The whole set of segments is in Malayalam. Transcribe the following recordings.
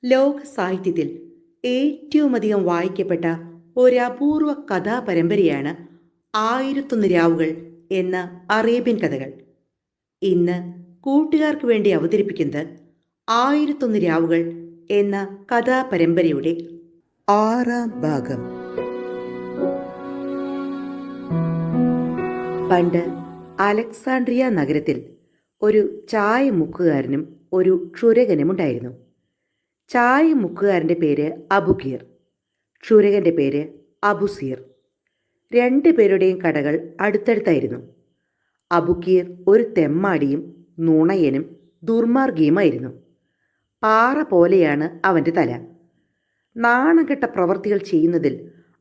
ലോക സാഹിത്യത്തിൽ ഏറ്റവുമധികം വായിക്കപ്പെട്ട ഒരപൂർവ കഥാപരമ്പരയാണ് ആയിരത്തൊന്ന് രാവുകൾ എന്ന അറേബ്യൻ കഥകൾ. ഇന്ന് കൂട്ടുകാർക്ക് വേണ്ടി അവതരിപ്പിക്കുന്നത് ആയിരത്തൊന്ന് രാവുകൾ എന്ന കഥാപരമ്പരയുടെ 6-ാം ഭാഗം. പണ്ട് അലക്സാണ്ട്രിയ നഗരത്തിൽ ഒരു ചായ മുക്കുകാരനും ഒരു ക്ഷുരകനും ഉണ്ടായിരുന്നു. ചായ മുക്കുകാരൻ്റെ പേര് അബുഖീർ, ക്ഷുരകൻ്റെ പേര് അബുസീർ. രണ്ടുപേരുടെയും കടകൾ അടുത്തടുത്തായിരുന്നു. അബുക്കീർ ഒരു തെമ്മാടിയും നുണയനും ദുർമാർഗിയുമായിരുന്നു. പാറ പോലെയാണ് അവൻ്റെ തല. നാണംകെട്ട പ്രവർത്തികൾ ചെയ്യുന്നതിൽ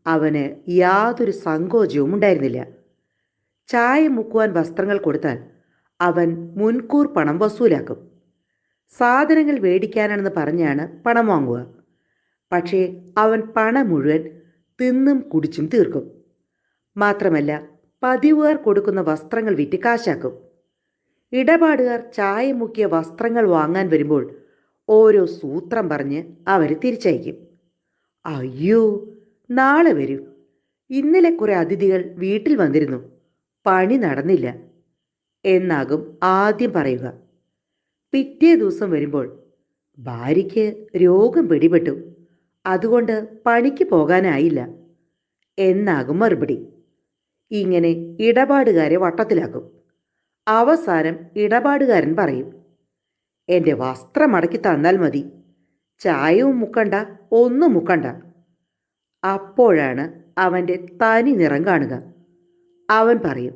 അവന് യാതൊരു സങ്കോചവും ഉണ്ടായിരുന്നില്ല. ചായ മുക്കുവാൻ വസ്ത്രങ്ങൾ കൊടുത്താൽ അവൻ മുൻകൂർ പണം വസൂലാക്കും. സാധനങ്ങൾ മേടിക്കാനാണെന്ന് പറഞ്ഞാണ് പണം വാങ്ങുക. പക്ഷേ അവൻ പണം മുഴുവൻ തിന്നും കുടിച്ചും തീർക്കും. മാത്രമല്ല, പതിവുകാർ കൊടുക്കുന്ന വസ്ത്രങ്ങൾ വിറ്റ് കാശാക്കും. ഇടപാടുകാർ ചായ മുക്കിയ വസ്ത്രങ്ങൾ വാങ്ങാൻ വരുമ്പോൾ ഓരോ സൂത്രം പറഞ്ഞ് അവർ തിരിച്ചയക്കും. അയ്യോ, നാളെ വരൂ, ഇന്നലെ കുറെ അതിഥികൾ വീട്ടിൽ വന്നിരുന്നു, പണി നടന്നില്ല എന്നാകും ആദ്യം പറയുക. പിറ്റേ ദിവസം വരുമ്പോൾ ഭാര്യയ്ക്ക് രോഗം പിടിപെട്ടു, അതുകൊണ്ട് പണിക്ക് പോകാനായില്ല എന്നാകും മറുപടി. ഇങ്ങനെ ഇടപാടുകാരെ വട്ടത്തിലാക്കും. അവസാനം ഇടപാടുകാരൻ പറയും, എൻ്റെ വസ്ത്രം മടക്കി തന്നാൽ മതി, ചായവും മുക്കണ്ട, ഒന്നും മുക്കണ്ട. അപ്പോഴാണ് അവൻ്റെ തനി നിറം കാണുക. അവൻ പറയും,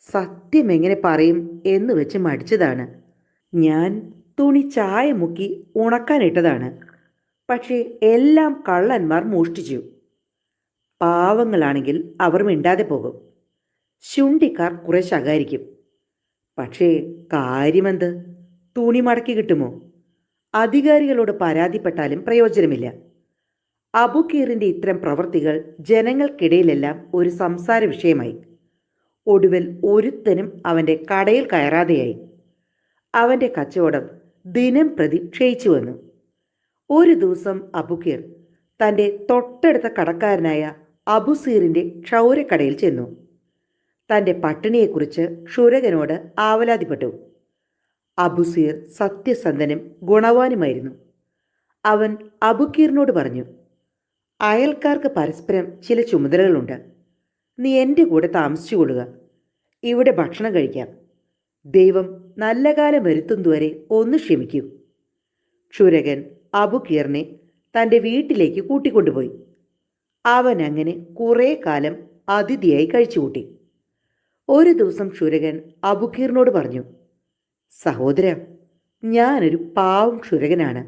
സത്യം എങ്ങനെ പറയും എന്ന് വെച്ച് മടിച്ചതാണ്. ഞാൻ തുണി ചായ മുക്കി ഉണക്കാനിട്ടതാണ്. പക്ഷേ എല്ലാം കള്ളന്മാർ മോഷ്ടിച്ചു. പാവങ്ങളാണെങ്കിൽ അവർ മിണ്ടാതെ പോകും. ശുണ്ടിക്കാർ കുറെ ശകാരിക്കും. പക്ഷേ കാര്യമെന്ത്? തുണി മടക്കി കിട്ടുമോ? അധികാരികളോട് പരാതിപ്പെട്ടാലും പ്രയോജനമില്ല. അബുക്കീറിൻ്റെ ഇത്തരം പ്രവൃത്തികൾ ജനങ്ങൾക്കിടയിലെല്ലാം ഒരു സംസാര വിഷയമായി. ഒടുവിൽ ഒരുത്തനും അവൻ്റെ കടയിൽ കയറാതെയായി. അവൻ്റെ കച്ചവടം ദിനം പ്രതി ക്ഷയിച്ചു വന്നു. ഒരു ദിവസം അബുക്കീർ തൻ്റെ തൊട്ടടുത്ത കടക്കാരനായ അബുസീറിൻ്റെ ക്ഷൗരക്കടയിൽ ചെന്നു. തൻ്റെ പട്ടിണിയെക്കുറിച്ച് ക്ഷുരകനോട് ആവലാതിപ്പെട്ടു. അബുസീർ സത്യസന്ധനും ഗുണവാനുമായിരുന്നു. അവൻ അബുക്കീറിനോട് പറഞ്ഞു, അയൽക്കാർക്ക് പരസ്പരം ചില ചുമതലകളുണ്ട്. നീ എൻ്റെ കൂടെ താമസിച്ചുകൊള്ളുക, ഇവിടെ ഭക്ഷണം കഴിക്കാം. ദൈവം നല്ല കാലം വരുത്തുന്നതുവരെ ഒന്ന് ക്ഷമിക്കൂ. ക്ഷുരകൻ അബുക്കീറിനെ തൻ്റെ വീട്ടിലേക്ക് കൂട്ടിക്കൊണ്ടുപോയി. അവൻ അങ്ങനെ കുറേ കാലം അതിഥിയായി കഴിച്ചുകൂട്ടി. ഒരു ദിവസം ക്ഷുരകൻ അബുക്കീറിനോട് പറഞ്ഞു, സഹോദര, ഞാനൊരു പാവം ക്ഷുരകനാണ്.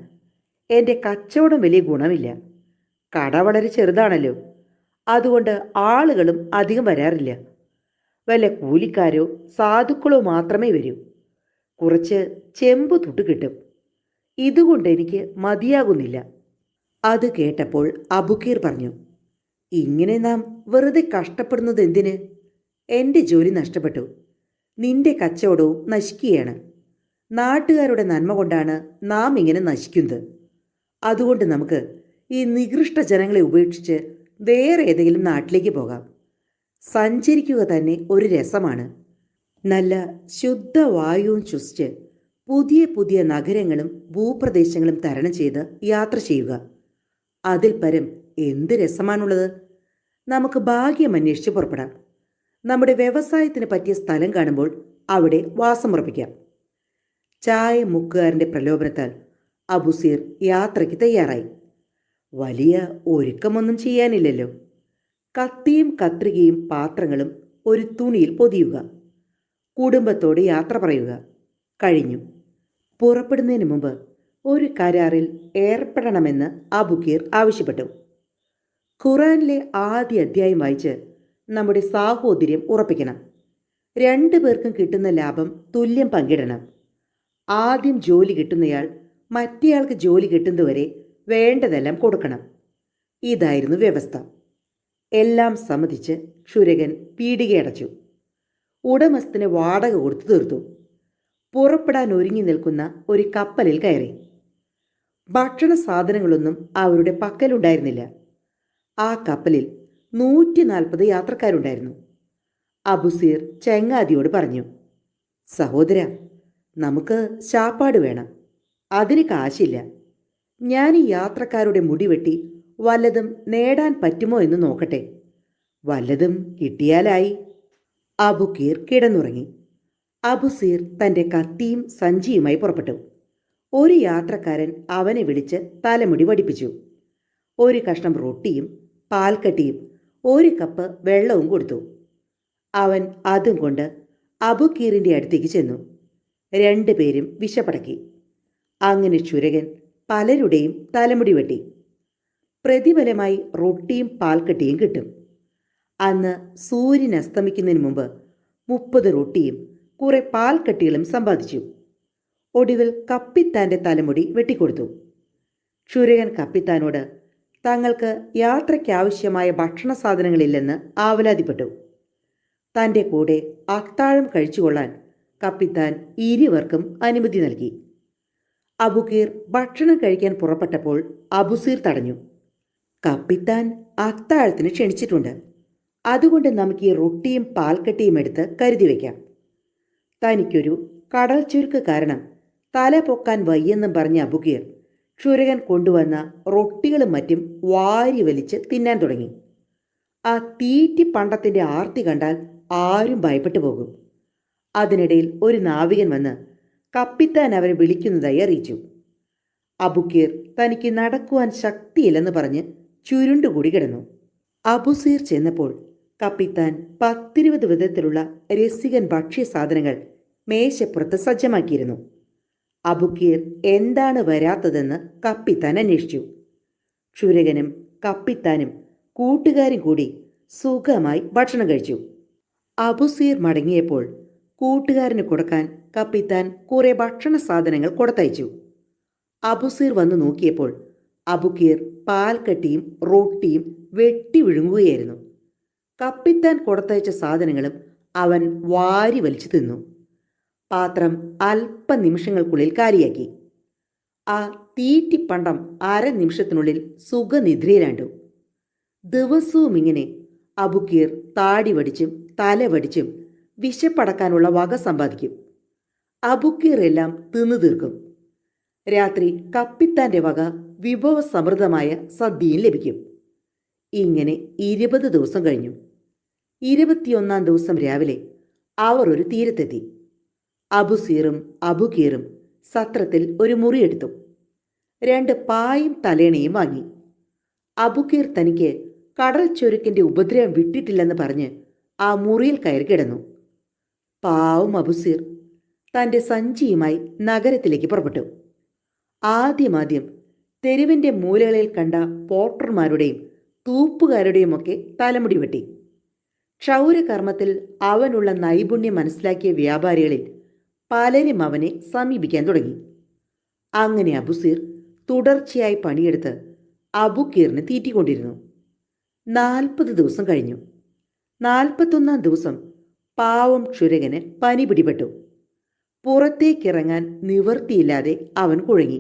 എൻ്റെ കച്ചവടം വലിയ ഗുണമില്ല. കട വളരെ ചെറുതാണല്ലോ, അതുകൊണ്ട് ആളുകളും അധികം വരാറില്ല. വല്ല കൂലിക്കാരോ സാധുക്കളോ മാത്രമേ വരൂ. കുറച്ച് ചെമ്പ് തുട്ട് കിട്ടും. ഇതുകൊണ്ട് എനിക്ക് മതിയാകുന്നില്ല. അത് കേട്ടപ്പോൾ അബുക്കീർ പറഞ്ഞു, ഇങ്ങനെ നാം വെറുതെ കഷ്ടപ്പെടുന്നത് എന്തിന്? എൻ്റെ ജോലി നഷ്ടപ്പെട്ടു, നിന്റെ കച്ചവടവും നശിക്കുകയാണ്. നാട്ടുകാരുടെ നന്മ കൊണ്ടാണ് നാം ഇങ്ങനെ നശിക്കുന്നത്. അതുകൊണ്ട് നമുക്ക് ഈ നികൃഷ്ട ജനങ്ങളെ ഉപേക്ഷിച്ച് വേറെ ഏതെങ്കിലും നാട്ടിലേക്ക് പോകാം. സഞ്ചരിക്കുക തന്നെ ഒരു രസമാണ്. നല്ല ശുദ്ധവായുവും ശ്വസിച്ച് പുതിയ പുതിയ നഗരങ്ങളും ഭൂപ്രദേശങ്ങളും തരണം ചെയ്ത് യാത്ര ചെയ്യുക. അതിൽ പരം എന്ത് രസമാണുള്ളത്? നമുക്ക് ഭാഗ്യം അന്വേഷിച്ച് പുറപ്പെടാം. നമ്മുടെ വ്യവസായത്തിന് പറ്റിയ സ്ഥലം കാണുമ്പോൾ അവിടെ വാസമുറപ്പിക്കാം. ചായ മുക്കുകാരൻ്റെ പ്രലോഭനത്താൽ അബുസീർ യാത്രയ്ക്ക് തയ്യാറായി. വലിയ ഒരുക്കമൊന്നും ചെയ്യാനില്ലല്ലോ. കത്തിയും കത്രികയും പാത്രങ്ങളും ഒരു തുണിയിൽ പൊതിയുക, കുടുംബത്തോട് യാത്ര പറയുക, കഴിഞ്ഞു. പുറപ്പെടുന്നതിന് മുമ്പ് ഒരു കരാറിൽ ഏർപ്പെടണമെന്ന് അബുക്കീർ ആവശ്യപ്പെട്ടു. ഖുറാനിലെ ആദ്യ അധ്യായം വായിച്ച് നമ്മുടെ സാഹോദര്യം ഉറപ്പിക്കണം. രണ്ടു പേർക്കും കിട്ടുന്ന ലാഭം തുല്യം പങ്കിടണം. ആദ്യം ജോലി കിട്ടുന്നയാൾ മറ്റേയാൾക്ക് ജോലി കിട്ടുന്നതുവരെ വേണ്ടതെല്ലാം കൊടുക്കണം. ഇതായിരുന്നു വ്യവസ്ഥ. എല്ലാം സമ്മതിച്ച് ക്ഷുരകൻ പീടികയടച്ചു. ഉടമസ്ഥന് വാടക കൊടുത്തു തീർത്തു. പുറപ്പെടാൻ ഒരുങ്ങി നിൽക്കുന്ന ഒരു കപ്പലിൽ കയറി. ഭക്ഷണ സാധനങ്ങളൊന്നും അവരുടെ പക്കലുണ്ടായിരുന്നില്ല. ആ കപ്പലിൽ 140 യാത്രക്കാരുണ്ടായിരുന്നു. അബുസീർ ചങ്ങാതിയോട് പറഞ്ഞു, സഹോദര, നമുക്ക് ശാപ്പാട് വേണം. അതിന് കാശില്ല. ഞാൻ ഈ യാത്രക്കാരുടെ മുടി വെട്ടി വല്ലതും നേടാൻ പറ്റുമോ എന്ന് നോക്കട്ടെ. വല്ലതും കിട്ടിയാലായി. അബുക്കീർ കിടന്നുറങ്ങി. അബുസീർ തൻ്റെ കത്തിയും സഞ്ചിയുമായി പുറപ്പെട്ടു. ഒരു യാത്രക്കാരൻ അവനെ വിളിച്ച് തലമുടി വടിപ്പിച്ചു. ഒരു കഷ്ണം റൊട്ടിയും പാൽക്കട്ടിയും ഒരു കപ്പ് വെള്ളവും കൊടുത്തു. അവൻ അതും കൊണ്ട് അബുക്കീറിൻ്റെ അടുത്തേക്ക് ചെന്നു. രണ്ടുപേരും വിശപ്പടക്കി. അങ്ങനെ ക്ഷുരകൻ പലരുടെയും തലമുടി വെട്ടി. പ്രതിഫലമായി റൊട്ടിയും പാൽക്കട്ടിയും കിട്ടും. അന്ന് സൂര്യൻ അസ്തമിക്കുന്നതിന് മുമ്പ് 30 റൊട്ടിയും കുറെ പാൽക്കട്ടികളും സമ്പാദിച്ചു. ഒടുവിൽ കപ്പിത്താൻ്റെ തലമുടി വെട്ടിക്കൊടുത്തു. ക്ഷുരകൻ കപ്പിത്താനോട് തങ്ങൾക്ക് യാത്രയ്ക്കാവശ്യമായ ഭക്ഷണ സാധനങ്ങളില്ലെന്ന് ആവലാതിപ്പെട്ടു. തൻ്റെ കൂടെ അത്താഴം കഴിച്ചുകൊള്ളാൻ കപ്പിത്താൻ ഇരുവർക്കും അനുമതി നൽകി. അബുക്കീർ ഭക്ഷണം കഴിക്കാൻ പുറപ്പെട്ടപ്പോൾ അബുസീർ തടഞ്ഞു. കപ്പിത്താൻ അത്താഴത്തിന് ക്ഷണിച്ചിട്ടുണ്ട്. അതുകൊണ്ട് നമുക്ക് ഈ റൊട്ടിയും പാൽക്കട്ടിയും എടുത്ത് കരുതി വയ്ക്കാം. തനിക്കൊരു കടൽ ചുരുക്ക് കാരണം തല പൊക്കാൻ വയ്യെന്നും പറഞ്ഞ അബുക്കീർ ക്ഷുരകൻ കൊണ്ടുവന്ന റൊട്ടികളും മറ്റും വാരി വലിച്ച് തിന്നാൻ തുടങ്ങി. ആ തീറ്റി പണ്ടത്തിൻ്റെ ആർത്തി കണ്ടാൽ ആരും ഭയപ്പെട്ടു പോകും. അതിനിടയിൽ ഒരു നാവികൻ വന്ന് കപ്പിത്താൻ അവരെ വിളിക്കുന്നതായി അറിയിച്ചു. അബുക്കീർ തനിക്ക് നടക്കുവാൻ ശക്തിയില്ലെന്ന് പറഞ്ഞ് ചുരുണ്ടുകൂടി കിടന്നു. അബുസീർ ചെന്നപ്പോൾ കപ്പിത്താൻ 10-20 വിധത്തിലുള്ള രസികൻ ഭക്ഷ്യ സാധനങ്ങൾ മേശപ്പുറത്ത് സജ്ജമാക്കിയിരുന്നു. അബുക്കീർ എന്താണ് വരാത്തതെന്ന് കപ്പിത്താൻ അന്വേഷിച്ചു. ക്ഷുരകനും കപ്പിത്താനും കൂട്ടുകാരും കൂടി സുഖമായി ഭക്ഷണം കഴിച്ചു. അബുസീർ മടങ്ങിയപ്പോൾ കൂട്ടുകാരന് കൊടുക്കാൻ കപ്പിത്താൻ കുറെ ഭക്ഷണ സാധനങ്ങൾ കൊടുത്തയച്ചു. അബുസീർ വന്നു നോക്കിയപ്പോൾ അബുക്കീർ പാൽക്കട്ടിയും റൊട്ടിയും വെട്ടി വിഴുങ്ങുകയായിരുന്നു. കപ്പിത്താൻ കൊടുത്തയച്ച സാധനങ്ങളും അവൻ വാരി വലിച്ചു തിന്നു. പാത്രം അല്പനിമിഷങ്ങൾക്കുള്ളിൽ കാലിയാക്കി. ആ തീറ്റിപ്പണ്ടം അരനിമിഷത്തിനുള്ളിൽ സുഖനിദ്രയിലാണ്ടു. ദിവസവും ഇങ്ങനെ അബുക്കീർ താടി വടിച്ചും തല വടിച്ചും വിശപ്പടക്കാനുള്ള വക സമ്പാദിക്കും. അബുക്കീർ എല്ലാം തിന്നു തീർക്കും. രാത്രി കപ്പിത്താൻ്റെ വക വിഭവസമൃദ്ധമായ സദ്യയും ലഭിക്കും. ഇങ്ങനെ 20 ദിവസം കഴിഞ്ഞു. 21-ാം ദിവസം രാവിലെ അവർ ഒരു തീരത്തെത്തി. അബുസീറും അബുക്കീറും സത്രത്തിൽ ഒരു മുറിയെടുത്തു. 2 പായും തലേണയും വാങ്ങി. അബുക്കീർ തനിക്ക് കടൽ ചൊരുക്കിൻ്റെ ഉപദ്രവം വിട്ടിട്ടില്ലെന്ന് പറഞ്ഞ് ആ മുറിയിൽ കയറി കിടന്നു. പാവം അബുസീർ തൻ്റെ സഞ്ചിയുമായി നഗരത്തിലേക്ക് പുറപ്പെട്ടു. ആദ്യം തെരുവിൻ്റെ മൂലകളിൽ കണ്ട പോർട്ടർമാരുടെയും തൂപ്പുകാരുടെയുമൊക്കെ തലമുടി വെട്ടി. ക്ഷൗരകർമ്മത്തിൽ അവനുള്ള നൈപുണ്യം മനസ്സിലാക്കിയ വ്യാപാരികളിൽ പലരും അവനെ സമീപിക്കാൻ തുടങ്ങി. അങ്ങനെ അബുസീർ തുടർച്ചയായി പണിയെടുത്ത് അബുക്കീറിന് തീറ്റിക്കൊണ്ടിരുന്നു. 40 ദിവസം കഴിഞ്ഞു. 41-ാം ദിവസം പാവം ക്ഷുരകന് പനി പിടിപെട്ടു. പുറത്തേക്കിറങ്ങാൻ നിവൃത്തിയില്ലാതെ അവൻ കുഴങ്ങി.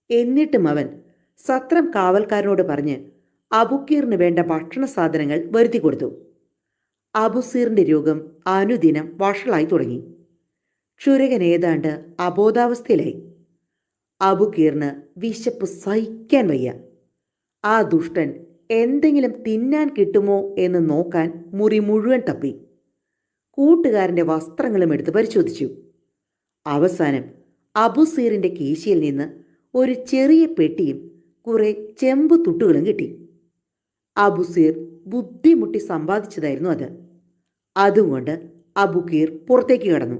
എന്നിട്ടും അവൻ സത്രം കാവൽക്കാരനോട് പറഞ്ഞ് അബുക്കീറിന് വേണ്ട ഭക്ഷണ സാധനങ്ങൾ വരുത്തി കൊടുത്തു. അബുസീറിൻ്റെ രോഗം അനുദിനം വഷളായി തുടങ്ങി. ക്ഷുരകൻ ഏതാണ്ട് അബോധാവസ്ഥയിലായി. അബുക്കീറിന് വിശപ്പ് സഹിക്കാൻ വയ്യ. ആ ദുഷ്ടൻ എന്തെങ്കിലും തിന്നാൻ കിട്ടുമോ എന്ന് നോക്കാൻ മുറി മുഴുവൻ തപ്പി. കൂട്ടുകാരൻ്റെ വസ്ത്രങ്ങളും എടുത്ത് പരിശോധിച്ചു. അവസാനം അബുസീറിൻ്റെ കീശയിൽ നിന്ന് ഒരു ചെറിയ പെട്ടിയും കുറെ ചെമ്പ് തുട്ടുകളും കിട്ടി. അബുസീർ ബുദ്ധിമുട്ടി സമ്പാദിച്ചതായിരുന്നു അത്. അതുകൊണ്ട് അബുക്കീർ പുറത്തേക്ക് കടന്നു.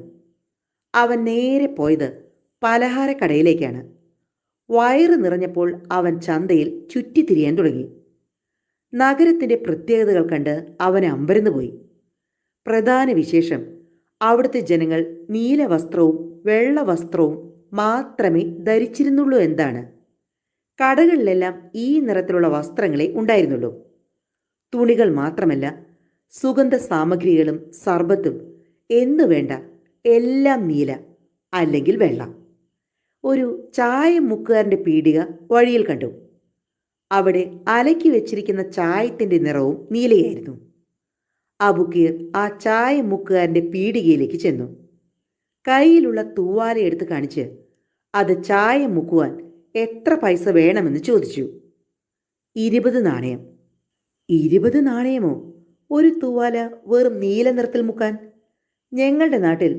അവൻ നേരെ പോയത് പലഹാരക്കടയിലേക്കാണ്. വയറ് നിറഞ്ഞപ്പോൾ അവൻ ചന്തയിൽ ചുറ്റിത്തിരിയാൻ തുടങ്ങി. നഗരത്തിൻ്റെ പ്രത്യേകതകൾ കണ്ട് അവൻ അമ്പരന്ന് പോയി. പ്രധാന വിശേഷം അവിടുത്തെ ജനങ്ങൾ നീല വസ്ത്രവും വെള്ള വസ്ത്രവും മാത്രമേ ധരിച്ചിരുന്നുള്ളൂ എന്താണ്. കടകളിലെല്ലാം ഈ നിറത്തിലുള്ള വസ്ത്രങ്ങളെ ഉണ്ടായിരുന്നുള്ളൂ. തുണികൾ മാത്രമല്ല, സുഗന്ധ സാമഗ്രികളും സർബത്തും എന്നു വേണ്ട എല്ലാം നീല അല്ലെങ്കിൽ വെള്ള. ഒരു ചായ മുക്കുകാരൻ്റെ പീടിക വഴിയിൽ കണ്ടു. അവിടെ അലക്കി വെച്ചിരിക്കുന്ന ചായത്തിൻ്റെ നിറവും നീലയായിരുന്നു. അബുക്കീർ ആ ചായ മുക്കുകാരൻ്റെ പീടികയിലേക്ക് ചെന്നു. കയ്യിലുള്ള തൂവാല എടുത്ത് കാണിച്ച് അത് ചായ മുക്കുവാൻ എത്ര പൈസ വേണമെന്ന് ചോദിച്ചു. 20 നാണയം. 20 നാണയമോ? ഒരു തൂവാല വെറും നീല നിറത്തിൽ മുക്കാൻ? ഞങ്ങളുടെ നാട്ടിൽ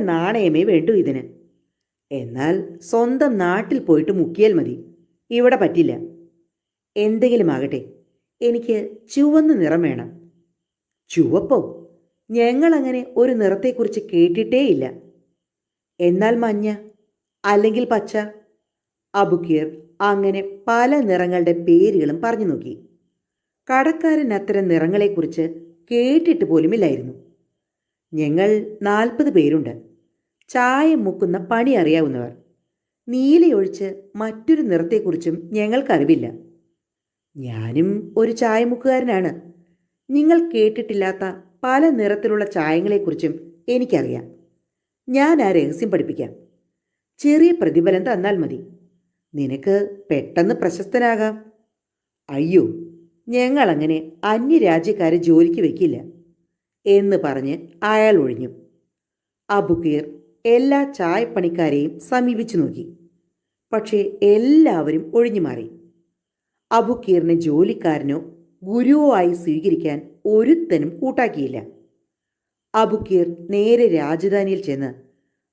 നാണയമേ വേണ്ടു ഇതിന്. എന്നാൽ സ്വന്തം നാട്ടിൽ പോയിട്ട് മുക്കിയാൽ മതി, ഇവിടെ പറ്റില്ല. എന്തെങ്കിലും ആകട്ടെ, എനിക്ക് ചുവന്ന നിറം വേണം. ചുവപ്പോ? ഞങ്ങളങ്ങനെ ഒരു നിറത്തെക്കുറിച്ച് കേട്ടിട്ടേയില്ല. എന്നാൽ മഞ്ഞ, അല്ലെങ്കിൽ പച്ച? അബുക്കീർ അങ്ങനെ പല നിറങ്ങളുടെ പേരുകളും പറഞ്ഞു നോക്കി. കടക്കാരൻ അത്തരം നിറങ്ങളെക്കുറിച്ച് കേട്ടിട്ട് പോലുമില്ലായിരുന്നു. ഞങ്ങൾ 40 പേരുണ്ട്. ചായ മുക്കുന്ന പണി അറിയാവുന്നവർ. നീലയൊഴിച്ച് മറ്റൊരു നിറത്തെക്കുറിച്ചും ഞങ്ങൾക്കറിവില്ല. ഞാനും ഒരു ചായ മുക്കുകാരനാണ്. നിങ്ങൾ കേട്ടിട്ടില്ലാത്ത പല നിറത്തിലുള്ള ചായങ്ങളെക്കുറിച്ചും എനിക്കറിയാം. ഞാൻ ആ രഹസ്യം പഠിപ്പിക്കാം. ചെറിയ പ്രതിഫലം തന്നാൽ മതി. നിനക്ക് പെട്ടെന്ന് പ്രശസ്തനാകാം. അയ്യോ, ഞങ്ങളങ്ങനെ അന്യരാജ്യക്കാരെ ജോലിക്ക് വയ്ക്കില്ല എന്ന് പറഞ്ഞ് അയാൾ ഒഴിഞ്ഞു. അബുക്കീർ എല്ലാ ചായപ്പണിക്കാരെയും സമീപിച്ചു നോക്കി. പക്ഷേ എല്ലാവരും ഒഴിഞ്ഞു മാറി. അബുക്കീറിനെ ജോലിക്കാരനോ ഗുരുവോ ആയി സ്വീകരിക്കാൻ ഒരുത്തനും കൂട്ടാക്കിയില്ല. അബുക്കീർ നേരെ രാജധാനിയിൽ ചെന്ന്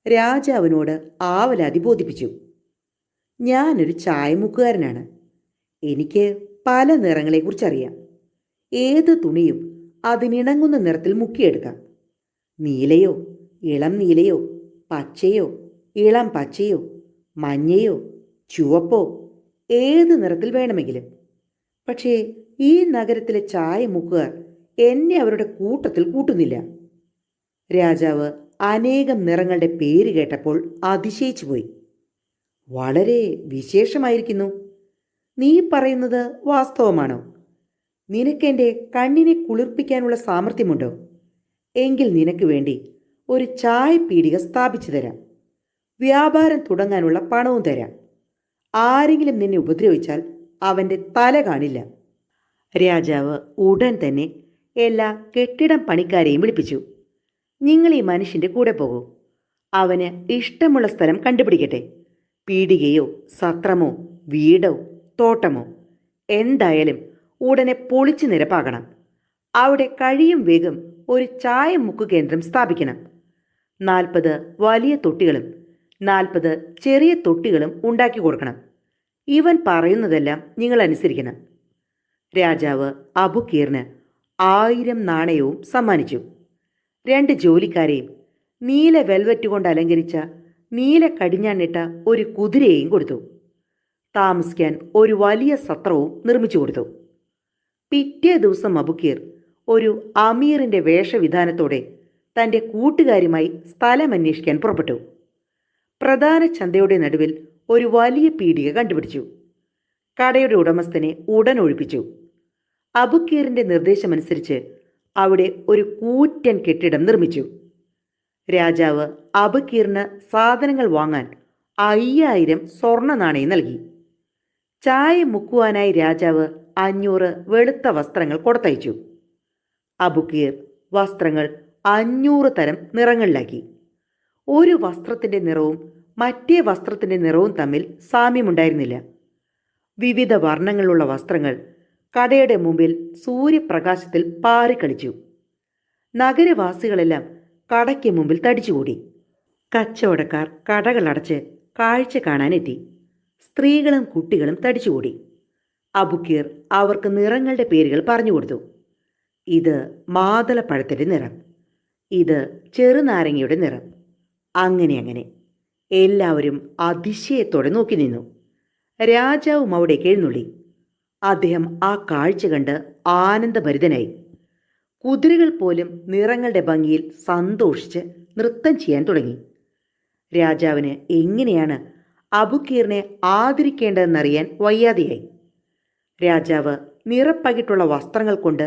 രാജാവിനോട് ആവലാതി ബോധിപ്പിച്ചു. ഞാനൊരു ചായമുക്കുകാരനാണ്. എനിക്ക് പല നിറങ്ങളെക്കുറിച്ചറിയാം. ഏത് തുണിയും അതിനിണങ്ങുന്ന നിറത്തിൽ മുക്കിയെടുക്കാം. നീലയോ, ഇളം നീലയോ, പച്ചയോ, ഇളം പച്ചയോ, മഞ്ഞയോ, ചുവപ്പോ, ഏത് നിറത്തിൽ വേണമെങ്കിലും. പക്ഷേ ഈ നഗരത്തിലെ ചായ മുക്കുകാർ എന്നെ അവരുടെ കൂട്ടത്തിൽ കൂട്ടുന്നില്ല. രാജാവ് അനേകം നിറങ്ങളുടെ പേര് കേട്ടപ്പോൾ അതിശയിച്ചു പോയി. വളരെ വിശേഷമായിരിക്കുന്നു. നീ പറയുന്നത് വാസ്തവമാണോ? നിനക്കെൻ്റെ കണ്ണിനെ കുളിർപ്പിക്കാനുള്ള സാമർഥ്യമുണ്ടോ? എങ്കിൽ നിനക്ക് വേണ്ടി ഒരു ചായ പീടിക സ്ഥാപിച്ചു തരാം. വ്യാപാരം തുടങ്ങാനുള്ള പണവും തരാം. ആരെങ്കിലും നിന്നെ ഉപദ്രവിച്ചാൽ അവൻ്റെ തല കാണില്ല. രാജാവ് ഉടൻ തന്നെ എല്ലാ കെട്ടിടം പണിക്കാരെയും വിളിപ്പിച്ചു. നിങ്ങൾ ഈ മനുഷ്യൻ്റെ കൂടെ പോകൂ. അവന് ഇഷ്ടമുള്ള സ്ഥലം കണ്ടുപിടിക്കട്ടെ. പീടികയോ സത്രമോ വീടോ തോട്ടമോ എന്തായാലും ഉടനെ പൊളിച്ചു നിരപ്പാക്കണം. അവിടെ കഴിയും വേഗം ഒരു ചായ മുക്കു കേന്ദ്രം സ്ഥാപിക്കണം. 40 വലിയ തൊട്ടികളും 40 ചെറിയ തൊട്ടികളും ഉണ്ടാക്കി കൊടുക്കണം. ഇവൻ പറയുന്നതെല്ലാം നിങ്ങൾ അനുസരിക്കണം. രാജാവ് അബുക്കീറിന് 1000 നാണയവും സമ്മാനിച്ചു. 2 ജോലിക്കാരെയും നീല വെൽവെറ്റ് കൊണ്ട് അലങ്കരിച്ച നീല കടിഞ്ഞാണിട്ട ഒരു കുതിരയെയും കൊടുത്തു. താമസിക്കാൻ ഒരു വലിയ സത്രവും നിർമ്മിച്ചു കൊടുത്തു. പിറ്റേ ദിവസം അബുക്കീർ ഒരു അമീറിൻ്റെ വേഷവിധാനത്തോടെ തൻ്റെ കൂട്ടുകാരുമായി സ്ഥലം അന്വേഷിക്കാൻ പുറപ്പെട്ടു. പ്രധാന ചന്തയുടെ നടുവിൽ ഒരു വലിയ പീടിക കണ്ടുപിടിച്ചു. കടയുടെ ഉടമസ്ഥനെ ഉടൻ ഒഴിപ്പിച്ചു. അബുക്കീറിൻ്റെ നിർദ്ദേശമനുസരിച്ച് അവിടെ ഒരു കൂറ്റൻ കെട്ടിടം നിർമ്മിച്ചു. രാജാവ് അബുക്കീറിന് സാധനങ്ങൾ വാങ്ങാൻ 5000 സ്വർണ്ണ നാണയം നൽകി. ചായ മുക്കുവാനായി രാജാവ് 500 വെളുത്ത വസ്ത്രങ്ങൾ കൊടുത്തയച്ചു. അബുക്കീർ വസ്ത്രങ്ങൾ 500 തരം നിറങ്ങളിലാക്കി. ഒരു വസ്ത്രത്തിൻ്റെ നിറവും മറ്റേ വസ്ത്രത്തിൻ്റെ നിറവും തമ്മിൽ സാമ്യമുണ്ടായിരുന്നില്ല. വിവിധ വർണ്ണങ്ങളുള്ള വസ്ത്രങ്ങൾ കടയുടെ മുമ്പിൽ സൂര്യപ്രകാശത്തിൽ പാറിക്കളിച്ചു. നഗരവാസികളെല്ലാം കടയ്ക്ക് മുമ്പിൽ തടിച്ചുകൂടി. കച്ചവടക്കാർ കടകളടച്ച് കാഴ്ച കാണാനെത്തി. സ്ത്രീകളും കുട്ടികളും തടിച്ചുകൂടി. അബുക്കീർ അവർക്ക് നിറങ്ങളുടെ പേരുകൾ പറഞ്ഞു കൊടുത്തു. ഇത് മാതളപ്പഴത്തിൻ്റെ നിറം, ഇത് ചെറുനാരങ്ങയുടെ നിറം. അങ്ങനെ എല്ലാവരും അതിശയത്തോടെ നോക്കി നിന്നു. രാജാവും അവിടേക്ക് എഴുന്നള്ളി. അദ്ദേഹം ആ കാഴ്ച കണ്ട് ആനന്ദഭരിതനായി. കുതിരകൾ പോലും നിറങ്ങളുടെ ഭംഗിയിൽ സന്തോഷിച്ച് നൃത്തം ചെയ്യാൻ തുടങ്ങി. രാജാവിന് എങ്ങനെയാണ് അബുക്കീറിനെ ആദരിക്കേണ്ടതെന്നറിയാൻ വയ്യാതെയായി. രാജാവ് നിറപ്പകിട്ടുള്ള വസ്ത്രങ്ങൾ കൊണ്ട്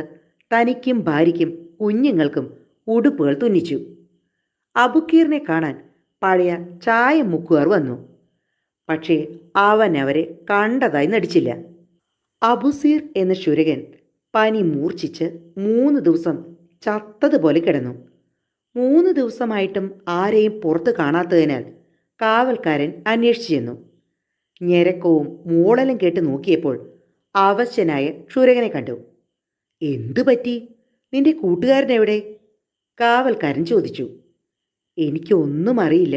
തനിക്കും ഭാര്യയ്ക്കും കുഞ്ഞുങ്ങൾക്കും ഉടുപ്പുകൾ തുന്നിച്ചു. അബുക്കീറിനെ കാണാൻ പഴയ ചായ മുക്കുകാർ വന്നു. പക്ഷേ അവൻ അവരെ കണ്ടതായി നടിച്ചില്ല. അബുസീർ എന്ന ശുരകൻ പനി മൂർച്ഛിച്ച് 3 ദിവസം ചത്തതുപോലെ കിടന്നു. 3 ദിവസമായിട്ടും ആരെയും പുറത്ത് കാണാത്തതിനാൽ കാവൽക്കാരൻ അന്വേഷിച്ചു ചെന്നു. ഞെരക്കവും മൂളലും കേട്ട് നോക്കിയപ്പോൾ അവശനായ ക്ഷുരകനെ കണ്ടു. എന്തു പറ്റി? നിന്റെ കൂട്ടുകാരൻ എവിടെ? കാവൽക്കാരൻ ചോദിച്ചു. എനിക്കൊന്നും അറിയില്ല.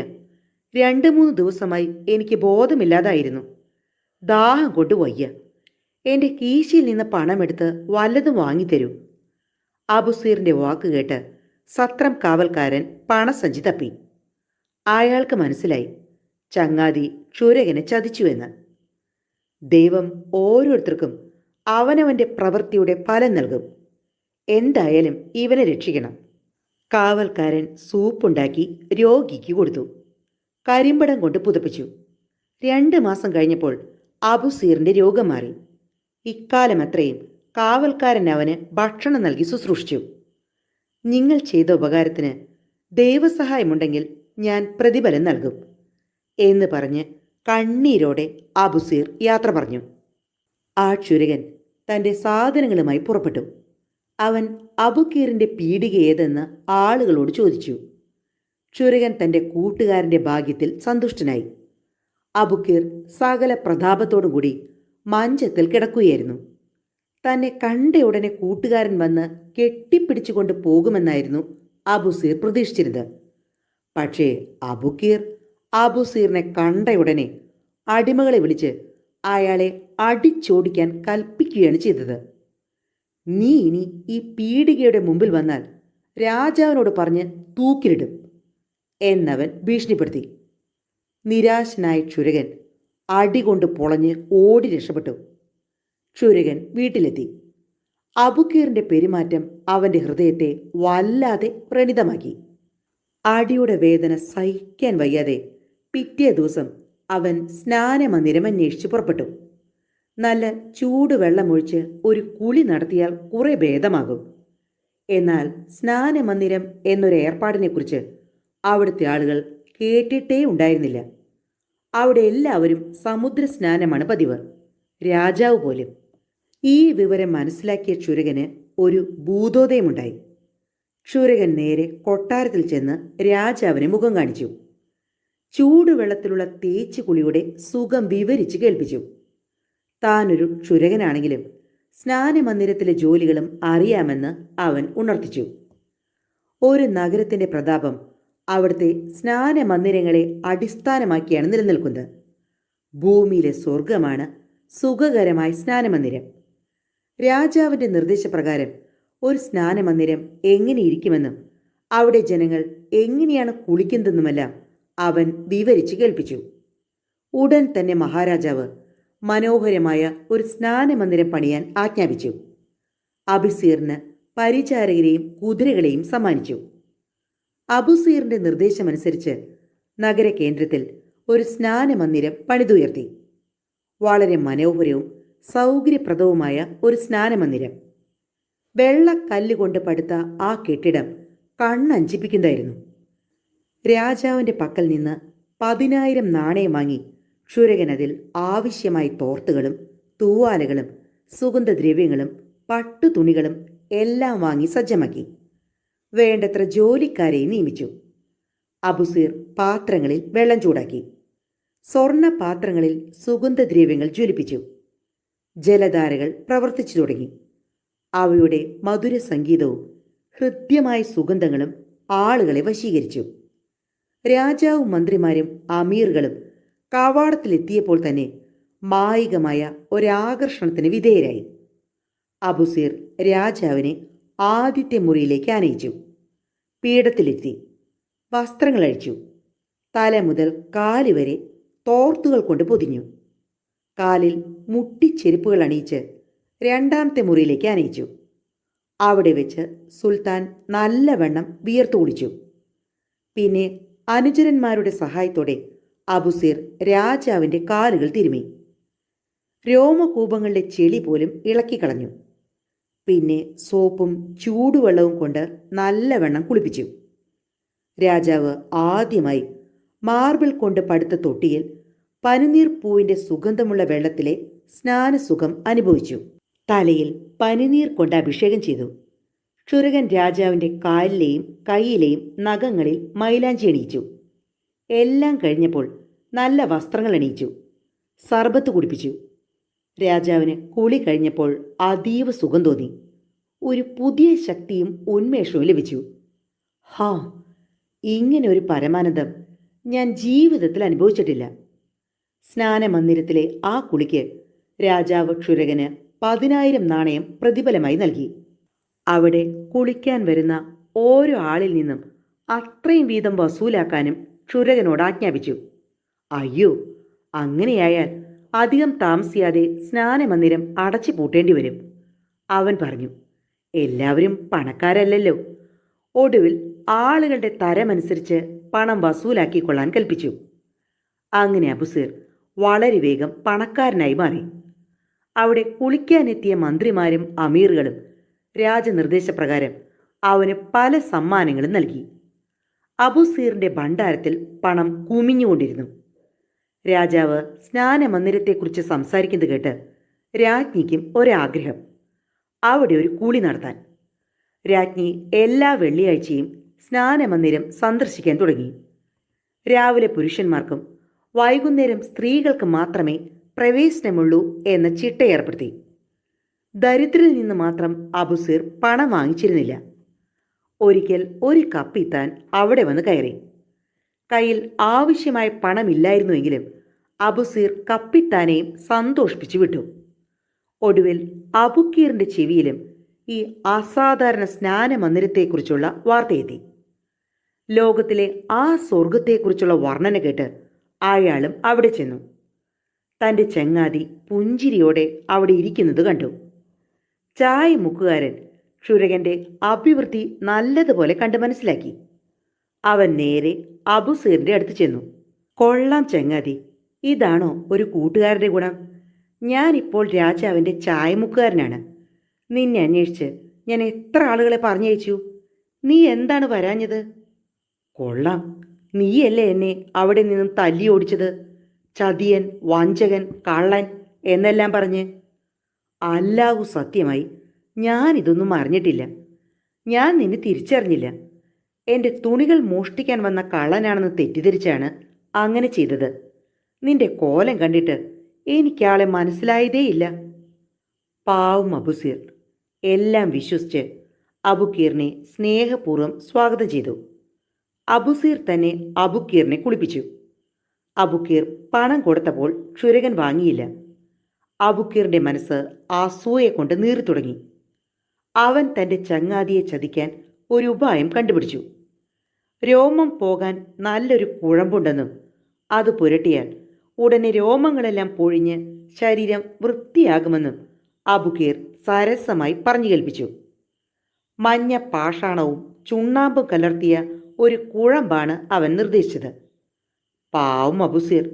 2-3 ദിവസമായി എനിക്ക് ബോധമില്ലാതായിരുന്നു. ദാഹം കൊണ്ട് വയ്യ. എൻ്റെ കീശയിൽ നിന്ന് പണമെടുത്ത് വല്ലതും വാങ്ങിത്തരൂ. അബുസീറിൻ്റെ വാക്ക് കേട്ട് സത്രം കാവൽക്കാരൻ പണസഞ്ചി തപ്പി. അയാൾക്ക് മനസ്സിലായി ചങ്ങാതി ക്ഷുരകനെ ചതിച്ചുവെന്ന്. ദൈവം ഓരോരുത്തർക്കും അവനവൻ്റെ പ്രവൃത്തിയുടെ ഫലം നൽകും. എന്തായാലും ഇവനെ രക്ഷിക്കണം. കാവൽക്കാരൻ സൂപ്പുണ്ടാക്കി രോഗിക്ക് കൊടുത്തു. കരിമ്പടം കൊണ്ട് പുതപ്പിച്ചു. 2 മാസം കഴിഞ്ഞപ്പോൾ അബുസീറിൻ്റെ രോഗം മാറി. ഇക്കാലം അത്രയും കാവൽക്കാരൻ അവന് ഭക്ഷണം നൽകി ശുശ്രൂഷിച്ചു. നിങ്ങൾ ചെയ്ത ഉപകാരത്തിന് ദൈവസഹായമുണ്ടെങ്കിൽ ഞാൻ പ്രതിഫലം നൽകും എന്ന് പറഞ്ഞ് കണ്ണീരോടെ അബുസീർ യാത്ര പറഞ്ഞു. ആ ക്ഷുരകൻ തൻ്റെ സാധനങ്ങളുമായി പുറപ്പെട്ടു. അവൻ അബുക്കീറിൻ്റെ പീടിക ഏതെന്ന് ആളുകളോട് ചോദിച്ചു. ക്ഷുരകൻ തൻ്റെ കൂട്ടുകാരൻ്റെ ഭാഗ്യത്തിൽ സന്തുഷ്ടനായി. അബുക്കീർ സകല പ്രതാപത്തോടു കൂടി മഞ്ചത്തിൽ കിടക്കുകയായിരുന്നു. തന്നെ കണ്ടയുടനെ കൂട്ടുകാരൻ വന്ന് കെട്ടിപ്പിടിച്ചുകൊണ്ട് പോകുമെന്നായിരുന്നു അബുസീർ പ്രതീക്ഷിച്ചിരുന്നത്. പക്ഷേ അബുക്കീർ അബുസീറിനെ കണ്ടയുടനെ അടിമകളെ വിളിച്ച് അയാളെ അടിച്ചോടിക്കാൻ കൽപ്പിക്കുകയാണ് ചെയ്തത്. നീ ഇനി ഈ പീടികയുടെ മുമ്പിൽ വന്നാൽ രാജാവിനോട് പറഞ്ഞ് തൂക്കിലിടും എന്നവൻ ഭീഷണിപ്പെടുത്തി. നിരാശനായ ക്ഷുരകൻ അടികൊണ്ട് പൊളഞ്ഞ് ഓടി രക്ഷപ്പെട്ടു. ക്ഷുരകൻ വീട്ടിലെത്തി. അബുക്കീറിൻ്റെ പെരുമാറ്റം അവൻ്റെ ഹൃദയത്തെ വല്ലാതെ വ്രണിതമാക്കി. അടിയുടെ വേദന സഹിക്കാൻ വയ്യാതെ പിറ്റേ ദിവസം അവൻ സ്നാനമന്ദിരം അന്വേഷിച്ച് പുറപ്പെട്ടു. നല്ല ചൂടുവെള്ളമൊഴിച്ച് ഒരു കുളി നടത്തിയാൽ കുറെ ഭേദമാകും. എന്നാൽ സ്നാനമന്ദിരം എന്നൊരു ഏർപ്പാടിനെക്കുറിച്ച് അവിടുത്തെ ആളുകൾ കേട്ടിട്ടേ ഉണ്ടായിരുന്നില്ല. അവിടെ എല്ലാവരും സമുദ്ര സ്നാനമാണ് പതിവ്, രാജാവ് പോലും. ഈ വിവരം മനസ്സിലാക്കിയ ക്ഷുരകന് ഒരു ഭൂതോദയമുണ്ടായി. ക്ഷുരകൻ നേരെ കൊട്ടാരത്തിൽ ചെന്ന് രാജാവിനെ മുഖം കാണിച്ചു. ചൂടുവെള്ളത്തിലുള്ള തേച്ചു കുളിയുടെ സുഖം വിവരിച്ച് കേൾപ്പിച്ചു. താനൊരു ക്ഷുരകനാണെങ്കിലും സ്നാനമന്ദിരത്തിലെ ജോലികളും അറിയാമെന്ന് അവൻ ഉണർത്തിച്ചു. ഒരു നഗരത്തിൻ്റെ പ്രതാപം അവിടുത്തെ സ്നാനമന്ദിരങ്ങളെ അടിസ്ഥാനമാക്കിയാണ് നിലനിൽക്കുന്നത്. ഭൂമിയിലെ സ്വർഗമാണ് സുഖകരമായ സ്നാനമന്ദിരം. രാജാവിൻ്റെ നിർദ്ദേശപ്രകാരം ഒരു സ്നാനമന്ദിരം എങ്ങനെയിരിക്കുമെന്നും അവിടെ ജനങ്ങൾ എങ്ങനെയാണ് കുളിക്കുന്നതെന്നുമെല്ലാം അവൻ വിവരിച്ച് കേൾപ്പിച്ചു. ഉടൻ തന്നെ മഹാരാജാവ് മനോഹരമായ ഒരു സ്നാനമന്ദിരം പണിയാൻ ആജ്ഞാപിച്ചു. അബുസീറിന് പരിചാരകരെയും കുതിരകളെയും സമ്മാനിച്ചു. അബുസീറിൻ്റെ നിർദ്ദേശമനുസരിച്ച് നഗരകേന്ദ്രത്തിൽ ഒരു സ്നാനമന്ദിരം പണിതുയർത്തി. വളരെ മനോഹരവും സൗകര്യപ്രദവുമായ ഒരു സ്നാനമന്ദിരം. വെള്ളക്കല്ലുകൊണ്ട് പടുത്ത ആ കെട്ടിടം കണ്ണഞ്ചിപ്പിക്കുന്നതായിരുന്നു. രാജാവിൻ്റെ പക്കൽ നിന്ന് 10,000 നാണയം വാങ്ങി ക്ഷുരകൻ അതിൽ ആവശ്യമായ തോർത്തുകളും തൂവാലകളും സുഗന്ധദ്രവ്യങ്ങളും പട്ടുതുണികളും എല്ലാം വാങ്ങി സജ്ജമാക്കി. വേണ്ടത്ര ജോലിക്കാരെ നിയമിച്ചു. അബുസീർ പാത്രങ്ങളിൽ വെള്ളം ചൂടാക്കി. സ്വർണ്ണ പാത്രങ്ങളിൽ സുഗന്ധദ്രവ്യങ്ങൾ ജ്വലിപ്പിച്ചു. ജലധാരകൾ പ്രവർത്തിച്ചു തുടങ്ങി. അവയുടെ മധുര സംഗീതവും ഹൃദ്യമായ സുഗന്ധങ്ങളും ആളുകളെ വശീകരിച്ചു. രാജാവും മന്ത്രിമാരും അമീറുകളും കവാടത്തിലെത്തിയപ്പോൾ തന്നെ മായികമായ ഒരാകർഷണത്തിന് വിധേയരായി. അബുസീർ രാജാവിനെ ആദ്യത്തെ മുറിയിലേക്ക് ആനയിച്ചു. പീഠത്തിലെത്തി. വസ്ത്രങ്ങൾ അഴിച്ചു. തല മുതൽ കാല് വരെ തോർത്തുകൾ കൊണ്ട് പൊതിഞ്ഞു. കാലിൽ മുട്ടിച്ചെരുപ്പുകൾ അണിയിച്ച് 2ാമത്തെ മുറിയിലേക്ക് ആനയിച്ചു. അവിടെ വെച്ച് സുൽത്താൻ നല്ലവണ്ണം വിയർത്തു കുളിച്ചു. പിന്നെ അനുചരന്മാരുടെ സഹായത്തോടെ അബുസീർ രാജാവിൻ്റെ കാലുകൾ തിരുമി. രോമകൂപങ്ങളുടെ ചെളി പോലും ഇളക്കിക്കളഞ്ഞു. പിന്നെ സോപ്പും ചൂടുവെള്ളവും കൊണ്ട് നല്ലവണ്ണം കുളിപ്പിച്ചു. രാജാവ് ആദ്യമായി മാർബിൾ കൊണ്ട് പടുത്ത തൊട്ടിയിൽ പനിനീർ പൂവിൻ്റെ സുഗന്ധമുള്ള വെള്ളത്തിലെ സ്നാനസുഖം അനുഭവിച്ചു. തലയിൽ പനിനീർ കൊണ്ട് അഭിഷേകം ചെയ്തു. ക്ഷുരകൻ രാജാവിൻ്റെ കാലിലെയും കൈയിലെയും നഖങ്ങളിൽ മൈലാഞ്ചി അണിയിച്ചു. എല്ലാം കഴിഞ്ഞപ്പോൾ നല്ല വസ്ത്രങ്ങൾ അണിയിച്ചു. സർബത്ത് കുടിപ്പിച്ചു. രാജാവിന് കുളി കഴിഞ്ഞപ്പോൾ അതീവ സുഖം തോന്നി. ഒരു പുതിയ ശക്തിയും ഉന്മേഷവും ലഭിച്ചു. ഹാ, ഇങ്ങനെ ഒരു പരമാനന്ദം ഞാൻ ജീവിതത്തിൽ അനുഭവിച്ചിട്ടില്ല. സ്നാനമന്ദിരത്തിലെ ആ കുളിക്ക് രാജാവ് ക്ഷുരകന് 10,000 നാണയം പ്രതിഫലമായി നൽകി. അവിടെ കുളിക്കാൻ വരുന്ന ഓരോ ആളിൽ നിന്നും അത്രയും വീതം വസൂലാക്കാനും ക്ഷുരകനോട് ആജ്ഞാപിച്ചു. അയ്യോ, അങ്ങനെയായാൽ അധികം താമസിയാതെ സ്നാനമന്ദിരം അടച്ചു പൂട്ടേണ്ടി വരും, അവൻ പറഞ്ഞു. എല്ലാവരും പണക്കാരല്ലല്ലോ. ഒടുവിൽ ആളുകളുടെ തരമനുസരിച്ച് പണം വസൂലാക്കിക്കൊള്ളാൻ കൽപ്പിച്ചു. അങ്ങനെ അബുസീർ വളരെ വേഗം പണക്കാരനായി മാറി. അവിടെ കുളിക്കാനെത്തിയ മന്ത്രിമാരും അമീറുകളും രാജനിർദ്ദേശപ്രകാരം അവന് പല സമ്മാനങ്ങളും നൽകി. അബുസീറിന്റെ ഭണ്ഡാരത്തിൽ പണം കുമിഞ്ഞുകൊണ്ടിരുന്നു. രാജാവ് സ്നാനമന്ദിരത്തെക്കുറിച്ച് സംസാരിക്കുന്നത് കേട്ട് രാജ്ഞിക്കും ഒരാഗ്രഹം, അവിടെ ഒരു കുളി നടത്താൻ. രാജ്ഞി എല്ലാ വെള്ളിയാഴ്ചയും സ്നാനമന്ദിരം സന്ദർശിക്കാൻ തുടങ്ങി. രാവിലെ പുരുഷന്മാർക്കും വൈകുന്നേരം സ്ത്രീകൾക്ക് മാത്രമേ പ്രവേശനമുള്ളൂ എന്ന ചിട്ട ഏർപ്പെടുത്തി. ദരിദ്രരിൽ നിന്ന് മാത്രം അബുസീർ പണം വാങ്ങിച്ചിരുന്നില്ല. ഒരിക്കൽ ഒരു കപ്പിത്താൻ അവിടെ വന്ന് കയറി. കയ്യിൽ ആവശ്യമായ പണമില്ലായിരുന്നുവെങ്കിലും അബുസീർ കപ്പിത്താനെയും സന്തോഷിപ്പിച്ചു വിട്ടു. ഒടുവിൽ അബുക്കീറിന്റെ ചെവിയിലും ഈ അസാധാരണ സ്നാനമന്ദിരത്തെക്കുറിച്ചുള്ള വാർത്തയെത്തി. ലോകത്തിലെ ആ സ്വർഗത്തെക്കുറിച്ചുള്ള വർണ്ണന കേട്ട് അയാളും അവിടെ ചെന്നു. തൻ്റെ ചങ്ങാതി പുഞ്ചിരിയോടെ അവിടെ ഇരിക്കുന്നത് കണ്ടു. ചായ മുക്കുകാരൻ ക്ഷുരകന്റെ അഭിവൃദ്ധി നല്ലതുപോലെ കണ്ട് മനസ്സിലാക്കി. അവൻ നേരെ അബുസീറിന്റെ അടുത്ത് ചെന്നു. കൊള്ളാം ചങ്ങാതി, ഇതാണോ ഒരു കൂട്ടുകാരൻ്റെ ഗുണം? ഞാനിപ്പോൾ രാജാവിൻ്റെ ചായമുക്കുകാരനാണ്. നിന്നെ അന്വേഷിച്ച് ഞാൻ എത്ര ആളുകളെ പറഞ്ഞയച്ചു. നീ എന്താണ് വരാഞ്ഞത്? കൊള്ളാം, നീയല്ലേ എന്നെ അവിടെ നിന്നും തല്ലി ഓടിച്ചത്, ചതിയൻ, വഞ്ചകൻ, കള്ളൻ എന്നെല്ലാം പറഞ്ഞ്. അല്ലാഹു സത്യമായി ഞാനിതൊന്നും അറിഞ്ഞിട്ടില്ല. ഞാൻ നിന്നെ തിരിച്ചറിഞ്ഞില്ല. എൻ്റെ തുണികൾ മോഷ്ടിക്കാൻ വന്ന കള്ളനാണെന്ന് തെറ്റിദ്ധരിച്ചാണ് അങ്ങനെ ചെയ്തത്. നിന്റെ കോലം കണ്ടിട്ട് എനിക്കാളെ മനസ്സിലായതേയില്ല. പാവം അബുസീർ എല്ലാം വിശ്വസിച്ച് അബുക്കീറിനെ സ്നേഹപൂർവ്വം സ്വാഗതം ചെയ്തു. അബുസീർ തന്നെ അബുക്കീറിനെ കുളിപ്പിച്ചു. അബുക്കീർ പണം കൊടുത്തപ്പോൾ ക്ഷുരകൻ വാങ്ങിയില്ല. അബുക്കീറിന്റെ മനസ്സ് അസൂയ കൊണ്ട് നീറി തുടങ്ങി. അവൻ തൻ്റെ ചങ്ങാതിയെ ചതിക്കാൻ ഒരു ഉപായം കണ്ടുപിടിച്ചു. രോമം പോകാൻ നല്ലൊരു കുഴമ്പുണ്ടെന്നും അത് പുരട്ടിയാൽ ഉടനെ രോമങ്ങളെല്ലാം പൊഴിഞ്ഞ് ശരീരം വൃത്തിയാകുമെന്നും അബുക്കീർ സരസമായി പറഞ്ഞു കേൾപ്പിച്ചു. മഞ്ഞ പാഷാണവും ചുണ്ണാമ്പും കലർത്തിയ ഒരു കുഴമ്പാണ് അവൻ നിർദ്ദേശിച്ചത്. പാവം അബുസീർ,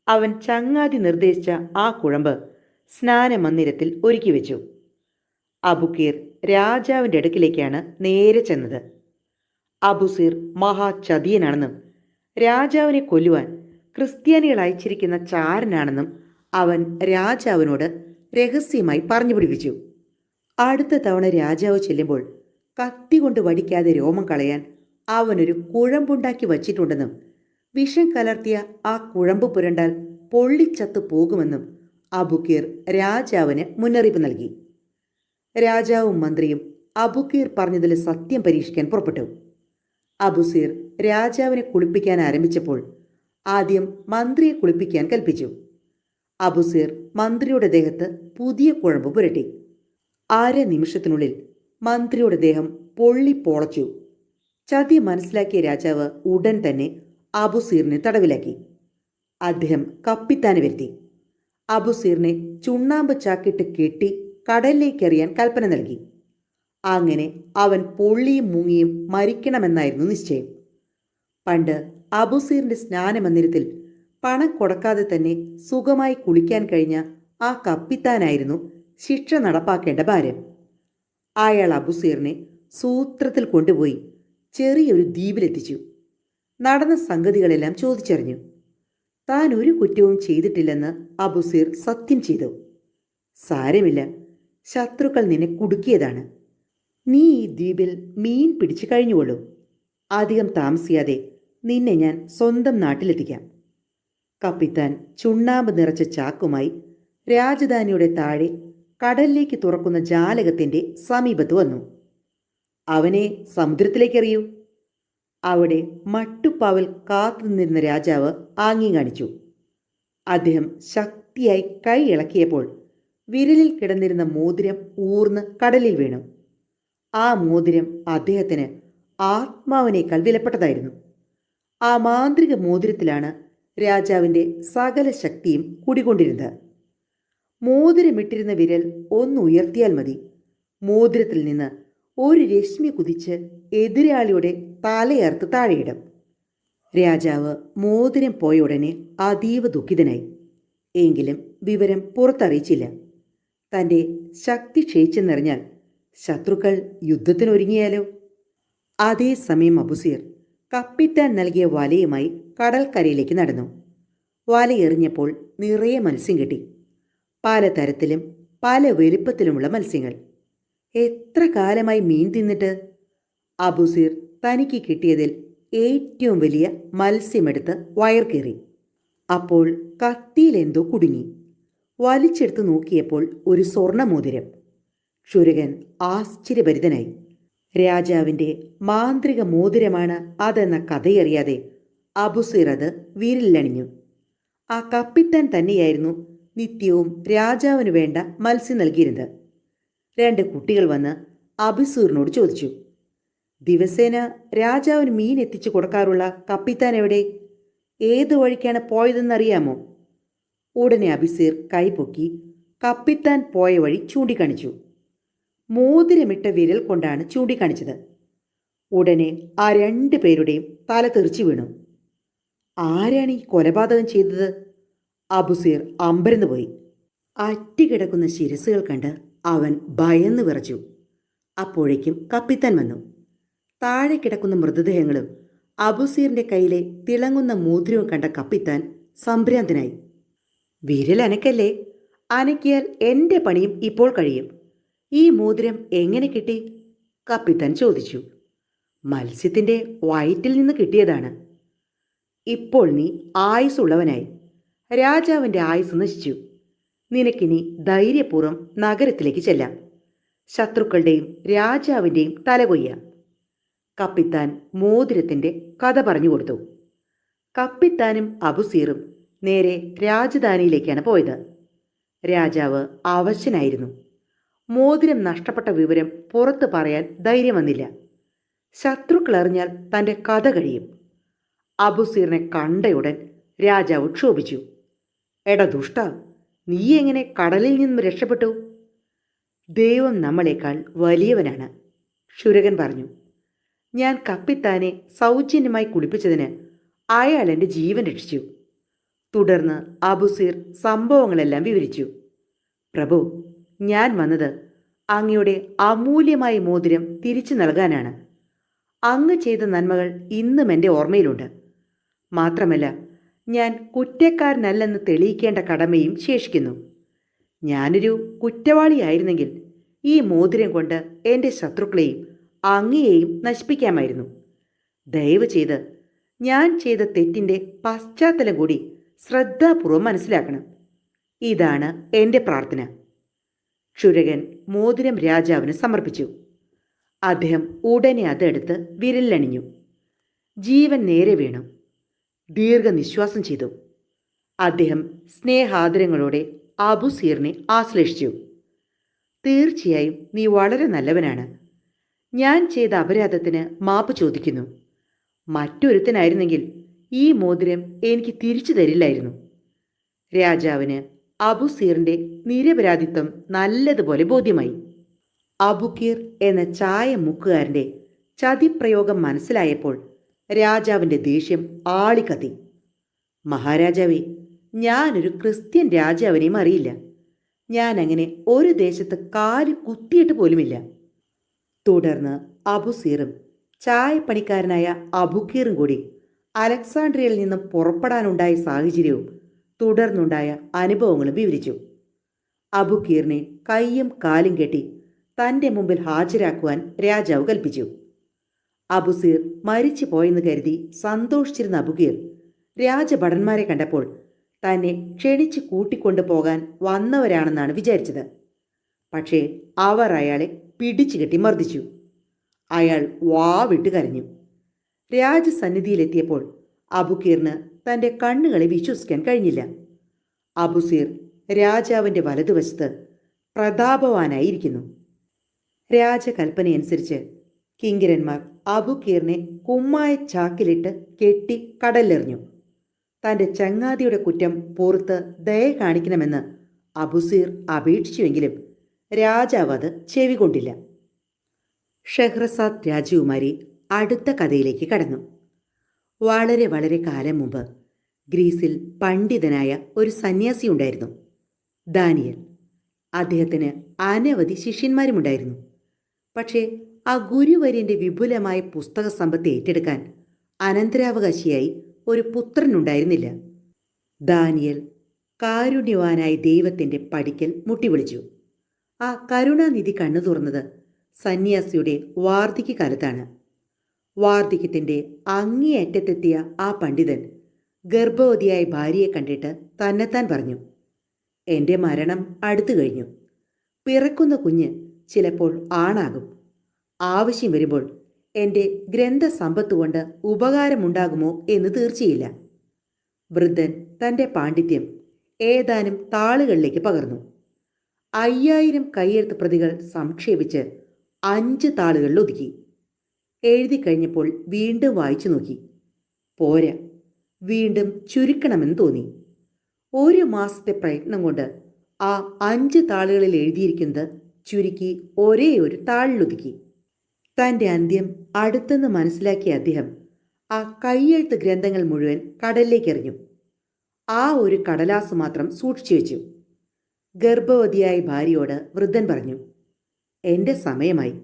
അവൻ ചങ്ങാതി നിർദ്ദേശിച്ച ആ കുഴമ്പ് സ്നാനമന്ദിരത്തിൽ ഒരുക്കി വെച്ചു. അബുക്കീർ രാജാവിൻ്റെ അടുക്കിലേക്കാണ് നേരെ ചെന്നത്. അബുസീർ മഹാചതിയനാണെന്നും രാജാവിനെ കൊല്ലുവാൻ ക്രിസ്ത്യാനികൾ അയച്ചിരിക്കുന്ന ചാരനാണെന്നും അവൻ രാജാവിനോട് രഹസ്യമായി പറഞ്ഞു പിടിപ്പിച്ചു. അടുത്ത തവണ രാജാവ് ചെല്ലുമ്പോൾ കത്തി കൊണ്ട് വടിക്കാതെ രോമം കളയാൻ അവനൊരു കുഴമ്പുണ്ടാക്കി വച്ചിട്ടുണ്ടെന്നും വിഷം കലർത്തിയ ആ കുഴമ്പ് പുരണ്ടാൽ പൊള്ളിച്ചത്തു പോകുമെന്നും അബുക്കീർ രാജാവിന് മുന്നറിയിപ്പ് നൽകി. രാജാവും മന്ത്രിയും അബുക്കീർ പറഞ്ഞതിൽ സത്യം പരീക്ഷിക്കാൻ പുറപ്പെട്ടു. അബുസീർ രാജാവിനെ കുളിപ്പിക്കാൻ ആരംഭിച്ചപ്പോൾ ആദ്യം മന്ത്രിയെ കുളിപ്പിക്കാൻ കൽപ്പിച്ചു. അബുസീർ മന്ത്രിയുടെ ദേഹത്ത് പുതിയ കുഴമ്പ് പുരട്ടി. നിമിഷത്തിനുള്ളിൽ മന്ത്രിയുടെ ദേഹം പൊള്ളിപ്പോളച്ചു. ചതി മനസ്സിലാക്കിയ രാജാവ് ഉടൻ തന്നെ അബുസീറിനെ തടവിലാക്കി. അദ്ദേഹം കപ്പിത്താനെ വരുത്തി. അബുസീറിനെ ചുണ്ണാമ്പ് ചാക്കിട്ട് കെട്ടി കടലിലേക്കെറിയാൻ കൽപ്പന നൽകി. അങ്ങനെ അവൻ പൊള്ളിയും മുങ്ങിയും മരിക്കണമെന്നായിരുന്നു നിശ്ചയം. പണ്ട് അബുസീറിന്റെ സ്നാനമന്ദിരത്തിൽ പണം കൊടുക്കാതെ തന്നെ സുഖമായി കുളിക്കാൻ കഴിഞ്ഞ ആ കപ്പിത്താനായിരുന്നു ശിക്ഷ നടപ്പാക്കേണ്ട ഭാരം. അയാൾ അബുസീറിനെ സൂത്രത്തിൽ കൊണ്ടുപോയി ചെറിയൊരു ദ്വീപിലെത്തിച്ചു. നടന്ന സംഗതികളെല്ലാം ചോദിച്ചറിഞ്ഞു. താൻ ഒരു കുറ്റവും ചെയ്തിട്ടില്ലെന്ന് അബുസീർ സത്യം ചെയ്തു. സാരമില്ല, ശത്രുക്കൾ നിന്നെ കുടുക്കിയതാണ്. നീ ഈ ദ്വീപിൽ മീൻ പിടിച്ചു കഴിഞ്ഞുകൊള്ളൂ. അധികം താമസിയാതെ നിന്നെ ഞാൻ സ്വന്തം നാട്ടിലെത്തിക്കാം. കപ്പിത്താൻ ചുണ്ണാമ്പ് നിറച്ച ചാക്കുമായി രാജധാനിയുടെ താഴെ കടലിലേക്ക് തുറക്കുന്ന ജാലകത്തിന്റെ സമീപത്ത് വന്നു. അവനെ സമുദ്രത്തിലേക്ക് എറിയൂ. അവിടെ മട്ടുപ്പാവൽ കാത്തു നിന്നിരുന്ന രാജാവ് ആംഗ്യം കാണിച്ചു. അദ്ദേഹം ശക്തിയായി കൈ ഇളക്കിയപ്പോൾ വിരലിൽ കിടന്നിരുന്ന മോതിരം ഊർന്ന് കടലിൽ വീണു. ആ മോതിരം അദ്ദേഹത്തിന് ആത്മാവിനേക്കാൾ വിലപ്പെട്ടതായിരുന്നു. ആ മാന്ത്രിക മോതിരത്തിലാണ് രാജാവിൻ്റെ സകല ശക്തിയും കുടികൊണ്ടിരുന്നത്. മോതിരമിട്ടിരുന്ന വിരൽ ഒന്ന് ഉയർത്തിയാൽ മതി, മോതിരത്തിൽ നിന്ന് ഒരു രശ്മി കുതിച്ച് എതിരാളിയുടെ തലയർത്ത് താഴെയിടും. രാജാവ് മോതിരം പോയ ഉടനെ അതീവ ദുഃഖിതനായി. എങ്കിലും വിവരം പുറത്തറിയിച്ചില്ല. തൻ്റെ ശക്തി ക്ഷയിച്ചെന്നറിഞ്ഞാൽ ശത്രുക്കൾ യുദ്ധത്തിനൊരുങ്ങിയാലോ? അതേസമയം അബുസീർ കപ്പിത്താൻ നൽകിയ വലയുമായി കടൽക്കരയിലേക്ക് നടന്നു. വലയെറിഞ്ഞപ്പോൾ നിറയെ മത്സ്യം കിട്ടി. പല തരത്തിലും പല വലുപ്പത്തിലുമുള്ള മത്സ്യങ്ങൾ. എത്ര കാലമായി മീൻ തിന്നിട്ട്? അബുസീർ തനിക്ക് കിട്ടിയതിൽ ഏറ്റവും വലിയ മത്സ്യമെടുത്ത് വയർ കീറി. അപ്പോൾ കത്തിയിലെന്തോ കുടുങ്ങി. വലിച്ചെടുത്ത് നോക്കിയപ്പോൾ ഒരു സ്വർണമോതിരം. ക്ഷുരകൻ ആശ്ചര്യഭരിതനായി. രാജാവിൻ്റെ മാന്ത്രിക മോതിരമാണ് അതെന്ന കഥയറിയാതെ അബുസീർ അത് വിരലിലണിഞ്ഞു. ആ കപ്പിത്താൻ തന്നെയായിരുന്നു നിത്യവും രാജാവിന് വേണ്ട മത്സ്യം നൽകിയിരുന്നത്. 2 കുട്ടികൾ വന്ന് അബുസീറിനോട് ചോദിച്ചു, ദിവസേന രാജാവിന് മീൻ എത്തിച്ചു കൊടുക്കാറുള്ള കപ്പിത്താൻ എവിടെ? ഏതു വഴിക്കാണ് പോയതെന്നറിയാമോ? ഉടനെ അബുസീർ കൈപൊക്കി കപ്പിത്താൻ പോയ വഴി ചൂണ്ടിക്കാണിച്ചു. മോതിരമിട്ട വിരൽ കൊണ്ടാണ് ചൂണ്ടിക്കാണിച്ചത്. ഉടനെ ആ 2 പേരുടെയും തല തെറിച്ചു വീണു. ആരാണ് ഈ കൊലപാതകം ചെയ്തത്? അബുസീർ അമ്പരന്ന് പോയി. അറ്റിക്കിടക്കുന്ന ശിരസുകൾ കണ്ട് അവൻ ഭയന്ന് വിറച്ചു. അപ്പോഴേക്കും കപ്പിത്താൻ വന്നു. താഴെ കിടക്കുന്ന മൃതദേഹങ്ങളും അബുസീറിന്റെ കയ്യിലെ തിളങ്ങുന്ന മോതിരവും കണ്ട കപ്പിത്താൻ സംഭ്രാന്തനായി. വിരൽ അനക്കല്ലേ? അനക്കിയാൽ എൻ്റെ പണിയും ഇപ്പോൾ കഴിയും. ഈ മോതിരം എങ്ങനെ കിട്ടി? കപ്പിത്താൻ ചോദിച്ചു. മത്സ്യത്തിൻ്റെ വയറ്റിൽ നിന്ന് കിട്ടിയതാണ്. ഇപ്പോൾ നീ ആയുസ്സുള്ളവനായി. രാജാവിൻ്റെ ആയുസ് നശിച്ചു. നിനക്കിനി ധൈര്യപൂർവ്വം നഗരത്തിലേക്ക് ചെല്ലാം. ശത്രുക്കളുടെയും രാജാവിൻ്റെയും തലകൊയ്യാം. കപ്പിത്താൻ മോതിരത്തിൻ്റെ കഥ പറഞ്ഞു കൊടുത്തു. കപ്പിത്താനും അബുസീറും നേരെ രാജധാനിയിലേക്കാണ് പോയത്. രാജാവ് അവശനായിരുന്നു. മോതിരം നഷ്ടപ്പെട്ട വിവരം പുറത്തു പറയാൻ ധൈര്യം വന്നില്ല. ശത്രുക്കൾ അറിഞ്ഞാൽ തൻ്റെ കഥ കഴിയും. അബുസീറിനെ കണ്ടയുടൻ രാജാവ് ക്ഷോഭിച്ചു. എടാ ദുഷ്ട, നീ എങ്ങനെ കടലിൽ നിന്നും രക്ഷപ്പെട്ടു? ദൈവം നമ്മളെക്കാൾ വലിയവനാണ്, ക്ഷുരകൻ പറഞ്ഞു. ഞാൻ കപ്പിത്താനെ സൗജന്യമായി കുളിപ്പിച്ചതിന് അയാൾ എൻ്റെ ജീവൻ രക്ഷിച്ചു. തുടർന്ന് അബുസീർ സംഭവങ്ങളെല്ലാം വിവരിച്ചു. പ്രഭു, ഞാൻ വന്നത് അങ്ങയുടെ അമൂല്യമായ മോതിരം തിരിച്ചു നൽകാനാണ്. അങ്ങ് ചെയ്ത നന്മകൾ ഇന്നും എൻ്റെ ഓർമ്മയിലുണ്ട്. മാത്രമല്ല, ഞാൻ കുറ്റക്കാരനല്ലെന്ന് തെളിയിക്കേണ്ട കടമയും ശേഷിക്കുന്നു. ഞാനൊരു കുറ്റവാളിയായിരുന്നെങ്കിൽ ഈ മോതിരം കൊണ്ട് എൻ്റെ ശത്രുക്കളെയും അങ്ങയെയും നശിപ്പിക്കാമായിരുന്നു. ദയവ് ചെയ്ത് ഞാൻ ചെയ്ത തെറ്റിൻ്റെ പശ്ചാത്തലം കൂടി ശ്രദ്ധാപൂർവം മനസ്സിലാക്കണം. ഇതാണ് എൻ്റെ പ്രാർത്ഥന. ക്ഷുരകൻ മോതിരം രാജാവിന് സമർപ്പിച്ചു. അദ്ദേഹം ഉടനെ അതെടുത്ത് വിരലിലണിഞ്ഞു. ജീവൻ നേരെ വീണു. ദീർഘനിശ്വാസം ചെയ്തു. അദ്ദേഹം സ്നേഹാദരങ്ങളോടെ അബുസീറിനെ ആശ്ലേഷിച്ചു. തീർച്ചയായും നീ വളരെ നല്ലവനാണ്. ഞാൻ ചെയ്ത അപരാധത്തിന് മാപ്പ് ചോദിക്കുന്നു. മറ്റൊരുത്തനായിരുന്നെങ്കിൽ ഈ മോതിരം എനിക്ക് തിരിച്ചു തരില്ലായിരുന്നു. രാജാവിന് അബുസീറിന്റെ നിരപരാധിത്വം നല്ലതുപോലെ ബോധ്യമായി. അബുക്കീർ എന്ന ചായ മുക്കുകാരൻ്റെ ചതിപ്രയോഗം മനസ്സിലായപ്പോൾ രാജാവിൻ്റെ ദേഷ്യം ആളിക്കത്തി. മഹാരാജാവേ, ഞാനൊരു ക്രിസ്ത്യൻ രാജാവിനെയും അറിയില്ല. ഞാൻ അങ്ങനെ ഒരു ദേശത്ത് കാല് കുത്തിയിട്ട് പോലുമില്ല. തുടർന്ന് അബുസീറും ചായപ്പണിക്കാരനായ അബുക്കീറും കൂടി അലക്സാണ്ട്രിയയിൽ നിന്നും പുറപ്പെടാനുണ്ടായ സാഹചര്യവും തുടർന്നുണ്ടായ അനുഭവങ്ങളും വിവരിച്ചു. അബുക്കീറിനെ കൈയും കാലും കെട്ടി തൻ്റെ മുമ്പിൽ ഹാജരാക്കുവാൻ രാജാവ് കൽപ്പിച്ചു. അബുസീർ മരിച്ചു പോയെന്ന് കരുതി സന്തോഷിച്ചിരുന്ന അബുക്കീർ രാജഭടന്മാരെ കണ്ടപ്പോൾ തന്നെ ക്ഷണിച്ച് കൂട്ടിക്കൊണ്ടു പോകാൻ വന്നവരാണെന്നാണ് വിചാരിച്ചത്. പക്ഷേ അവർ അയാളെ പിടിച്ചു കെട്ടി മർദ്ദിച്ചു. അയാൾ വാവിട്ട് കരഞ്ഞു. രാജസന്നിധിയിലെത്തിയപ്പോൾ അബുക്കീറിന് തൻ്റെ കണ്ണുകളെ വിശ്വസിക്കാൻ കഴിഞ്ഞില്ല. അബുസീർ രാജാവിൻ്റെ വലതുവശത്ത് പ്രതാപവാനായിരിക്കുന്നു. രാജകൽപ്പനയനുസരിച്ച് കിങ്കരന്മാർ അബുക്കീറിനെ കുമ്മായ ചാക്കിലിട്ട് കെട്ടി കടലിലെറിഞ്ഞു. തൻ്റെ ചങ്ങാതിയുടെ കുറ്റം പുറത്ത് ദയ കാണിക്കണമെന്ന് അബുസീർ അപേക്ഷിച്ചുവെങ്കിലും രാജാവ് അത് ചെവികൊണ്ടില്ല. ഷെഹ്റസാദ് രാജകുമാരി അടുത്ത കഥയിലേക്ക് കടന്നു. വളരെ വളരെ കാലം മുമ്പ് ഗ്രീസിൽ പണ്ഡിതനായ ഒരു സന്യാസി ഉണ്ടായിരുന്നു, ദാനിയൽ. അദ്ദേഹത്തിന് അനവധി ശിഷ്യന്മാരുമുണ്ടായിരുന്നു. പക്ഷേ ആ ഗുരുവര്യൻ്റെ വിപുലമായ പുസ്തക സമ്പത്ത് ഏറ്റെടുക്കാൻ അനന്തരാവകാശിയായി ഒരു പുത്രനുണ്ടായിരുന്നില്ല. ദാനിയൽ കാരുണ്യവാനായ ദൈവത്തിൻ്റെ പടിക്കൽ മുട്ടിവിളിച്ചു. ആ കരുണാനിധി കണ്ണു തുറന്നത് സന്യാസിയുടെ വാർദ്ധക്യകാലത്താണ്. വാർദ്ധക്യത്തിൻ്റെ അങ്ങേയറ്റത്തെത്തിയ ആ പണ്ഡിതൻ ഗർഭവതിയായ ഭാര്യയെ കണ്ടിട്ട് തന്നെത്താൻ പറഞ്ഞു, എൻ്റെ മരണം അടുത്തു കഴിഞ്ഞു. പിറക്കുന്ന കുഞ്ഞ് ചിലപ്പോൾ ആണാകും. ആവശ്യം വരുമ്പോൾ എൻ്റെ ഗ്രന്ഥസമ്പത്ത് കൊണ്ട് ഉപകാരമുണ്ടാകുമോ എന്ന് തീർച്ചയില്ല. വൃദ്ധൻ തൻ്റെ പാണ്ഡിത്യം ഏതാനും താളുകളിലേക്ക് പകർന്നു. 5000 കയ്യെഴുത്ത് പ്രതികൾ സംക്ഷേപിച്ച് 5 താളുകളിൽ ഒതുക്കി. എഴുതി കഴിഞ്ഞപ്പോൾ വീണ്ടും വായിച്ചു നോക്കി. പോരാ, വീണ്ടും ചുരുക്കണമെന്ന് തോന്നി. 1 മാസത്തെ പ്രയത്നം കൊണ്ട് ആ 5 താളുകളിൽ എഴുതിയിരിക്കുന്നത് ചുരുക്കി ഒരേ ഒരു താളിലൊതുക്കി. തൻ്റെ അന്ത്യം അടുത്തെന്ന് മനസ്സിലാക്കിയ അദ്ദേഹം ആ കയ്യെഴുത്ത് ഗ്രന്ഥങ്ങൾ മുഴുവൻ കടലിലേക്കെറിഞ്ഞു. ആ ഒരു കടലാസ് മാത്രം സൂക്ഷിച്ചു വെച്ചു. ഗർഭവതിയായ ഭാര്യയോട് വൃദ്ധൻ പറഞ്ഞു, എൻ്റെ സമയമായി.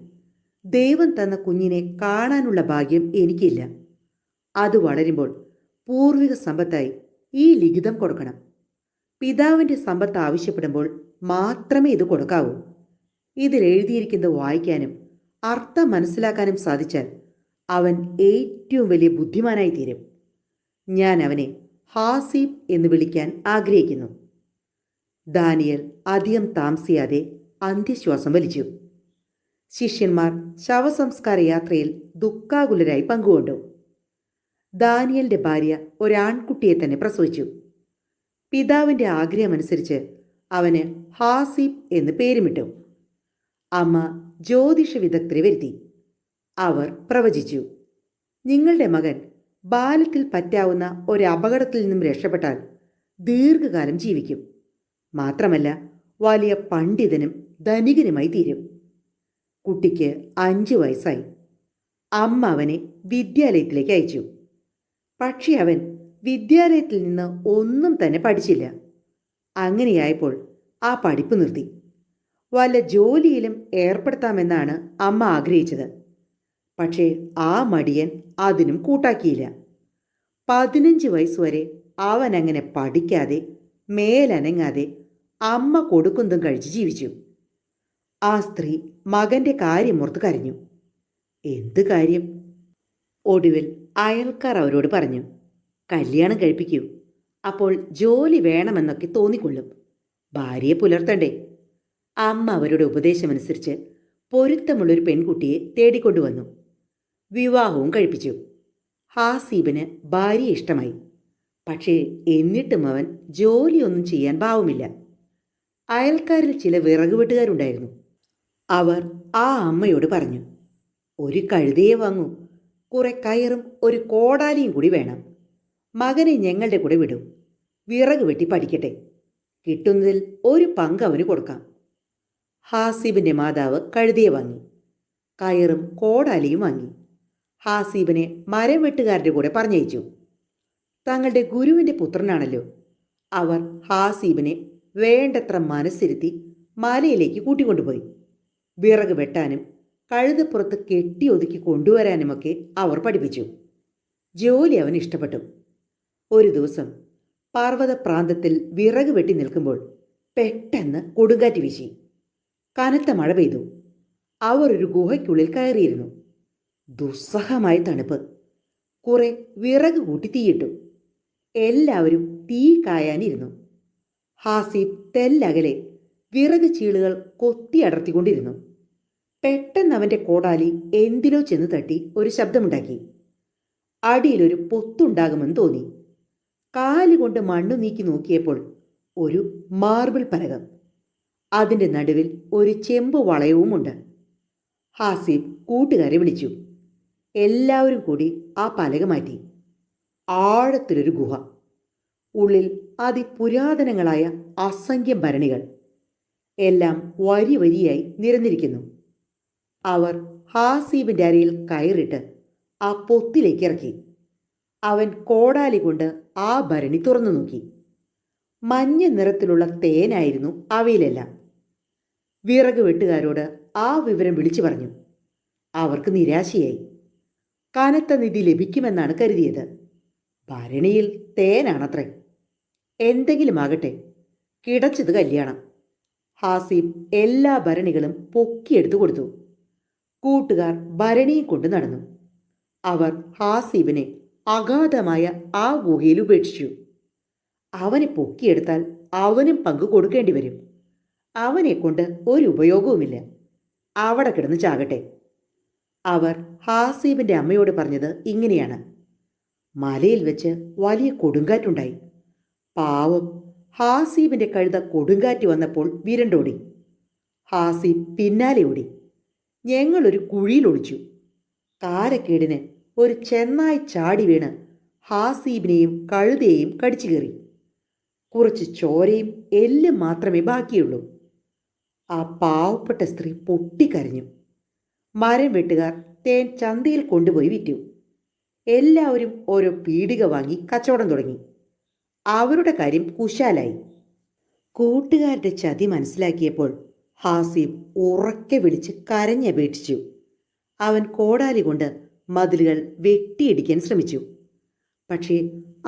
ദൈവം തന്ന കുഞ്ഞിനെ കാണാനുള്ള ഭാഗ്യം എനിക്കില്ല. അത് വളരുമ്പോൾ പൂർവിക സമ്പത്തായി ഈ ലിഖിതം കൊടുക്കണം. പിതാവിൻ്റെ സമ്പത്ത് ആവശ്യപ്പെടുമ്പോൾ മാത്രമേ ഇത് കൊടുക്കാവൂ. ഇതിലെഴുതിയിരിക്കുന്നത് വായിക്കാനും അർത്ഥം മനസ്സിലാക്കാനും സാധിച്ചാൽ അവൻ ഏറ്റവും വലിയ ബുദ്ധിമാനായി തീരും. ഞാൻ അവനെ ഹാസീബ് എന്ന് വിളിക്കാൻ ആഗ്രഹിക്കുന്നു. ദാനിയൽ അധികം താമസിയാതെ അന്ത്യശ്വാസം വലിച്ചു. ശിഷ്യന്മാർ ശവസംസ്കാര യാത്രയിൽ ദുഃഖാകുലരായി പങ്കുകൊണ്ടു. ദാനിയലിൻ്റെ ഭാര്യ ഒരാൺകുട്ടിയെ തന്നെ പ്രസവിച്ചു. പിതാവിൻ്റെ ആഗ്രഹമനുസരിച്ച് അവന് ഹാസീബ് എന്ന് പേരുമിട്ടു. അമ്മ ജ്യോതിഷ വിദഗ്ധരെ വരുത്തി. അവർ പ്രവചിച്ചു, നിങ്ങളുടെ മകൻ ബാല്യത്തിൽ പറ്റാവുന്ന ഒരു അപകടത്തിൽ നിന്നും രക്ഷപ്പെട്ടാൽ ദീർഘകാലം ജീവിക്കും. മാത്രമല്ല വലിയ പണ്ഡിതനും ധനികനുമായി തീരും. കുട്ടിക്ക് 5 വയസ്സായി. അമ്മ അവനെ വിദ്യാലയത്തിലേക്ക് അയച്ചു. പക്ഷേ അവൻ വിദ്യാലയത്തിൽ നിന്ന് ഒന്നും തന്നെ പഠിച്ചില്ല. അങ്ങനെയായപ്പോൾ ആ പഠിപ്പ് നിർത്തി. വല്ല ജോലിയിലും ഏർപ്പെടുത്താമെന്നാണ് അമ്മ ആഗ്രഹിച്ചത്. പക്ഷേ ആ മടിയൻ അതിനും കൂട്ടാക്കിയില്ല. 15 വയസ്സുവരെ അവൻ അങ്ങനെ പഠിക്കാതെ മേലനങ്ങാതെ അമ്മ കൊടുക്കുന്നതും കഴിച്ച് ജീവിച്ചു. ആ സ്ത്രീ മകൻ്റെ കാര്യമോർത്ത് കരഞ്ഞു. എന്ത് കാര്യം? ഒടുവിൽ അയൽക്കാർ അവരോട് പറഞ്ഞു, കല്യാണം കഴിപ്പിക്കൂ. അപ്പോൾ ജോലി വേണമെന്നൊക്കെ തോന്നിക്കൊള്ളും. ഭാര്യയെ പുലർത്തണ്ടേ? അമ്മ അവരുടെ ഉപദേശമനുസരിച്ച് പൊരുത്തമുള്ളൊരു പെൺകുട്ടിയെ തേടിക്കൊണ്ടുവന്നു. വിവാഹവും കഴിപ്പിച്ചു. ഹാസീബിന് ഭാര്യയെ ഇഷ്ടമായി. പക്ഷേ എന്നിട്ടും അവൻ ജോലിയൊന്നും ചെയ്യാൻ ഭാവമില്ല. അയൽക്കാരിൽ ചില വിറകുവെട്ടുകാരുണ്ടായിരുന്നു. അവർ ആ അമ്മയോട് പറഞ്ഞു, ഒരു കഴുതയെ വാങ്ങൂ. കുറെ കയറും ഒരു കോടാലിയും കൂടി വേണം. മകനെ ഞങ്ങളുടെ കൂടെ വിടും. വിറക് വെട്ടി പഠിക്കട്ടെ. കിട്ടുന്നതിൽ ഒരു പങ്ക് അവന് കൊടുക്കാം. ഹാസീബിൻ്റെ മാതാവ് കഴുതയെ വാങ്ങി. കയറും കോടാലിയും വാങ്ങി. ഹാസീബിനെ മരം വെട്ടുകാരുടെ കൂടെ പറഞ്ഞയച്ചു. തങ്ങളുടെ ഗുരുവിൻ്റെ പുത്രനാണല്ലോ. അവർ ഹാസീബിനെ വേണ്ടത്ര മനസ്സിരുത്തി മലയിലേക്ക് കൂട്ടിക്കൊണ്ടുപോയി. വിറക് വെട്ടാനും കഴുതപ്പുറത്ത് കെട്ടി ഒതുക്കി കൊണ്ടുവരാനുമൊക്കെ അവർ പഠിപ്പിച്ചു. ജോലി അവന് ഇഷ്ടപ്പെട്ടു. ഒരു ദിവസം പർവ്വതപ്രാന്തത്തിൽ വിറക് വെട്ടി നിൽക്കുമ്പോൾ പെട്ടെന്ന് കൊടുങ്കാറ്റ് വീശി. കനത്ത മഴ പെയ്തു. അവർ ഒരു ഗുഹയ്ക്കുള്ളിൽ കയറിയിരുന്നു. ദുസ്സഹമായ തണുപ്പ്. കുറെ വിറക് കൂട്ടി തീയിട്ടു. എല്ലാവരും തീ കായാനിരുന്നു. ഹാസിബ് തെല്ലകലെ വിറക് ചീളുകൾ കൊത്തി അടർത്തിക്കൊണ്ടിരുന്നു. പെട്ടെന്ന് അവൻ്റെ കോടാലി എന്തിലോ ചെന്ന് തട്ടി ഒരു ശബ്ദമുണ്ടാക്കി. അടിയിലൊരു പൊത്തുണ്ടാകുമെന്ന് തോന്നി. കാലുകൊണ്ട് മണ്ണു നീക്കി നോക്കിയപ്പോൾ ഒരു മാർബിൾ പലകം. അതിൻ്റെ നടുവിൽ ഒരു ചെമ്പ് വളയവുമുണ്ട്. ഹാസിബ് കൂട്ടുകാരെ വിളിച്ചു. എല്ലാവരും കൂടി ആ പലക മാറ്റി. ആഴത്തിലൊരു ഗുഹ. ഉള്ളിൽ അതിപുരാതനങ്ങളായ അസംഖ്യം ഭരണികൾ. എല്ലാം വരി വരിയായി നിരന്നിരിക്കുന്നു. അവർ ഹാസിബിൻ്റെ അരയിൽ കയറിട്ട് ആ പൊത്തിലേക്ക് ഇറക്കി. അവൻ കോടാലി കൊണ്ട് ആ ഭരണി തുറന്നു നോക്കി. മഞ്ഞ നിറത്തിലുള്ള തേനായിരുന്നു അവയിലെല്ലാം. വിറക് വെട്ടുകാരോട് ആ വിവരം വിളിച്ചു പറഞ്ഞു. അവർക്ക് നിരാശയായി. കനത്ത നിധി ലഭിക്കുമെന്നാണ് കരുതിയത്. ഭരണിയിൽ തേനാണത്രേ. എന്തെങ്കിലും ആകട്ടെ, കിടച്ചത് കല്യാണം. ഹാസിബ് എല്ലാ ഭരണികളും പൊക്കിയെടുത്തു കൊടുത്തു. കൂട്ടുകാർ ഭരണിയും കൊണ്ട് നടന്നു. അവർ ഹാസിബിനെ അഗാധമായ ആ ഗുഹയിൽ ഉപേക്ഷിച്ചു. അവനെ പൊക്കിയെടുത്താൽ അവനും പങ്ക് കൊടുക്കേണ്ടി വരും. അവനെക്കൊണ്ട് ഒരു ഉപയോഗവുമില്ല. അവിടെ കിടന്ന് ചാകട്ടെ. അവർ ഹാസിബിൻ്റെ അമ്മയോട് പറഞ്ഞത് ഇങ്ങനെയാണ്. മലയിൽ വെച്ച് വലിയ കൊടുങ്കാറ്റുണ്ടായി. പാവം ഹാസിബിൻ്റെ കഴുത കൊടുങ്കാറ്റ് വന്നപ്പോൾ വിരണ്ടോടി. ഹാസിബ് പിന്നാലെ ഓടി. ഞങ്ങളൊരു കുഴിയിൽ ഒളിച്ചു. കാരക്കേടിന് ഒരു ചെന്നായി ചാടി വീണ് ഹാസിബിനെയും കഴുതയെയും കടിച്ചു കയറി. കുറച്ച് ചോരയും എല്ലും മാത്രമേ ബാക്കിയുള്ളൂ. ആ പാവപ്പെട്ട സ്ത്രീ പൊട്ടിക്കരഞ്ഞു. മരം വെട്ടുകാർ തേൻ ചന്തയിൽ കൊണ്ടുപോയി വിറ്റു. എല്ലാവരും ഓരോ പീടിക വാങ്ങി കച്ചവടം തുടങ്ങി. അവരുടെ കാര്യം കുശാലായി. കൂട്ടുകാരുടെ ചതി മനസ്സിലാക്കിയപ്പോൾ ഹാസിബ് ഉറക്കെ വിളിച്ച് കരഞ്ഞപേക്ഷിച്ചു. അവൻ കോടാലി കൊണ്ട് മതിലുകൾ വെട്ടിയിടിക്കാൻ ശ്രമിച്ചു. പക്ഷേ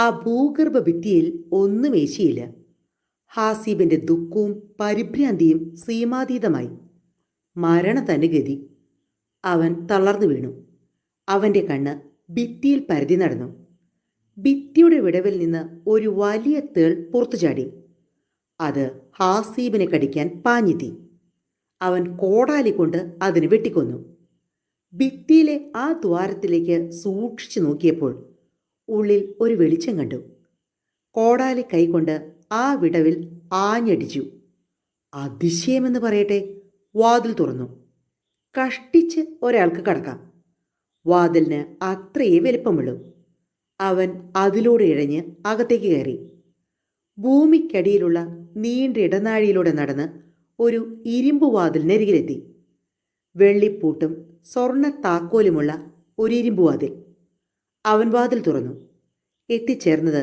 ആ ഭൂഗർഭ ഭിത്തിയിൽ ഒന്നും ഏശിയില്ല. ഹാസിബിൻ്റെ ദുഃഖവും പരിഭ്രാന്തിയും സീമാതീതമായി. മരണ തന്നെ ഗതി. അവൻ തളർന്നു വീണു. അവൻ്റെ കണ്ണ് ഭിത്തിയിൽ പരതി നടന്നു. ഭിത്തിയുടെ വിടവിൽ നിന്ന് ഒരു വലിയ തേൾ പുറത്തു ചാടി. അത് ഹാസിബിനെ കടിക്കാൻ പാഞ്ഞെത്തി. അവൻ കോടാലി കൊണ്ട് അതിന് വെട്ടിക്കൊന്നു. ഭിത്തിയിലെ ആ ദ്വാരത്തിലേക്ക് സൂക്ഷിച്ചു നോക്കിയപ്പോൾ ഉള്ളിൽ ഒരു വെളിച്ചം കണ്ടു. കോടാലി കൈകൊണ്ട് ആ വിടവിൽ ആഞ്ഞടിച്ചു. അതിശയമെന്ന് പറയട്ടെ, വാതിൽ തുറന്നു. കഷ്ടിച്ച് ഒരാൾക്ക് കടക്കാം. വാതിലിന് അത്രയേ വലിപ്പമുള്ളൂ. അവൻ അതിലൂടെ ഇഴഞ്ഞ് അകത്തേക്ക് കയറി. ഭൂമിക്കടിയിലുള്ള നീണ്ട ഇടനാഴിയിലൂടെ നടന്ന് ഒരു ഇരുമ്പ് വാതിലിനരികിലെത്തി. വെള്ളിപ്പൂട്ടും സ്വർണ്ണ താക്കോലുമുള്ള ഒരു ഇരുമ്പ് വാതിൽ. അവൻ വാതിൽ തുറന്നു. എത്തിച്ചേർന്നത്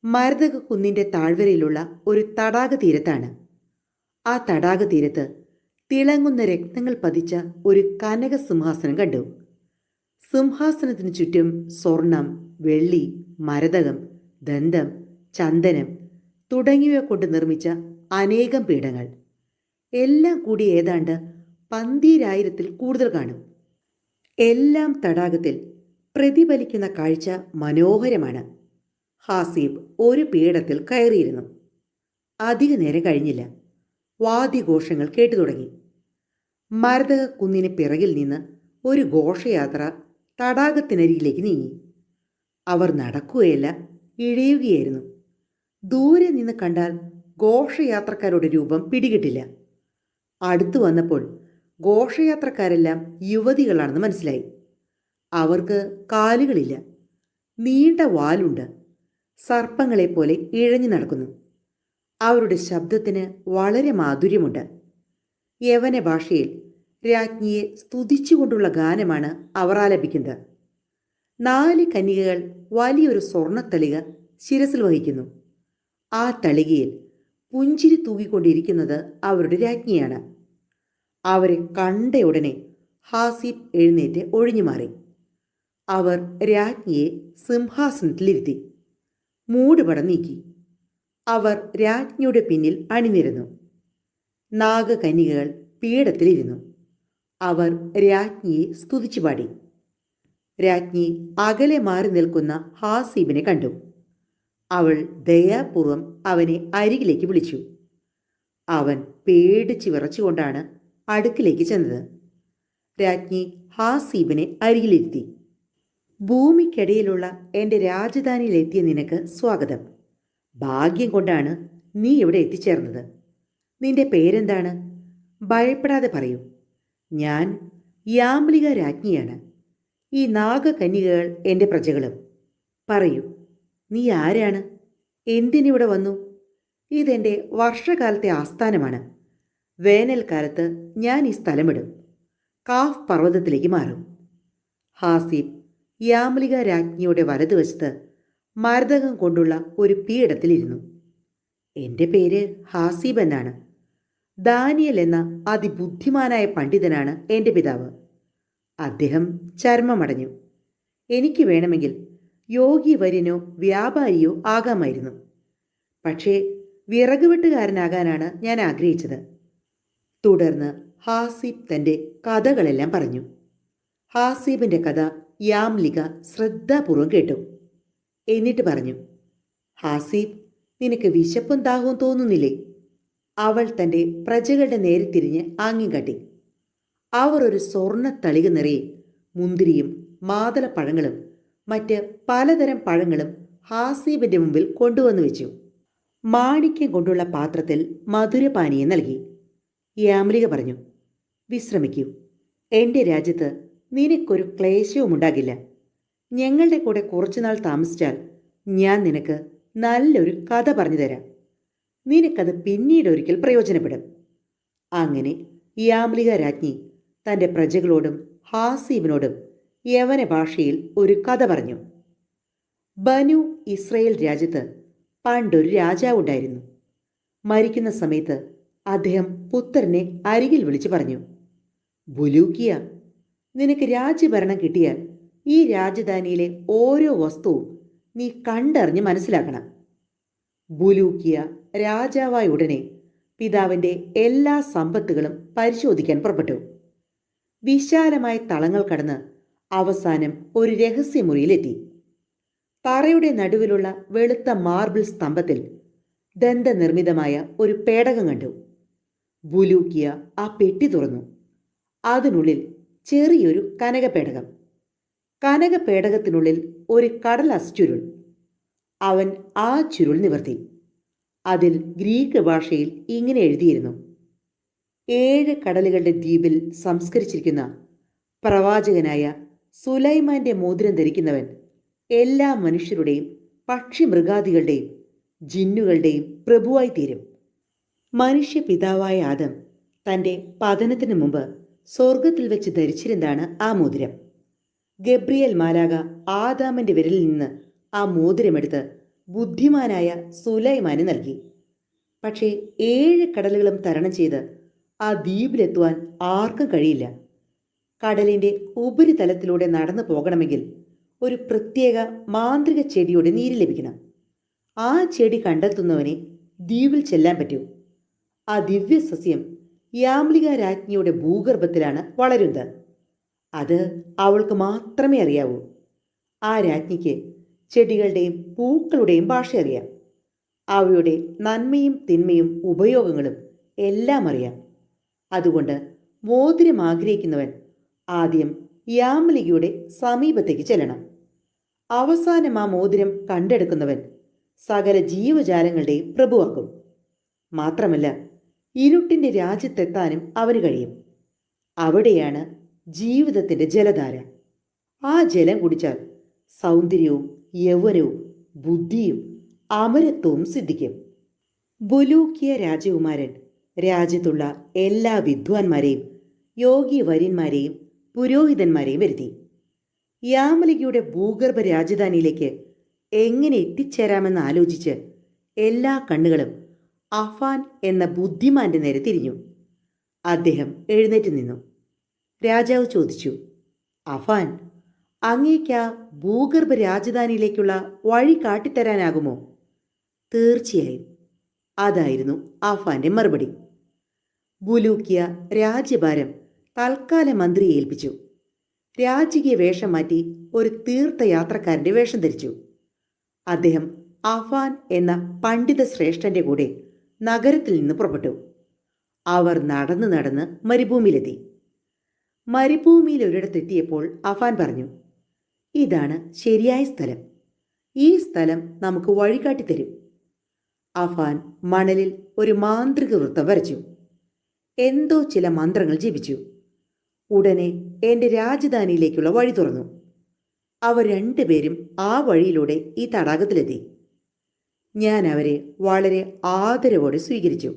മരതക കുന്നിൻ്റെ താഴ്വരയിലുള്ള ഒരു തടാക തീരത്താണ്. ആ തടാക തീരത്ത് തിളങ്ങുന്ന രത്നങ്ങൾ പതിച്ച ഒരു കനക സിംഹാസനം കണ്ടു. സിംഹാസനത്തിനു ചുറ്റും സ്വർണം, വെള്ളി, മരതകം, ദന്തം, ചന്ദനം തുടങ്ങിയവ കൊണ്ട് നിർമ്മിച്ച അനേകം പീഠങ്ങൾ. എല്ലാം കൂടി ഏതാണ്ട് 12,000-ൽ കൂടുതൽ കാണും. എല്ലാം തടാകത്തിൽ പ്രതിഫലിക്കുന്ന കാഴ്ച മനോഹരമാണ്. ഹാസിബ് ഒരു പീഠത്തിൽ കയറിയിരുന്നു. അധിക നേരം കഴിഞ്ഞില്ല. വാദ്യഘോഷങ്ങൾ കേട്ടു തുടങ്ങി. മരതക കുന്നിന് പിറകിൽ നിന്ന് ഒരു ഘോഷയാത്ര തടാകത്തിനരികിലേക്ക് നീങ്ങി. അവർ നടക്കുകയല്ല, ഇഴയുകയായിരുന്നു. ദൂരെ നിന്ന് കണ്ടാൽ ഘോഷയാത്രക്കാരുടെ രൂപം പിടികിട്ടില്ല. അടുത്തു വന്നപ്പോൾ ഘോഷയാത്രക്കാരെല്ലാം യുവതികളാണെന്ന് മനസ്സിലായി. അവർക്ക് കാലുകളില്ല, നീണ്ട വാലുണ്ട്. സർപ്പങ്ങളെപ്പോലെ ഇഴഞ്ഞു നടക്കുന്നു. അവരുടെ ശബ്ദത്തിന് വളരെ മാധുര്യമുണ്ട്. യവന ഭാഷയിൽ രാജ്ഞിയെ സ്തുതിച്ചുകൊണ്ടുള്ള ഗാനമാണ് അവർ ആലപിക്കുന്നത്. 4 കന്യകകൾ വലിയൊരു സ്വർണ്ണത്തളിക ശിരസിൽ വഹിക്കുന്നു. ആ തളികയിൽ പുഞ്ചിരി തൂകിക്കൊണ്ടിരിക്കുന്നത് അവരുടെ രാജ്ഞിയാണ്. അവരെ കണ്ട ഉടനെ ഹാസിബ് എഴുന്നേറ്റ് ഒഴിഞ്ഞു മാറി. അവർ രാജ്ഞിയെ സിംഹാസനത്തിലിരുത്തി. മൂടുപടം നീക്കി. അവർ രാജ്ഞിയുടെ പിന്നിൽ അണിനിരന്നു. നാഗകന്യകകൾ പീഠത്തിലിരുന്നു. അവർ രാജ്ഞിയെ സ്തുതിച്ചു പാടി. രാജ്ഞി അകലെ മാറി നിൽക്കുന്ന ഹാസീബിനെ കണ്ടു. അവൾ ദയാപൂർവം അവനെ അരികിലേക്ക് വിളിച്ചു. അവൻ പേടിച്ച് വിറച്ചുകൊണ്ടാണ് അടുക്കിലേക്ക് ചെന്നത്. രാജ്ഞി ഹാസീബിനെ അരികിലിരുത്തി. ഭൂമിക്കടിയിലുള്ള എൻ്റെ രാജധാനിയിലെത്തിയ നിനക്ക് സ്വാഗതം. ഭാഗ്യം കൊണ്ടാണ് നീ ഇവിടെ എത്തിച്ചേർന്നത്. നിന്റെ പേരെന്താണ്? ഭയപ്പെടാതെ പറയൂ. ഞാൻ യാമ്ലിക രാജ്ഞിയാണ്. ഈ നാഗകന്യകകൾ എൻ്റെ പ്രജകളും. പറയൂ, നീ ആരാണ്? എന്തിനിവിടെ വന്നു? ഇതെൻ്റെ വർഷകാലത്തെ ആസ്ഥാനമാണ്. വേനൽക്കാലത്ത് ഞാൻ ഈ സ്ഥലമിടും. കാഫ് പർവ്വതത്തിലേക്ക് മാറും. ഹാസീബ് യാമ്ലിക രാജ്ഞിയുടെ വലതുവശത്ത് മരതകം കൊണ്ടുള്ള ഒരു പീഠത്തിലിരുന്നു. എൻ്റെ പേര് ഹാസീബ് എന്നാണ്. ദാനിയൽ എന്ന അതിബുദ്ധിമാനായ പണ്ഡിതനാണ് എൻ്റെ പിതാവ്. അദ്ദേഹം ചർമ്മമടഞ്ഞു. എനിക്ക് വേണമെങ്കിൽ യോഗിവര്യനോ വ്യാപാരിയോ ആകാമായിരുന്നു. പക്ഷേ വിറകുവെട്ടുകാരനാകാനാണ് ഞാൻ ആഗ്രഹിച്ചത്. തുടർന്ന് ഹാസീബ് തൻ്റെ കഥകളെല്ലാം പറഞ്ഞു. ഹാസീബിൻ്റെ കഥ യാമ്ലിക ശ്രദ്ധാപൂർവം കേട്ടു. എന്നിട്ട് പറഞ്ഞു, ഹാസീബ്, നിനക്ക് വിശപ്പും ദാഹവും തോന്നുന്നില്ലേ? അവൾ തൻ്റെ പ്രജകളുടെ നേരെ തിരിഞ്ഞ് ആംഗ്യം കാട്ടി. അവർ ഒരു സ്വർണ്ണത്തളിക നിറയെ മുന്തിരിയും മാതളപ്പഴങ്ങളും മറ്റ് പലതരം പഴങ്ങളും ഹാസീബിൻ്റെ മുമ്പിൽ കൊണ്ടുവന്നു വെച്ചു. മാണിക്യം കൊണ്ടുള്ള പാത്രത്തിൽ മധുരപാനീയം നൽകി. യാമ്ലിക പറഞ്ഞു, വിശ്രമിക്കൂ. എൻ്റെ രാജ്യത്ത് നിനക്കൊരു ക്ലേശവും ഉണ്ടാകില്ല. ഞങ്ങളുടെ കൂടെ കുറച്ചുനാൾ താമസിച്ചാൽ ഞാൻ നിനക്ക് നല്ലൊരു കഥ പറഞ്ഞു തരാം. നിനക്കത് പിന്നീട് ഒരിക്കൽ പ്രയോജനപ്പെടും. അങ്ങനെ യാമ്ലിക രാജ്ഞി തൻ്റെ പ്രജകളോടും ഹാസീബിനോടും യവന ഭാഷയിൽ ഒരു കഥ പറഞ്ഞു. ബനു ഇസ്രയേൽ രാജ്യത്ത് പണ്ടൊരു രാജാവുണ്ടായിരുന്നു. മരിക്കുന്ന സമയത്ത് അദ്ദേഹം പുത്രനെ അരികിൽ വിളിച്ചു പറഞ്ഞു, ബുലൂക്കിയ, നിനക്ക് രാജ്യഭരണം കിട്ടിയാൽ ഈ രാജധാനിയിലെ ഓരോ വസ്തുവും നീ കണ്ടറിഞ്ഞ് മനസ്സിലാക്കണം. ബുലൂക്കിയ രാജാവായ ഉടനെ പിതാവിൻ്റെ എല്ലാ സമ്പത്തുകളും പരിശോധിക്കാൻ പുറപ്പെട്ടു. വിശാലമായ തളങ്ങൾ കടന്ന് അവസാനം ഒരു രഹസ്യമുറിയിലെത്തി. തറയുടെ നടുവിലുള്ള വെളുത്ത മാർബിൾ സ്തംഭത്തിൽ ദന്തനിർമ്മിതമായ ഒരു പേടകം കണ്ടു. ബുലൂക്കിയ ആ പെട്ടി തുറന്നു. അതിനുള്ളിൽ ചെറിയൊരു കനകപേടകം. കനകപേടകത്തിനുള്ളിൽ ഒരു കടലാസ് ചുരുൾ. അവൻ ആ ചുരുൾ നിവർത്തി. അതിൽ ഗ്രീക്ക് ഭാഷയിൽ ഇങ്ങനെ എഴുതിയിരുന്നു: 7 കടലുകളുടെ ദ്വീപിൽ സംസ്കരിച്ചിരിക്കുന്ന പ്രവാചകനായ സുലൈമാന്റെ മോതിരം ധരിക്കുന്നവൻ എല്ലാ മനുഷ്യരുടെയും പക്ഷിമൃഗാദികളുടെയും ജിന്നുകളുടെയും പ്രഭുവായി തീരും. മനുഷ്യപിതാവായ ആദം തൻ്റെ പതനത്തിനു മുമ്പ് സ്വർഗത്തിൽ വെച്ച് ധരിച്ചിരുന്നതാണ് ആ മോതിരം. ഗബ്രിയേൽ മാലാഖ ആദാമിൻ്റെ വിരലിൽ നിന്ന് ആ മോതിരമെടുത്ത് ബുദ്ധിമാനായ സുലൈമാന് നൽകി. പക്ഷേ 7 കടലുകളും തരണം ചെയ്ത് ആ ദ്വീപിലെത്തുവാൻ ആർക്കും കഴിയില്ല. കടലിൻ്റെ ഉപരിതലത്തിലൂടെ നടന്നു പോകണമെങ്കിൽ ഒരു പ്രത്യേക മാന്ത്രിക ചെടിയുടെ നീര് ലഭിക്കണം. ആ ചെടി കണ്ടെത്തുന്നവനെ ദ്വീപിൽ ചെല്ലാൻ പറ്റൂ. ആ ദിവ്യസസ്യം യാമ്ലിക രാജ്ഞിയുടെ ഭൂഗർഭത്തിലാണ് വളരുന്നത്. അത് അവൾക്ക് മാത്രമേ അറിയാവൂ. ആ രാജ്ഞിക്ക് ചെടികളുടെയും പൂക്കളുടെയും ഭാഷ അറിയാം. അവയുടെ നന്മയും തിന്മയും ഉപയോഗങ്ങളും എല്ലാം അറിയാം. അതുകൊണ്ട് മോതിരം ആഗ്രഹിക്കുന്നവൻ ആദ്യം യാമ്ലികയുടെ സമീപത്തേക്ക് ചെല്ലണം. അവസാനം ആ മോതിരം കണ്ടെടുക്കുന്നവൻ സകല ജീവജാലങ്ങളുടെയും പ്രഭുവാകും. മാത്രമല്ല, ഇരുട്ടിൻ്റെ രാജ്യത്തെത്താനും അവന് കഴിയും. അവിടെയാണ് ജീവിതത്തിൻ്റെ ജലധാര. ആ ജലം കുടിച്ചാൽ സൗന്ദര്യവും യൗവനവും ബുദ്ധിയും അമരത്വവും സിദ്ധിക്കും. ബുലൂക്കിയ രാജകുമാരൻ രാജ്യത്തുള്ള എല്ലാ വിദ്വാൻമാരെയും യോഗീവര്യന്മാരെയും പുരോഹിതന്മാരെയും വരുത്തി. യാമലികയുടെ ഭൂഗർഭ രാജധാനിയിലേക്ക് എങ്ങനെ എത്തിച്ചേരാമെന്ന് ആലോചിച്ച് എല്ലാ കണ്ണുകളും അഫാൻ എന്ന ബുദ്ധിമാന്റെ നേരെ തിരിഞ്ഞു. അദ്ദേഹം എഴുന്നേറ്റ് നിന്നു. രാജാവ് ചോദിച്ചു, അഫാൻ, അങ്ങേക്ക് ആ ഭൂഗർഭ രാജധാനിയിലേക്കുള്ള വഴി കാട്ടിത്തരാനാകുമോ? തീർച്ചയായും. അതായിരുന്നു ആഫാന്റെ മറുപടി. ബുലൂക്കിയ രാജ്യഭാരം തൽക്കാല മന്ത്രിയെ ഏൽപ്പിച്ചു. രാജകീയ വേഷം മാറ്റി ഒരു തീർത്ഥയാത്രക്കാരന്റെ വേഷം ധരിച്ചു. അദ്ദേഹം ആഫാൻ എന്ന പണ്ഡിത ശ്രേഷ്ഠന്റെ കൂടെ നഗരത്തിൽ നിന്ന് പുറപ്പെട്ടു. അവർ നടന്ന് നടന്ന് മരുഭൂമിയിലെത്തി. മരുഭൂമിയിൽ ഒരിടത്തെത്തിയപ്പോൾ അഫാൻ പറഞ്ഞു, ഇതാണ് ശരിയായ സ്ഥലം. ഈ സ്ഥലം നമുക്ക് വഴികാട്ടിത്തരും. അഫാൻ മണലിൽ ഒരു മാന്ത്രിക വൃത്തം വരച്ചു. എന്തോ ചില മന്ത്രങ്ങൾ ജപിച്ചു. ഉടനെ എന്റെ രാജധാനിയിലേക്കുള്ള വഴി തുറന്നു. അവർ രണ്ടുപേരും ആ വഴിയിലൂടെ ഈ തടാകത്തിലെത്തി. ഞാൻ അവരെ വളരെ ആദരവോടെ സ്വീകരിച്ചു.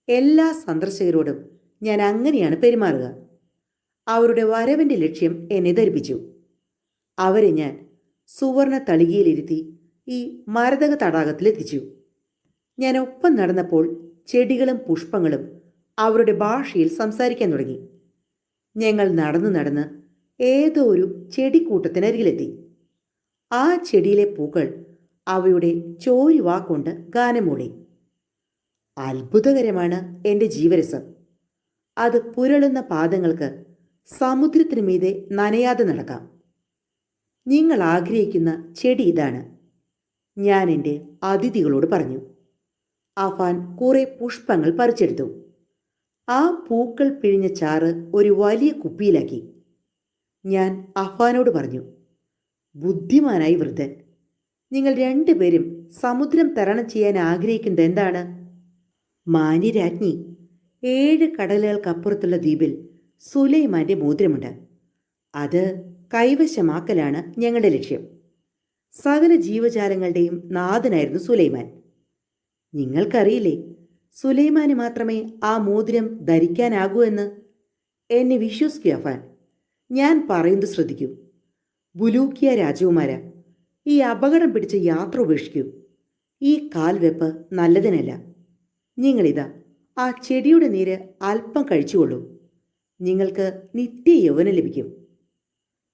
എല്ലാ സന്ദർശകരോടും ഞാൻ അങ്ങനെയാണ് പെരുമാറുക. അവരുടെ വരവിന്റെ ലക്ഷ്യം എന്നെ ധരിപ്പിച്ചു. അവരെ ഞാൻ സുവർണ തളികയിലിരുത്തി ഈ മരതക തടാകത്തിലെത്തിച്ചു. ഞാൻ ഒപ്പം നടന്നപ്പോൾ ചെടികളും പുഷ്പങ്ങളും അവരുടെ ഭാഷയിൽ സംസാരിക്കാൻ തുടങ്ങി. ഞങ്ങൾ നടന്നു നടന്ന് ഏതോ ഒരു ചെടിക്കൂട്ടത്തിനരികിലെത്തി. ആ ചെടിയിലെ പൂക്കൾ അവയുടെ ചോരുവാക്കൊണ്ട് ഗാനം മൂളി. അത്ഭുതകരമാണ് എൻ്റെ ജീവരസം. അത് പുരളുന്ന പാദങ്ങൾക്ക് സമുദ്രത്തിനു മീതെ നനയാതെ നടക്കാം. നിങ്ങൾ ആഗ്രഹിക്കുന്ന ചെടി ഇതാണ്, ഞാൻ എൻ്റെ അതിഥികളോട് പറഞ്ഞു. അഫാൻ കുറെ പുഷ്പങ്ങൾ പറിച്ചെടുത്തു. ആ പൂക്കൾ പിഴിഞ്ഞ ചാറ് ഒരു വലിയ കുപ്പിയിലാക്കി. ഞാൻ അഫാനോട് പറഞ്ഞു, ബുദ്ധിമാനായി വൃദ്ധൻ, നിങ്ങൾ രണ്ടുപേരും സമുദ്രം തരണം ചെയ്യാൻ ആഗ്രഹിക്കുന്നത് എന്താണ്? മാന്യരാജ്ഞി, 7 കടലുകൾക്കപ്പുറത്തുള്ള ദ്വീപിൽ സുലൈമാന്റെ മോതിരമുണ്ട്. അത് കൈവശമാക്കലാണ് ഞങ്ങളുടെ ലക്ഷ്യം. സകല ജീവജാലങ്ങളുടെയും നാഥനായിരുന്നു സുലൈമാൻ. നിങ്ങൾക്കറിയില്ലേ, സുലൈമാന് മാത്രമേ ആ മോതിരം ധരിക്കാനാകൂ എന്ന്. എന്നെ വിശ്വസിക്കൂ അഫാൻ, ഞാൻ പറയുന്നത് ശ്രദ്ധിക്കൂ. ബുലൂക്കിയ രാജകുമാര, ഈ അപകടം പിടിച്ച യാത്ര ഉപേക്ഷിക്കൂ. ഈ കാൽവെപ്പ് നല്ലതിനല്ല. നിങ്ങളിതാ ആ ചെടിയുടെ നീര് അല്പം കഴിച്ചുകൊള്ളൂ. നിങ്ങൾക്ക് നിത്യ യൗവനം ലഭിക്കും.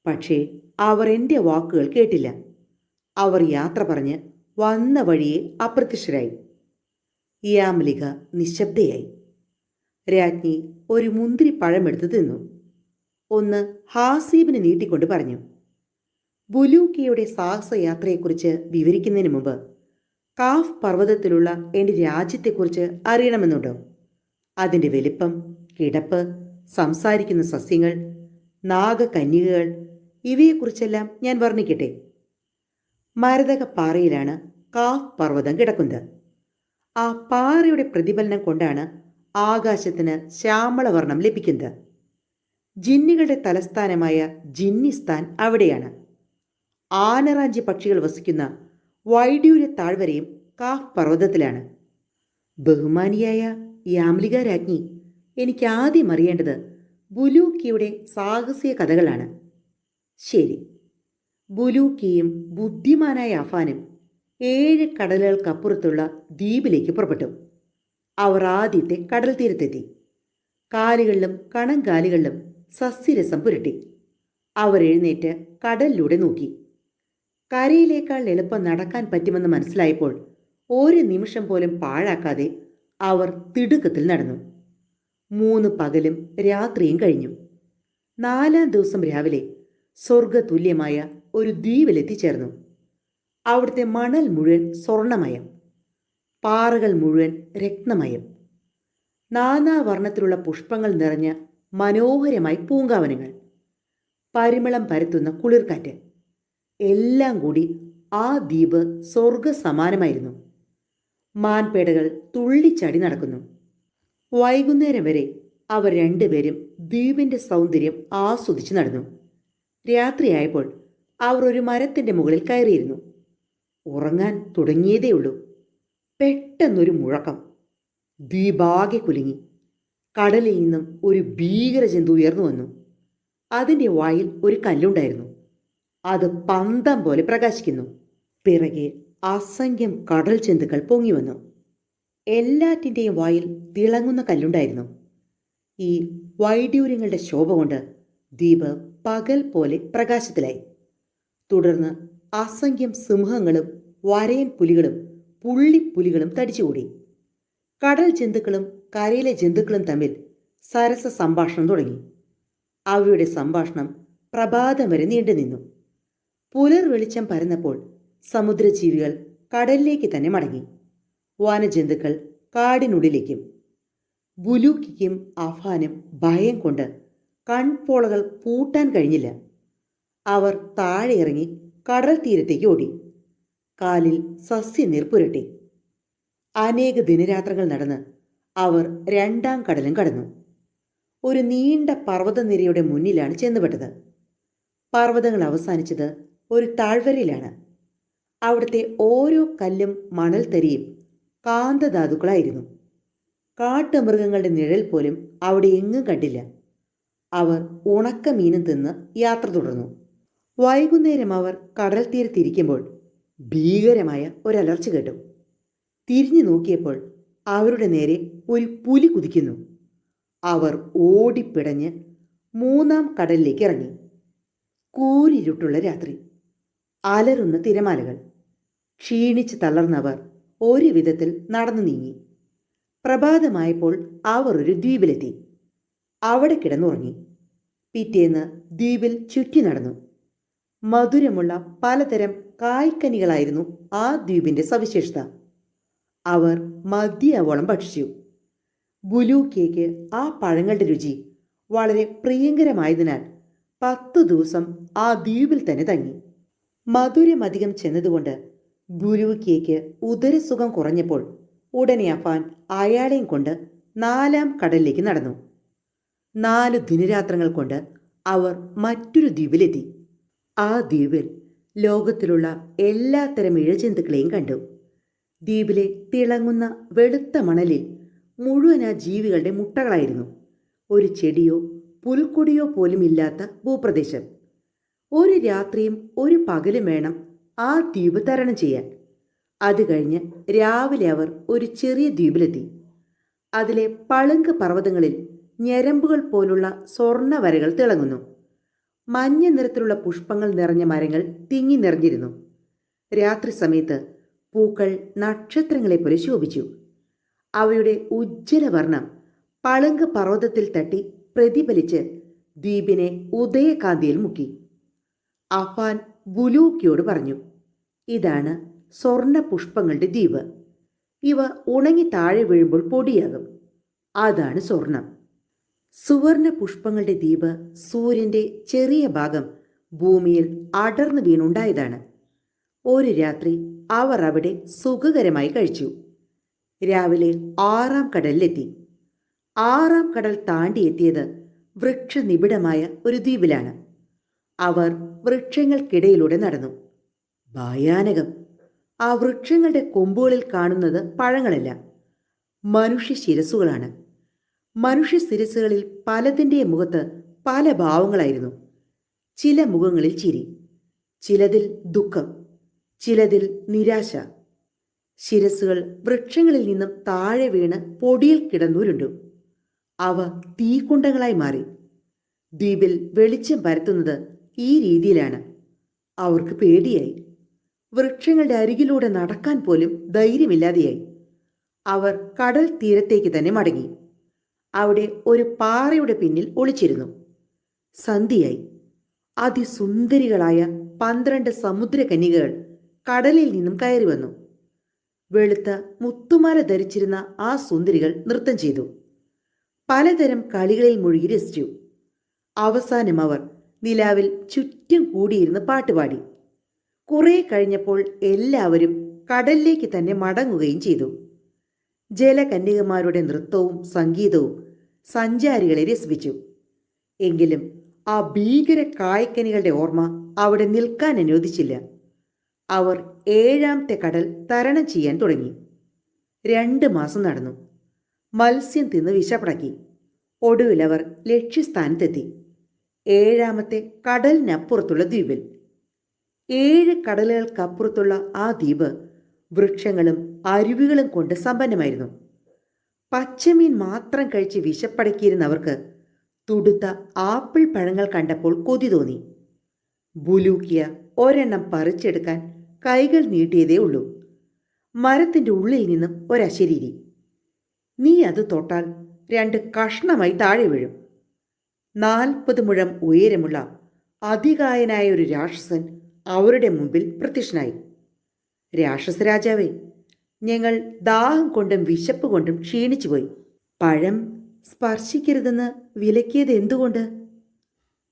പക്ഷേ അവർ എൻ്റെ വാക്കുകൾ കേട്ടില്ല. അവർ യാത്ര പറഞ്ഞ് വന്ന വഴിയെ അപ്രത്യക്ഷരായി. യാമലിക നിശബ്ദയായി. രാജ്ഞി ഒരു മുന്തിരി പഴമെടുത്ത് തിന്നു. ഒന്ന് ഹാസീബിന് നീട്ടിക്കൊണ്ട് പറഞ്ഞു, ബുലൂക്കിയുടെ സാഹസയാത്രയെക്കുറിച്ച് വിവരിക്കുന്നതിന് മുമ്പ് കാഫ് പർവ്വതത്തിലുള്ള എൻ്റെ രാജ്യത്തെക്കുറിച്ച് അറിയണമെന്നുണ്ടോ? അതിൻ്റെ വലിപ്പം, കിടപ്പ്, സംസാരിക്കുന്ന സസ്യങ്ങൾ, നാഗകന്യകകൾ, ഇവയെക്കുറിച്ചെല്ലാം ഞാൻ വർണ്ണിക്കട്ടെ. മരതക പാറയിലാണ് കാഫ് പർവ്വതം കിടക്കുന്നത്. ആ പാറയുടെ പ്രതിഫലനം കൊണ്ടാണ് ആകാശത്തിന് ശ്യാമളവർണ്ണം ലഭിക്കുന്നത്. ജിന്നുകളുടെ തലസ്ഥാനമായ ജിന്നിസ്ഥാൻ അവിടെയാണ്. ആനറാഞ്ചി പക്ഷികൾ വസിക്കുന്ന വൈഡ്യൂര്യ താഴ്വരയും കാഫ് പർവ്വതത്തിലാണ്. ബഹുമാനിയായ യാംലിക രാജ്ഞി, എനിക്ക് ആദ്യം അറിയേണ്ടത് ബുലൂക്കിയുടെ സാഹസിക കഥകളാണ്. ശരി. ബുലൂക്കിയും ബുദ്ധിമാനായ അഫാനും 7 കടലുകൾക്കപ്പുറത്തുള്ള ദ്വീപിലേക്ക് പുറപ്പെട്ടു. അവർ ആദ്യത്തെ കടൽ തീരത്തെത്തി. കാലുകളിലും കണങ്കാലുകളിലും സസ്യരസം പുരട്ടി. അവർ എഴുന്നേറ്റ് കടലിലൂടെ നോക്കി. കരയിലേക്കാൾ എളുപ്പം നടക്കാൻ പറ്റുമെന്ന് മനസ്സിലായപ്പോൾ ഒരു നിമിഷം പോലും പാഴാക്കാതെ അവർ തിടുക്കത്തിൽ നടന്നു. 3 പകലും രാത്രിയും കഴിഞ്ഞു. 4-ാം ദിവസം രാവിലെ സ്വർഗതുല്യമായ ഒരു ദ്വീപിലെത്തിച്ചേർന്നു. അവിടുത്തെ മണൽ മുഴുവൻ സ്വർണമയം, പാറകൾ മുഴുവൻ രത്നമയം, നാനാവർണ്ണത്തിലുള്ള പുഷ്പങ്ങൾ നിറഞ്ഞ മനോഹരമായി പൂങ്കാവനങ്ങൾ, പരിമളം പരത്തുന്ന കുളിർക്കാറ്റ്, എല്ലാം കൂടി ആ ദ്വീപ് സ്വർഗ സമാനമായിരുന്നു. മാൻപേടകൾ തുള്ളിച്ചാടി നടക്കുന്നു. വൈകുന്നേരം വരെ അവർ രണ്ടുപേരും ദ്വീപിന്റെ സൗന്ദര്യം ആസ്വദിച്ചു നടന്നു. രാത്രിയായപ്പോൾ അവർ ഒരു മരത്തിന്റെ മുകളിൽ കയറിയിരുന്നു. ഉറങ്ങാൻ തുടങ്ങിയതേയുള്ളൂ. പെട്ടെന്നൊരു മുഴക്കം. ദ്വീപാകെ കുലുങ്ങി. കടലിൽ നിന്നും ഒരു ഭീകരജന്തു ഉയർന്നു വന്നു. അതിൻ്റെ വായിൽ ഒരു കല്ലുണ്ടായിരുന്നു. അത് പന്തം പോലെ പ്രകാശിക്കുന്നു. പിറകെ അസംഖ്യം കടൽ ജന്തുക്കൾ പൊങ്ങി വന്നു. എല്ലാറ്റിൻ്റെയും വായിൽ തിളങ്ങുന്ന കല്ലുണ്ടായിരുന്നു. ഈ വൈഡ്യൂര്യങ്ങളുടെ ശോഭ കൊണ്ട് ദ്വീപ് പകൽ പോലെ പ്രകാശത്തിലായി. തുടർന്ന് അസംഖ്യം സിംഹങ്ങളും വരയൻ പുലികളും പുള്ളിപ്പുലികളും തടിച്ചുകൂടി. കടൽ ജന്തുക്കളും കരയിലെ ജന്തുക്കളും തമ്മിൽ സരസ സംഭാഷണം തുടങ്ങി. അവയുടെ സംഭാഷണം പ്രഭാതം വരെ നീണ്ടുനിന്നു. പുലർ വെളിച്ചം പരന്നപ്പോൾ സമുദ്രജീവികൾ കടലിലേക്ക് തന്നെ മടങ്ങി. വനജന്തുക്കൾ കാടിനുള്ളിലേക്കും. ബുലൂക്കിക്കും അഫാനും ഭയം കൊണ്ട് കൺപോളകൾ പൂട്ടാൻ കഴിഞ്ഞില്ല. അവർ താഴെ ഇറങ്ങി കടൽ തീരത്തേക്ക് ഓടി. കാലിൽ സസ്യനീർ പുരട്ടി. അനേക ദിനരാത്രങ്ങൾ നടന്ന് അവർ രണ്ടാം കടലും കടന്നു. ഒരു നീണ്ട പർവ്വതനിരയുടെ മുന്നിലാണ് ചെന്നുപെട്ടത്. പർവ്വതങ്ങൾ അവസാനിച്ചത് ഒരു താഴ്വരയിലാണ്. അവിടുത്തെ ഓരോ കല്ലും മണൽത്തരിയും കാന്തധാതുക്കളായിരുന്നു. കാട്ടുമൃഗങ്ങളുടെ നിഴൽ പോലും അവിടെ എങ്ങും കണ്ടില്ല. അവർ ഉണക്കമീനും തിന്ന് യാത്ര തുടർന്നു. വൈകുന്നേരം അവർ കടൽ തീരത്തിരിക്കുമ്പോൾ ഭീകരമായ ഒരലർച്ച കേട്ടു. തിരിഞ്ഞു നോക്കിയപ്പോൾ അവരുടെ നേരെ ഒരു പുലി കുതിക്കുന്നു. അവർ ഓടിപ്പിടഞ്ഞ് മൂന്നാം കടലിലേക്ക് ഇറങ്ങി. കൂരിരുട്ടുള്ള രാത്രി, അലറുന്ന തിരമാലകൾ. ക്ഷീണിച്ച് തളർന്നവർ ഒരു വിധത്തിൽ നടന്നു നീങ്ങി. പ്രഭാതമായപ്പോൾ അവർ ഒരു ദ്വീപിലെത്തി. അവിടെ കിടന്നുറങ്ങി. പിറ്റേന്ന് ദ്വീപിൽ ചുറ്റി നടന്നു. മധുരമുള്ള പലതരം കായ്ക്കനികളായിരുന്നു ആ ദ്വീപിൻ്റെ സവിശേഷത. അവർ മദ്യാവോളം ഭക്ഷിച്ചു. ബുലൂക്കിയയ്ക്ക് ആ പഴങ്ങളുടെ രുചി വളരെ പ്രിയങ്കരമായതിനാൽ 10 ദിവസം ആ ദ്വീപിൽ തന്നെ തങ്ങി. മധുരമധികം ചെന്നതുകൊണ്ട് ബുലൂക്കിയയ്ക്ക് ഉദരസുഖം കുറഞ്ഞപ്പോൾ ഉടനെ അഫാൻ അയാളെയും കൊണ്ട് 4ാം കടലിലേക്ക് നടന്നു. 4 ദിനരാത്രങ്ങൾ കൊണ്ട് അവർ മറ്റൊരു ദ്വീപിലെത്തി. ആ ദ്വീപിൽ ലോകത്തിലുള്ള എല്ലാത്തരം ഇഴജന്തുക്കളെയും കണ്ടു. ദ്വീപിലെ തിളങ്ങുന്ന വെളുത്ത മണലിൽ മുഴുവൻ ആ ജീവികളുടെ മുട്ടകളായിരുന്നു. ഒരു ചെടിയോ പുൽക്കൊടിയോ പോലും ഇല്ലാത്ത ഭൂപ്രദേശം. ഒരു രാത്രിയും ഒരു പകലും വേണം ആ ദ്വീപ് തരണം ചെയ്യാൻ. അത് കഴിഞ്ഞ് രാവിലെ അവർ ഒരു ചെറിയ ദ്വീപിലെത്തി. അതിലെ പളുങ്ക് പർവ്വതങ്ങളിൽ ഞരമ്പുകൾ പോലുള്ള സ്വർണ്ണ വരകൾ തിളങ്ങുന്നു. മഞ്ഞ നിറത്തിലുള്ള പുഷ്പങ്ങൾ നിറഞ്ഞ മരങ്ങൾ തിങ്ങി നിറഞ്ഞിരുന്നു. രാത്രി സമയത്ത് പൂക്കൾ നക്ഷത്രങ്ങളെ പോലെ ശോഭിച്ചു. അവയുടെ ഉജ്ജ്വലവർണ്ണം പളുങ്ക് പർവ്വതത്തിൽ തട്ടി പ്രതിഫലിച്ച് ദ്വീപിനെ ഉദയകാന്തിയിൽ മുക്കി. അഫാൻ ബുലൂക്കിയോട് പറഞ്ഞു, ഇതാണ് സ്വർണ്ണ പുഷ്പങ്ങളുടെ ദ്വീപ്. ഇവ ഉണങ്ങി താഴെ വീഴുമ്പോൾ പൊടിയാകും. അതാണ് സ്വർണം. സുവർണ പുഷ്പങ്ങളുടെ ദ്വീപ് സൂര്യൻ്റെ ചെറിയ ഭാഗം ഭൂമിയിൽ അടർന്നു വീണുണ്ടായതാണ്. ഒരു രാത്രി അവർ അവിടെ സുഖകരമായി കഴിച്ചു. രാവിലെ 6ാം കടലിലെത്തി. 6ാം കടൽ താണ്ടിയെത്തിയത് വൃക്ഷനിബിഡമായ ഒരു ദ്വീപിലാണ്. അവർ വൃക്ഷങ്ങൾക്കിടയിലൂടെ നടന്നു. ഭയാനകം! ആ വൃക്ഷങ്ങളുടെ കൊമ്പുകളിൽ കാണുന്നത് പഴങ്ങളല്ല, മനുഷ്യ ശിരസ്സുകളാണ്. മനുഷ്യ ശിരസ്സുകളിൽ പലതിൻ്റെ മുഖത്ത് പല ഭാവങ്ങളായിരുന്നു. ചില മുഖങ്ങളിൽ ചിരി, ചിലതിൽ ദുഃഖം, ചിലതിൽ നിരാശ. ശിരസ്സുകൾ വൃക്ഷങ്ങളിൽ നിന്നും താഴെ വീണ് പൊടിയിൽ കിടന്നുരുണ്ടു. അവ തീക്കുണ്ടങ്ങളായി മാറി. ദ്വീപിൽ വെളിച്ചം പരത്തുന്നത് ഈ രീതിയിലാണ്. അവർക്ക് പേടിയായി. വൃക്ഷങ്ങളുടെ അരികിലൂടെ നടക്കാൻ പോലും ധൈര്യമില്ലാതെയായി. അവർ കടൽ തീരത്തേക്ക് തന്നെ മടങ്ങി. അവിടെ ഒരു പാറയുടെ പിന്നിൽ ഒളിച്ചിരുന്നു. സന്ധ്യയായി. അതിസുന്ദരികളായ 12 സമുദ്രകന്യകകൾ കടലിൽ നിന്നും കയറി വന്നു. വെളുത്ത മുത്തുമാല ധരിച്ചിരുന്ന ആ സുന്ദരികൾ നൃത്തം ചെയ്തു. പലതരം കളികളിൽ മുഴുകി രസിച്ചു. അവസാനം അവർ നിലാവിൽ ചുറ്റും കൂടിയിരുന്ന് പാട്ടുപാടി. കുറെ കഴിഞ്ഞപ്പോൾ എല്ലാവരും കടലിലേക്ക് തന്നെ മടങ്ങുകയും ചെയ്തു. ജലകന്യകമാരുടെ നൃത്തവും സംഗീതവും സഞ്ചാരികളെ രസിപ്പിച്ചു. എങ്കിലും ആ ഭീകര കായ്ക്കനികളുടെ ഓർമ്മ അവിടെ നിൽക്കാൻ അനുവദിച്ചില്ല. അവർ 7ാമത്തെ കടൽ തരണം ചെയ്യാൻ തുടങ്ങി. 2 മാസം നടന്നു. മത്സ്യം തിന്ന് വിശപ്പടക്കി. ഒടുവിൽ അവർ ലക്ഷ്യസ്ഥാനത്തെത്തി. 7ാമത്തെ കടലിനപ്പുറത്തുള്ള ദ്വീപിൽ. 7 കടലുകൾക്കപ്പുറത്തുള്ള ആ ദ്വീപ് വൃക്ഷങ്ങളും അരുവികളും കൊണ്ട് സമ്പന്നമായിരുന്നു. പച്ചമീൻ മാത്രം കഴിച്ച് വിശപ്പടക്കിയിരുന്നവർക്ക് തുടുത്ത ആപ്പിൾ പഴങ്ങൾ കണ്ടപ്പോൾ കൊതി തോന്നി. ബുലൂക്കിയ ഒരെണ്ണം പറിച്ചെടുക്കാൻ കൈകൾ നീട്ടിയതേ ഉള്ളൂ. മരത്തിൻ്റെ ഉള്ളിൽ നിന്നും ഒരശരീരി. നീ അത് തൊട്ടാൽ 2 കഷ്ണമായി താഴെ വീഴും. 40 മുഴം ഉയരമുള്ള അതികായനായ ഒരു രാക്ഷസൻ അവരുടെ മുമ്പിൽ പ്രത്യക്ഷനായി. രാക്ഷസ രാജാവേ, ഞങ്ങൾ ദാഹം കൊണ്ടും വിശപ്പ് കൊണ്ടും ക്ഷീണിച്ചുപോയി. പഴം സ്പർശിക്കരുതെന്ന് വിലക്കിയത് എന്തുകൊണ്ട്?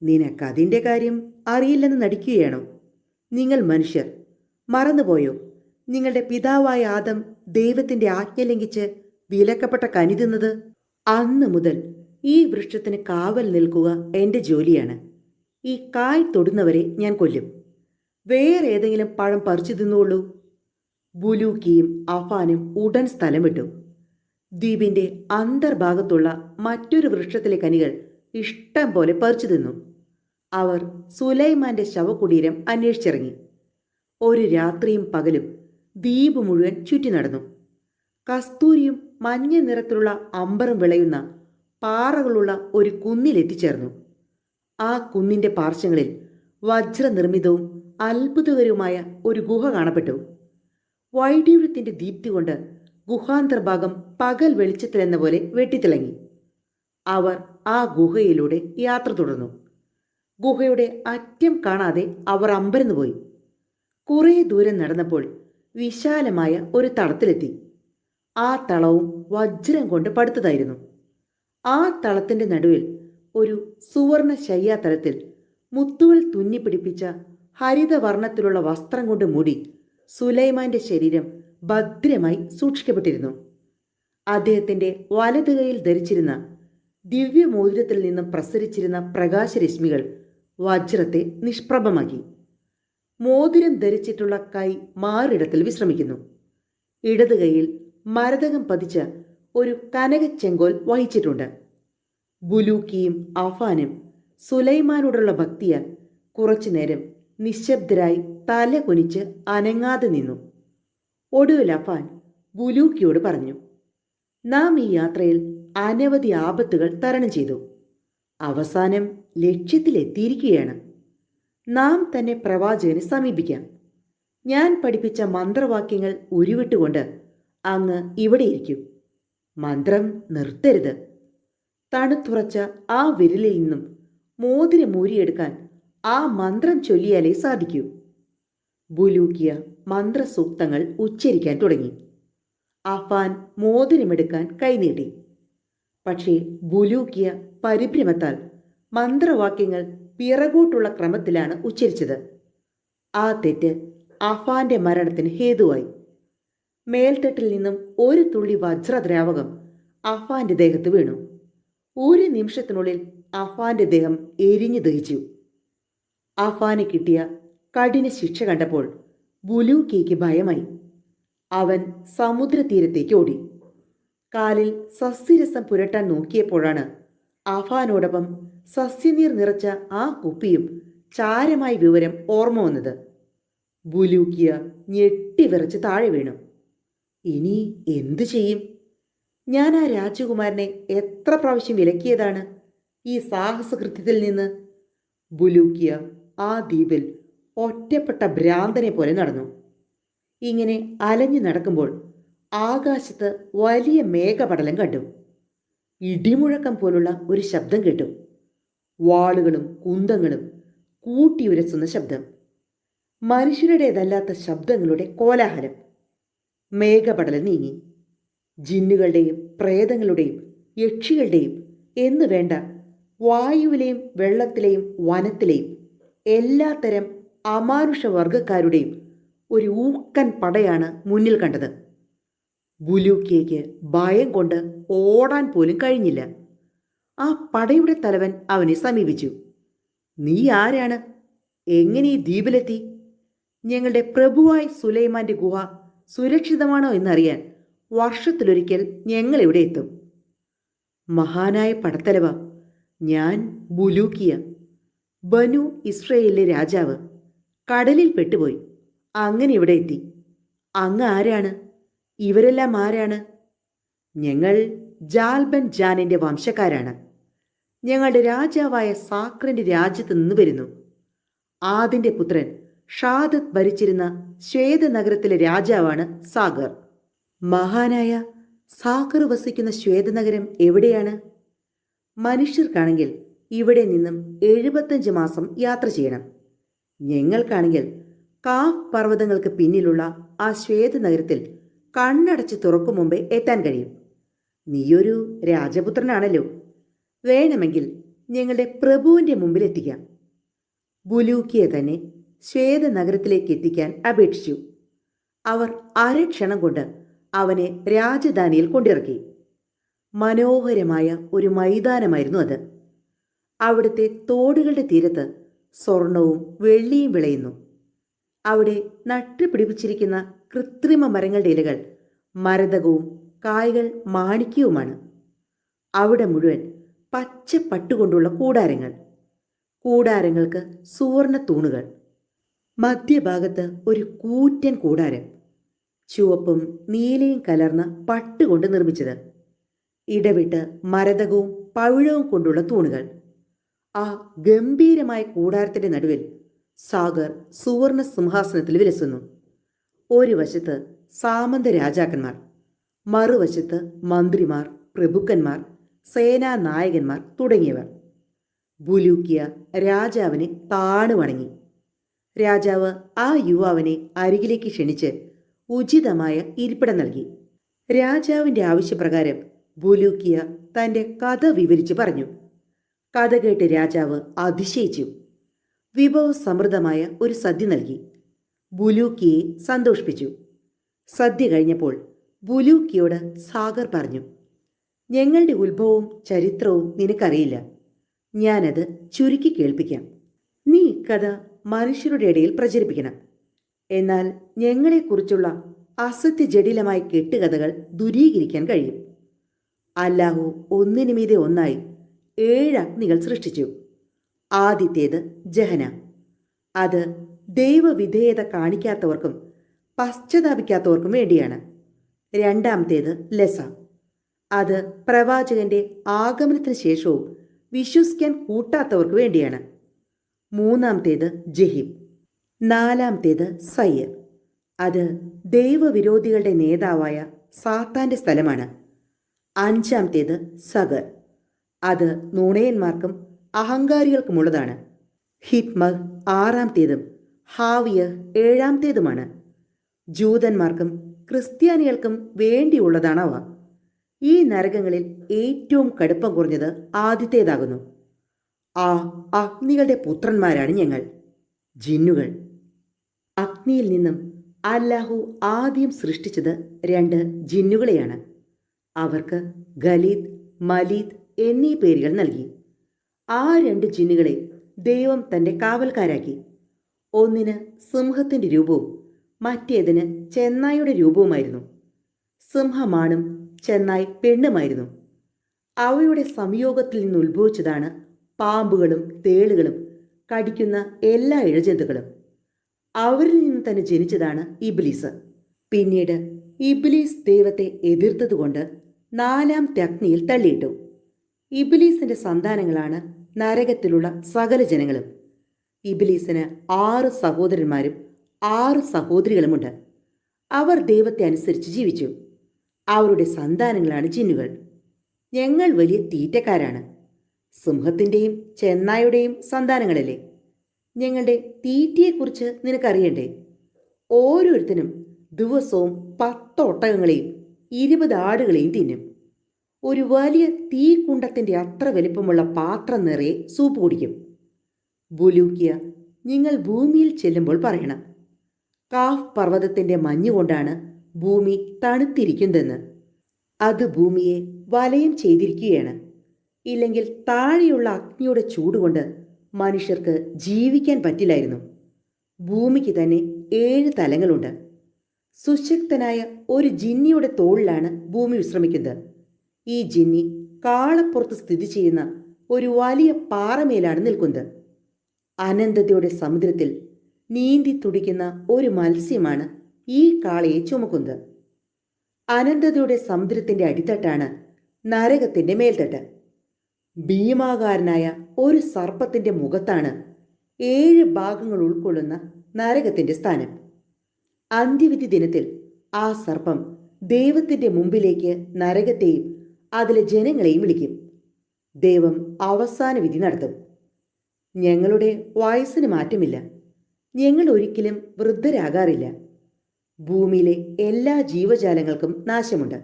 നിനക്കതിൻ്റെ കാര്യം അറിയില്ലെന്ന് നടിക്കുകയാണോ? നിങ്ങൾ മനുഷ്യർ മറന്നുപോയോ? നിങ്ങളുടെ പിതാവായ ആദം ദൈവത്തിൻ്റെ ആജ്ഞ ലംഘിച്ച് വിലക്കപ്പെട്ട കനി തിന്നത്? അന്ന് മുതൽ ഈ വൃക്ഷത്തിന് കാവൽ നിൽക്കുക എൻ്റെ ജോലിയാണ്. ഈ കായ് തൊടുന്നവരെ ഞാൻ കൊല്ലും. വേറെ ഏതെങ്കിലും പഴം പറിച്ചു തിന്നുള്ളൂ. ബുലൂക്കിയും അഫാനും ഉടൻ സ്ഥലം വിട്ടു. ദ്വീപിൻ്റെ അന്തർഭാഗത്തുള്ള മറ്റൊരു വൃക്ഷത്തിലെ കനികൾ ഇഷ്ടം പോലെ പറിച്ചു തിന്നു. അവർ സുലൈമാന്റെ ശവകുടീരം അന്വേഷിച്ചിറങ്ങി. ഒരു രാത്രിയും പകലും ദ്വീപ് മുഴുവൻ ചുറ്റി നടന്നു. കസ്തൂരിയും മഞ്ഞ നിറത്തിലുള്ള അമ്പറും വിളയുന്ന പാറകളുള്ള ഒരു കുന്നിലെത്തിച്ചേർന്നു. ആ കുന്നിൻ്റെ പാർശ്വങ്ങളിൽ വജ്രനിർമ്മിതവും അത്ഭുതകരവുമായ ഒരു ഗുഹ കാണപ്പെട്ടു. വൈഡൂര്യത്തിൻ്റെ ദീപ്തി കൊണ്ട് ഗുഹാന്തർഭാഗം പകൽ വെളിച്ചത്തിലെന്ന പോലെ വെട്ടിത്തിളങ്ങി. അവർ ആ ഗുഹയിലൂടെ യാത്ര തുടർന്നു. ഗുഹയുടെ അറ്റം കാണാതെ അവർ അമ്പരന്നുപോയി. കുറേ ദൂരം നടന്നപ്പോൾ വിശാലമായ ഒരു തളത്തിലെത്തി. ആ തളവും വജ്രം കൊണ്ട് പടുത്തതായിരുന്നു. ആ തളത്തിൻ്റെ നടുവിൽ ഒരു സുവർണ ശയ്യാതലത്തിൽ മുത്തുകൾ തുന്നിപ്പിടിപ്പിച്ച ഹരിതവർണ്ണത്തിലുള്ള വസ്ത്രം കൊണ്ട് മൂടി സുലൈമാന്റെ ശരീരം ഭദ്രമായി സൂക്ഷിക്കപ്പെട്ടിരുന്നു. അദ്ദേഹത്തിൻ്റെ വലതു കൈയിൽ ധരിച്ചിരുന്ന ദിവ്യമോതിരത്തിൽ നിന്നും പ്രസരിച്ചിരുന്ന പ്രകാശരശ്മികൾ വജ്രത്തെ നിഷ്പ്രഭമാക്കി. മോതിരം ധരിച്ചിട്ടുള്ള കൈ മാറിടത്തിൽ വിശ്രമിക്കുന്നു. ഇടതു കൈയിൽ മരതകം പതിച്ച ഒരു കനകച്ചെങ്കോൽ വഹിച്ചിട്ടുണ്ട്. ബുലൂക്കിയും അഫാനും സുലൈമാനോടുള്ള ഭക്തിയാൽ കുറച്ചുനേരം നിശബ്ദരായി തല കുനിച്ച് അനങ്ങാതെ നിന്നു. ഒടുവിൽ അഫാൻ ബുലൂക്കിയോട് പറഞ്ഞു, നാം ഈ യാത്രയിൽ അനവധി ആപത്തുകൾ തരണം ചെയ്തു. അവസാനം ലക്ഷ്യത്തിലെത്തിയിരിക്കുകയാണ്. നാം തന്നെ പ്രവാചകനെ സമീപിക്കാം. ഞാൻ പഠിപ്പിച്ച മന്ത്രവാക്യങ്ങൾ ഉരുവിട്ടുകൊണ്ട് അങ്ങ് ഇവിടെ ഇരിക്കൂ. മന്ത്രം നിർത്തരുത്. തണുത്തുറച്ച ആ വിരലിൽ നിന്നും മോതിരം മൂരിയെടുക്കാൻ ആ മന്ത്രം ചൊല്ലിയാലേ സാധിക്കൂ. ബുലൂക്കിയ മന്ത്രസൂക്തങ്ങൾ ഉച്ചരിക്കാൻ തുടങ്ങി. അഫാൻ മോതിരമെടുക്കാൻ കൈനീട്ടി. പക്ഷേ ബുലൂക്കിയ പരിഭ്രമത്താൽ മന്ത്രവാക്യങ്ങൾ പിറകോട്ടുള്ള ക്രമത്തിലാണ് ഉച്ചരിച്ചത്. ആ തെറ്റ് അഫാന്റെ മരണത്തിന് ഹേതുവായി. മേൽത്തട്ടിൽ നിന്നും ഒരു തുള്ളി വജ്രദ്രാവകം അഫാന്റെ ദേഹത്ത് വീണു. ഒരു നിമിഷത്തിനുള്ളിൽ അഫാന്റെ ദേഹം എരിഞ്ഞു ദഹിച്ചു. അഫാന് കിട്ടിയ കഠിന ശിക്ഷ കണ്ടപ്പോൾ ബുലൂക്കിക്ക് ഭയമായി. അവൻ സമുദ്രതീരത്തേക്ക് ഓടി. കാലിൽ സസ്യരസം പുരട്ടാൻ നോക്കിയപ്പോഴാണ് അഫാനോടൊപ്പം സസ്യനീർ നിറച്ച ആ കുപ്പിയും ചാരമായ വിവരം ഓർമ്മ വന്നത്. ബുലൂക്കിയ ഞെട്ടിവിറച്ച് താഴെ വീണു. ഇനി എന്തു ചെയ്യും? ഞാൻ ആ രാജകുമാരനെ എത്ര പ്രാവശ്യം വിലക്കിയതാണ് ഈ സാഹസകൃത്യത്തിൽ നിന്ന്. ബുലൂക്കിയ ആ ദ്വീപിൽ ഒറ്റപ്പെട്ട ഭ്രാന്തനെ പോലെ നടന്നു. ഇങ്ങനെ അലഞ്ഞു നടക്കുമ്പോൾ ആകാശത്ത് വലിയ മേഘപടലം കണ്ടു. ഇടിമുഴക്കം പോലുള്ള ഒരു ശബ്ദം കേട്ടു. വാളുകളും കുന്തങ്ങളും കൂട്ടിയുരസുന്ന ശബ്ദം. മനുഷ്യരുടേതല്ലാത്ത ശബ്ദങ്ങളുടെ കോലാഹലം. മേഘപടലം നീങ്ങി. ജിന്നുകളുടെയും പ്രേതങ്ങളുടെയും യക്ഷികളുടെയും എന്നു വേണ്ട വായുവിലെയും വെള്ളത്തിലെയും വനത്തിലെയും എല്ലാത്തരം അമാനുഷവർഗക്കാരുടെയും ഒരു ഊക്കൻ പടയാണ് മുന്നിൽ കണ്ടത്. ബുലൂക്കിയയ്ക്ക് ഭയം കൊണ്ട് ഓടാൻ പോലും കഴിഞ്ഞില്ല. ആ പടയുടെ തലവൻ അവനെ സമീപിച്ചു. നീ ആരാണ്? എങ്ങനെ ഈ ദ്വീപിലെത്തി? ഞങ്ങളുടെ പ്രഭുവായ സുലൈമാന്റെ ഗുഹ സുരക്ഷിതമാണോ എന്നറിയാൻ വർഷത്തിലൊരിക്കൽ ഞങ്ങളിവിടെ എത്തും. മഹാനായ പടത്തലവ, ഞാൻ ബുലൂക്കിയ, ബനു ഇസ്രയേലിലെ രാജാവ്. കടലിൽ പെട്ടുപോയി. അങ്ങനെ ഇവിടെ എത്തി. അങ്ങ് ആരാണ്? ഇവരെല്ലാം ആരാണ്? ഞങ്ങൾ ജാൽബൻ ജാനിന്റെ വംശക്കാരാണ്. ഞങ്ങളുടെ രാജാവായ സാക്രന്റെ രാജ്യത്ത് നിന്ന് വരുന്നു. ആദിന്റെ പുത്രൻ ഷാദത്ത് ഭരിച്ചിരുന്ന ശ്വേതനഗരത്തിലെ രാജാവാണ് സാഗർ. മഹാനായ സാഗർ വസിക്കുന്ന ശ്വേതനഗരം എവിടെയാണ്? മനുഷ്യർക്കാണെങ്കിൽ ഇവിടെ നിന്നും 75 മാസം യാത്ര ചെയ്യണം. ഞങ്ങൾക്കാണെങ്കിൽ കാഫ് പർവ്വതങ്ങൾക്ക് പിന്നിലുള്ള ആ ശ്വേതനഗരത്തിൽ കണ്ണടച്ച് തുറക്കും മുമ്പേ എത്താൻ കഴിയും. നീയൊരു രാജപുത്രനാണല്ലോ, വേണമെങ്കിൽ ഞങ്ങളുടെ പ്രഭുവിൻ്റെ മുമ്പിൽ എത്തിക്കാം. ബുലൂക്കിയെ തന്നെ ശ്വേതനഗരത്തിലേക്ക് എത്തിക്കാൻ അപേക്ഷിച്ചു. അവർ അരക്ഷണം കൊണ്ട് അവനെ രാജധാനിയിൽ കൊണ്ടിറക്കി. മനോഹരമായ ഒരു മൈതാനമായിരുന്നു അത്. അവിടുത്തെ തോടുകളുടെ തീരത്ത് സ്വർണവും വെള്ളിയും വിളയുന്നു. അവിടെ നട്ടുപിടിപ്പിച്ചിരിക്കുന്ന കൃത്രിമ മരങ്ങളുടെ ഇലകൾ മരതകവും കായ്കൾ മാണിക്യവുമാണ്. അവിടെ മുഴുവൻ പച്ച പട്ടുകൊണ്ടുള്ള കൂടാരങ്ങൾ, കൂടാരങ്ങൾക്ക് സുവർണ തൂണുകൾ. മധ്യഭാഗത്ത് ഒരു കൂറ്റൻ കൂടാരം, ചുവപ്പും നീലയും കലർന്ന പട്ടുകൊണ്ട് നിർമ്മിച്ചത്. ഇടവിട്ട് മരതകവും പവിഴവും കൊണ്ടുള്ള തൂണുകൾ. ആ ഗംഭീരമായ കൂടാരത്തിന്റെ നടുവിൽ സാഗർ സുവർണ സിംഹാസനത്തിൽ വിലസുന്നു. ഒരു വശത്ത് സാമന്ത രാജാക്കന്മാർ, മറുവശത്ത് മന്ത്രിമാർ, പ്രഭുക്കന്മാർ, സേനാ നായകന്മാർ തുടങ്ങിയവർ. ബുലൂക്കിയ രാജാവിനെ താണു വണങ്ങി. രാജാവ് ആ യുവാവിനെ അരികിലേക്ക് ക്ഷണിച്ച് ഉചിതമായ ഇരിപ്പിടം നൽകി. രാജാവിൻ്റെ ആവശ്യപ്രകാരം ബുലൂക്കിയ തൻ്റെ കഥ വിവരിച്ചു പറഞ്ഞു. കഥ കേട്ട് രാജാവ് അതിശയിച്ചു. വിഭവസമൃദ്ധമായ ഒരു സദ്യ നൽകി. ബുലൂക്കിയെ സന്തോഷിപ്പിച്ചു. സദ്യ കഴിഞ്ഞപ്പോൾ ബുലൂക്കിയോട് സാഗർ പറഞ്ഞു, ഞങ്ങളുടെ ഉത്ഭവവും ചരിത്രവും നിനക്കറിയില്ല. ഞാനത് ചുരുക്കി കേൾപ്പിക്കാം. നീ കഥ മനുഷ്യരുടെ ഇടയിൽ പ്രചരിപ്പിക്കണം. എന്നാൽ ഞങ്ങളെക്കുറിച്ചുള്ള അസത്യജടിലമായ കെട്ടുകഥകൾ ദൂരീകരിക്കാൻ കഴിയും. അല്ലാഹു ഒന്നിനു മീതെ ഒന്നായി 7 അഗ്നികൾ സൃഷ്ടിച്ചു. ആദ്യത്തേത് ജഹന. അത് ദൈവവിധേയത കാണിക്കാത്തവർക്കും പശ്ചാത്താപിക്കാത്തവർക്കും വേണ്ടിയാണ്. രണ്ടാമത്തേത് ലസ. അത് പ്രവാചകന്റെ ആഗമനത്തിന് ശേഷവും വിശ്വസിക്കാൻ കൂട്ടാത്തവർക്ക് വേണ്ടിയാണ്. മൂന്നാമത്തേത് ജഹിം. നാലാമത്തേത് സയ്യർ. അത് ദൈവവിരോധികളുടെ നേതാവായ സാത്താന്റെ സ്ഥലമാണ്. അഞ്ചാമത്തേത് സഗർ. അത് നുണയന്മാർക്കും അഹങ്കാരികൾക്കുമുള്ളതാണ്. ഹിത്മഹ് 6ാമത്തേതും ഹാവിയർ 7ാമത്തേതുമാണ്. ജൂതന്മാർക്കും ക്രിസ്ത്യാനികൾക്കും വേണ്ടിയുള്ളതാണവ. ഈ നരകങ്ങളിൽ ഏറ്റവും കടുപ്പം കുറഞ്ഞത് ആദ്യത്തേതാകുന്നു. ആ അഗ്നികളുടെ പുത്രന്മാരാണ് ഞങ്ങൾ, ജിന്നുകൾ. അഗ്നിയിൽ നിന്നും അല്ലാഹു ആദ്യം സൃഷ്ടിച്ചത് 2 ജിന്നുകളെയാണ്. അവർക്ക് ഖലീദ്, മലീദ് എന്നീ പേരുകൾ നൽകി. ആ 2 ജിന്നുകളെ ദൈവം തൻ്റെ കാവൽക്കാരാക്കി. ഒന്നിന് സിംഹത്തിൻ്റെ രൂപവും മറ്റേതിന് ചെന്നായുടെ രൂപവുമായിരുന്നു. സിംഹമാണും ചെന്നായ് പെണ്ണുമായിരുന്നു. അവയുടെ സംയോഗത്തിൽ നിന്ന് ഉത്ഭവിച്ചതാണ് പാമ്പുകളും തേളുകളും കടിക്കുന്ന എല്ലാ ഇഴജന്തുക്കളും. അവരിൽ നിന്ന് തന്നെ ജനിച്ചതാണ് ഇബ്ലീസ്. പിന്നീട് ഇബ്ലീസ് ദൈവത്തെ എതിർത്തതുകൊണ്ട് 4ാമത്തെ അഗ്നിയിൽ തള്ളിയിട്ടു. ഇബ്ലീസിന്റെ സന്താനങ്ങളാണ് നരകത്തിലുള്ള സകല ജനങ്ങളും. ഇബ്ലീസിന് 6 സഹോദരന്മാരും 6 സഹോദരികളുമുണ്ട്. അവർ ദൈവത്തെ അനുസരിച്ച് ജീവിച്ചു. അവരുടെ സന്താനങ്ങളാണ് ജിന്നുകൾ. ഞങ്ങൾ വലിയ തീറ്റക്കാരാണ്. സിംഹത്തിൻ്റെയും ചെന്നായുടെയും സന്താനങ്ങളല്ലേ. ഞങ്ങളുടെ തീറ്റയെക്കുറിച്ച് നിനക്കറിയണ്ടേ? ഓരോരുത്തരും ദിവസവും 10 ഒട്ടകങ്ങളെയും 20 ആടുകളെയും തിന്നും. ഒരു വലിയ തീക്കുണ്ടത്തിൻ്റെ അത്ര വലിപ്പമുള്ള പാത്രം നിറയെ സൂപ്പ് കുടിക്കും. ബുലൂക്കിയ, നിങ്ങൾ ഭൂമിയിൽ ചെല്ലുമ്പോൾ പറയണം, കാഫ് പർവ്വതത്തിൻ്റെ മഞ്ഞുകൊണ്ടാണ് ഭൂമി തണുത്തിരിക്കുന്നതെന്ന്. അത് ഭൂമിയെ വലയം ചെയ്തിരിക്കുകയാണ്. ഇല്ലെങ്കിൽ താഴെയുള്ള അഗ്നിയുടെ ചൂടുകൊണ്ട് മനുഷ്യർക്ക് ജീവിക്കാൻ പറ്റില്ലായിരുന്നു. ഭൂമിക്ക് തന്നെ 7 തലങ്ങളുണ്ട്. സുശക്തനായ ഒരു ജിന്നിയുടെ തോളിലാണ് ഭൂമി വിശ്രമിക്കുന്നത്. ഈ ജിന്നി കാളപ്പുറത്ത് സ്ഥിതി ചെയ്യുന്ന ഒരു വലിയ പാറമേലാണ് നിൽക്കുന്നത്. അനന്തതയുടെ സമുദ്രത്തിൽ നീന്തി തുടിക്കുന്ന ഒരു മത്സ്യമാണ് ഈ കാളയെ ചുമക്കുന്നത്. അനന്തതയുടെ സമുദ്രത്തിൻ്റെ അടിത്തട്ടാണ് നരകത്തിൻ്റെ മേൽത്തട്ട്. ഭീമാകാരനായ ഒരു സർപ്പത്തിന്റെ മുഖത്താണ് 7 ഭാഗങ്ങൾ ഉൾക്കൊള്ളുന്ന നരകത്തിന്റെ സ്ഥാനം. അന്ത്യവിധി ദിനത്തിൽ ആ സർപ്പം ദൈവത്തിന്റെ മുമ്പിലേക്ക് നരകത്തെയും അതിലെ ജനങ്ങളെയും വിളിക്കും. ദൈവം അവസാന വിധി നടത്തും. ഞങ്ങളുടെ വയസ്സിന് മാറ്റമില്ല. ഞങ്ങൾ ഒരിക്കലും വൃദ്ധരാകാറില്ല. ഭൂമിയിലെ എല്ലാ ജീവജാലങ്ങൾക്കും നാശമുണ്ട്.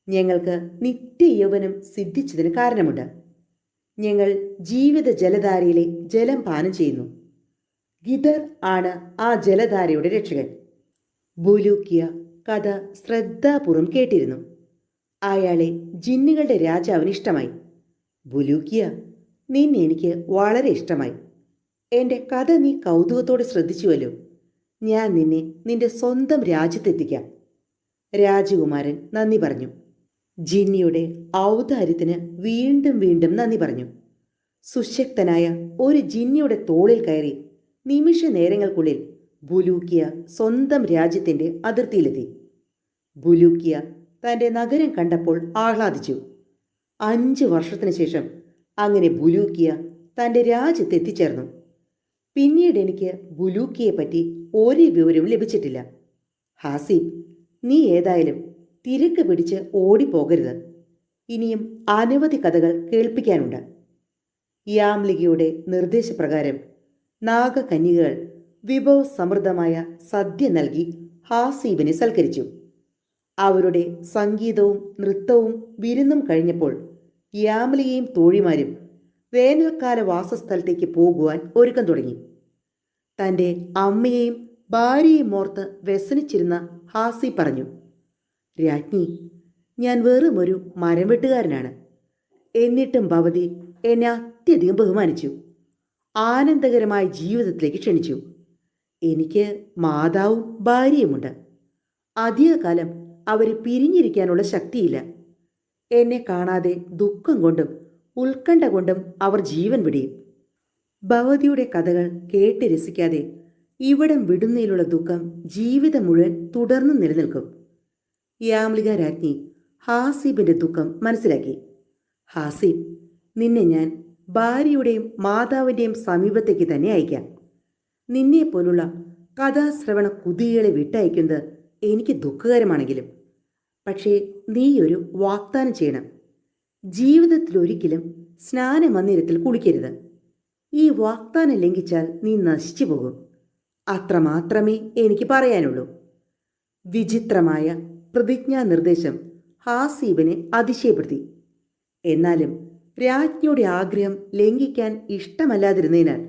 ഞങ്ങൾക്ക് നിത്യയൗവനം സിദ്ധിച്ചതിന് കാരണമുണ്ട്. ഞങ്ങൾ ജീവിത ജലധാരയിലെ ജലം പാനം ചെയ്യുന്നു. ഗിദർ ആണ് ആ ജലധാരയുടെ രക്ഷകൻ. ബുലൂക്കിയ കഥ ശ്രദ്ധാപൂർവം കേട്ടിരുന്നു. അയാളെ ജിന്നുകളുടെ രാജാവിന് ഇഷ്ടമായി. ബുലൂക്കിയ, നിന്നെ എനിക്ക് വളരെ ഇഷ്ടമായി. എൻ്റെ കഥ നീ കൗതുകത്തോടെ ശ്രദ്ധിച്ചുവല്ലോ. ഞാൻ നിന്നെ നിന്റെ സ്വന്തം രാജ്യത്തെത്തിക്കാം. രാജകുമാരൻ നന്ദി പറഞ്ഞു. ജിന്നിയുടെ ഔദാര്യത്തിന് വീണ്ടും വീണ്ടും നന്ദി പറഞ്ഞു. സുശക്തനായ ഒരു ജിന്നിയുടെ തോളിൽ കയറി നിമിഷ നേരങ്ങൾക്കുള്ളിൽ ബുലൂക്കിയ സ്വന്തം രാജ്യത്തിൻ്റെ അതിർത്തിയിലെത്തി. ബുലൂക്കിയ തൻ്റെ നഗരം കണ്ടപ്പോൾ ആഹ്ലാദിച്ചു. 5 വർഷത്തിന് ശേഷം അങ്ങനെ ബുലൂക്കിയ തൻ്റെ രാജ്യത്തെത്തിച്ചേർന്നു. പിന്നീട് എനിക്ക് ബുലൂക്കിയെപ്പറ്റി ഒരു വിവരവും ലഭിച്ചിട്ടില്ല. ഹാസിബ്, നീ ഏതായാലും തിരക്ക് പിടിച്ച് ഓടിപ്പോകരുത്. ഇനിയും അനവധി കഥകൾ കേൾപ്പിക്കാനുണ്ട്. യാംലികയുടെ നിർദ്ദേശപ്രകാരം നാഗകന്യകകൾ വിഭവസമൃദ്ധമായ സദ്യ നൽകി ഹാസീബിനെ സൽക്കരിച്ചു. അവരുടെ സംഗീതവും നൃത്തവും വിരുന്നും കഴിഞ്ഞപ്പോൾ യാംലികയും തോഴിമാരും വേനൽക്കാല വാസസ്ഥലത്തേക്ക് പോകുവാൻ ഒരുക്കം തുടങ്ങി. തൻ്റെ അമ്മയെയും ഭാര്യയെയും ഓർത്ത് വ്യസനിച്ചിരുന്ന ഹാസി പറഞ്ഞു, രാജ്ഞി, ഞാൻ വെറും ഒരു മരം വെട്ടുകാരനാണ്. എന്നിട്ടും ഭവതി എന്നെ അത്യധികം ബഹുമാനിച്ചു. ആനന്ദകരമായ ജീവിതത്തിലേക്ക് ക്ഷണിച്ചു. എനിക്ക് മാതാവും ഭാര്യയുമുണ്ട്. അധികകാലം അവരെ പിരിഞ്ഞിരിക്കാനുള്ള ശക്തിയില്ല. എന്നെ കാണാതെ ദുഃഖം കൊണ്ടും ഉത്കണ്ഠ കൊണ്ടും അവർ ജീവൻ വിടിയും. ഭവതിയുടെ കഥകൾ കേട്ട് രസിക്കാതെ ഇവിടം വിടുന്നതിലുള്ള ദുഃഖം ജീവിതം മുഴുവൻ തുടർന്നു നിലനിൽക്കും. യാംലിക രാജ്ഞി ഹാസിബിന്റെ ദുഃഖം മനസ്സിലാക്കി. ഹാസിബ്, നിന്നെ ഞാൻ ഭാര്യയുടെയും മാതാവിൻ്റെയും സമീപത്തേക്ക് തന്നെ അയക്കാം. നിന്നെപ്പോലുള്ള കഥാശ്രവണ കുതികളെ വിട്ടയക്കുന്നത് എനിക്ക് ദുഃഖകരമാണെങ്കിലും, പക്ഷേ നീ ഒരു വാഗ്ദാനം ചെയ്യണം. ജീവിതത്തിൽ ഒരിക്കലും സ്നാനമന്ദിരത്തിൽ കുളിക്കരുത്. ഈ വാഗ്ദാനം ലംഘിച്ചാൽ നീ നശിച്ചു പോകും. അത്രമാത്രമേ എനിക്ക് പറയാനുള്ളൂ. വിചിത്രമായ പ്രതിജ്ഞാ നിർദ്ദേശം ഹാസീബിനെ അതിശയപ്പെടുത്തി. എന്നാലും രാജ്ഞിയുടെ ആഗ്രഹം ലംഘിക്കാൻ ഇഷ്ടമല്ലാതിരുന്നതിനാൽ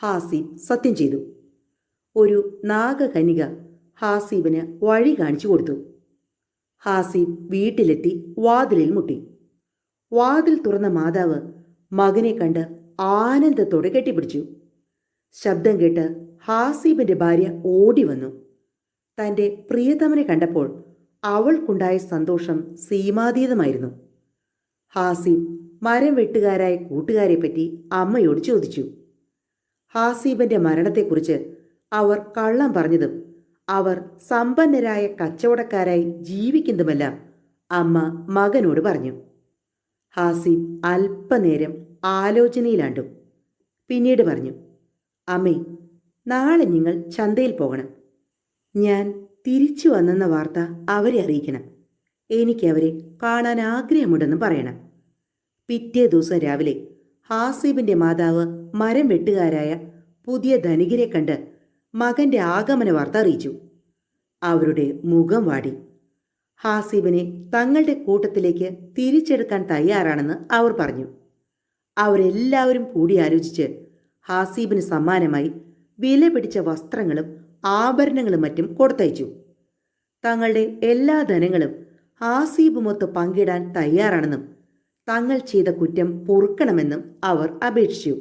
ഹാസീബ് സത്യം ചെയ്തു. ഒരു നാഗകന്യക ഹാസീബിന് വഴി കാണിച്ചു കൊടുത്തു. ഹാസീബ് വീട്ടിലെത്തി വാതിലിൽ മുട്ടി. വാതിൽ തുറന്ന മാതാവ് മകനെ കണ്ട് ആനന്ദത്തോടെ കെട്ടിപ്പിടിച്ചു. ശബ്ദം കേട്ട് ഹാസീബിന്റെ ഭാര്യ ഓടി വന്നു. തൻ്റെ പ്രിയതമനെ കണ്ടപ്പോൾ അവൾക്കുണ്ടായ സന്തോഷം സീമാതീതമായിരുന്നു. ഹാസീബ് മരം വെട്ടുകാരായ കൂട്ടുകാരെപ്പറ്റി അമ്മയോട് ചോദിച്ചു. ഹാസീബിന്റെ മരണത്തെക്കുറിച്ച് അവർ കള്ളം പറഞ്ഞതും അവർ സമ്പന്നരായ കച്ചവടക്കാരായി ജീവിക്കുന്നതുമെല്ലാം അമ്മ മകനോട് പറഞ്ഞു. ഹാസീബ് അല്പനേരം ആലോചനയിലാണ്ടു. പിന്നീട് പറഞ്ഞു, അമ്മേ, നാളെ നിങ്ങൾ ചന്തയിൽ പോകണം. ഞാൻ തിരിച്ചു വന്നെന്ന വാർത്ത അവരെ അറിയിക്കണം. എനിക്കവരെ കാണാൻ ആഗ്രഹമുണ്ടെന്ന് പറയണം. പിറ്റേ ദിവസം രാവിലെ ഹാസീബിന്റെ മാതാവ് മരം വെട്ടുകാരായ പുതിയ ധനികരെ കണ്ട് മകന്റെ ആഗമന വാർത്ത അറിയിച്ചു. അവരുടെ മുഖം വാടി. ഹാസീബിനെ തങ്ങളുടെ കൂട്ടത്തിലേക്ക് തിരിച്ചെടുക്കാൻ തയ്യാറാണെന്ന് അവർ പറഞ്ഞു. അവരെല്ലാവരും കൂടി ആലോചിച്ച് ഹാസീബിന് സമ്മാനമായി വില പിടിച്ച വസ്ത്രങ്ങളും ആഭരണങ്ങളും മറ്റും കൊടുത്തയച്ചു. തങ്ങളുടെ എല്ലാ ധനങ്ങളും ഹാസീബുമൊത്ത് പങ്കിടാൻ തയ്യാറാണെന്നും തങ്ങൾ ചെയ്ത കുറ്റം പൊറുക്കണമെന്നും അവർ അപേക്ഷിച്ചു.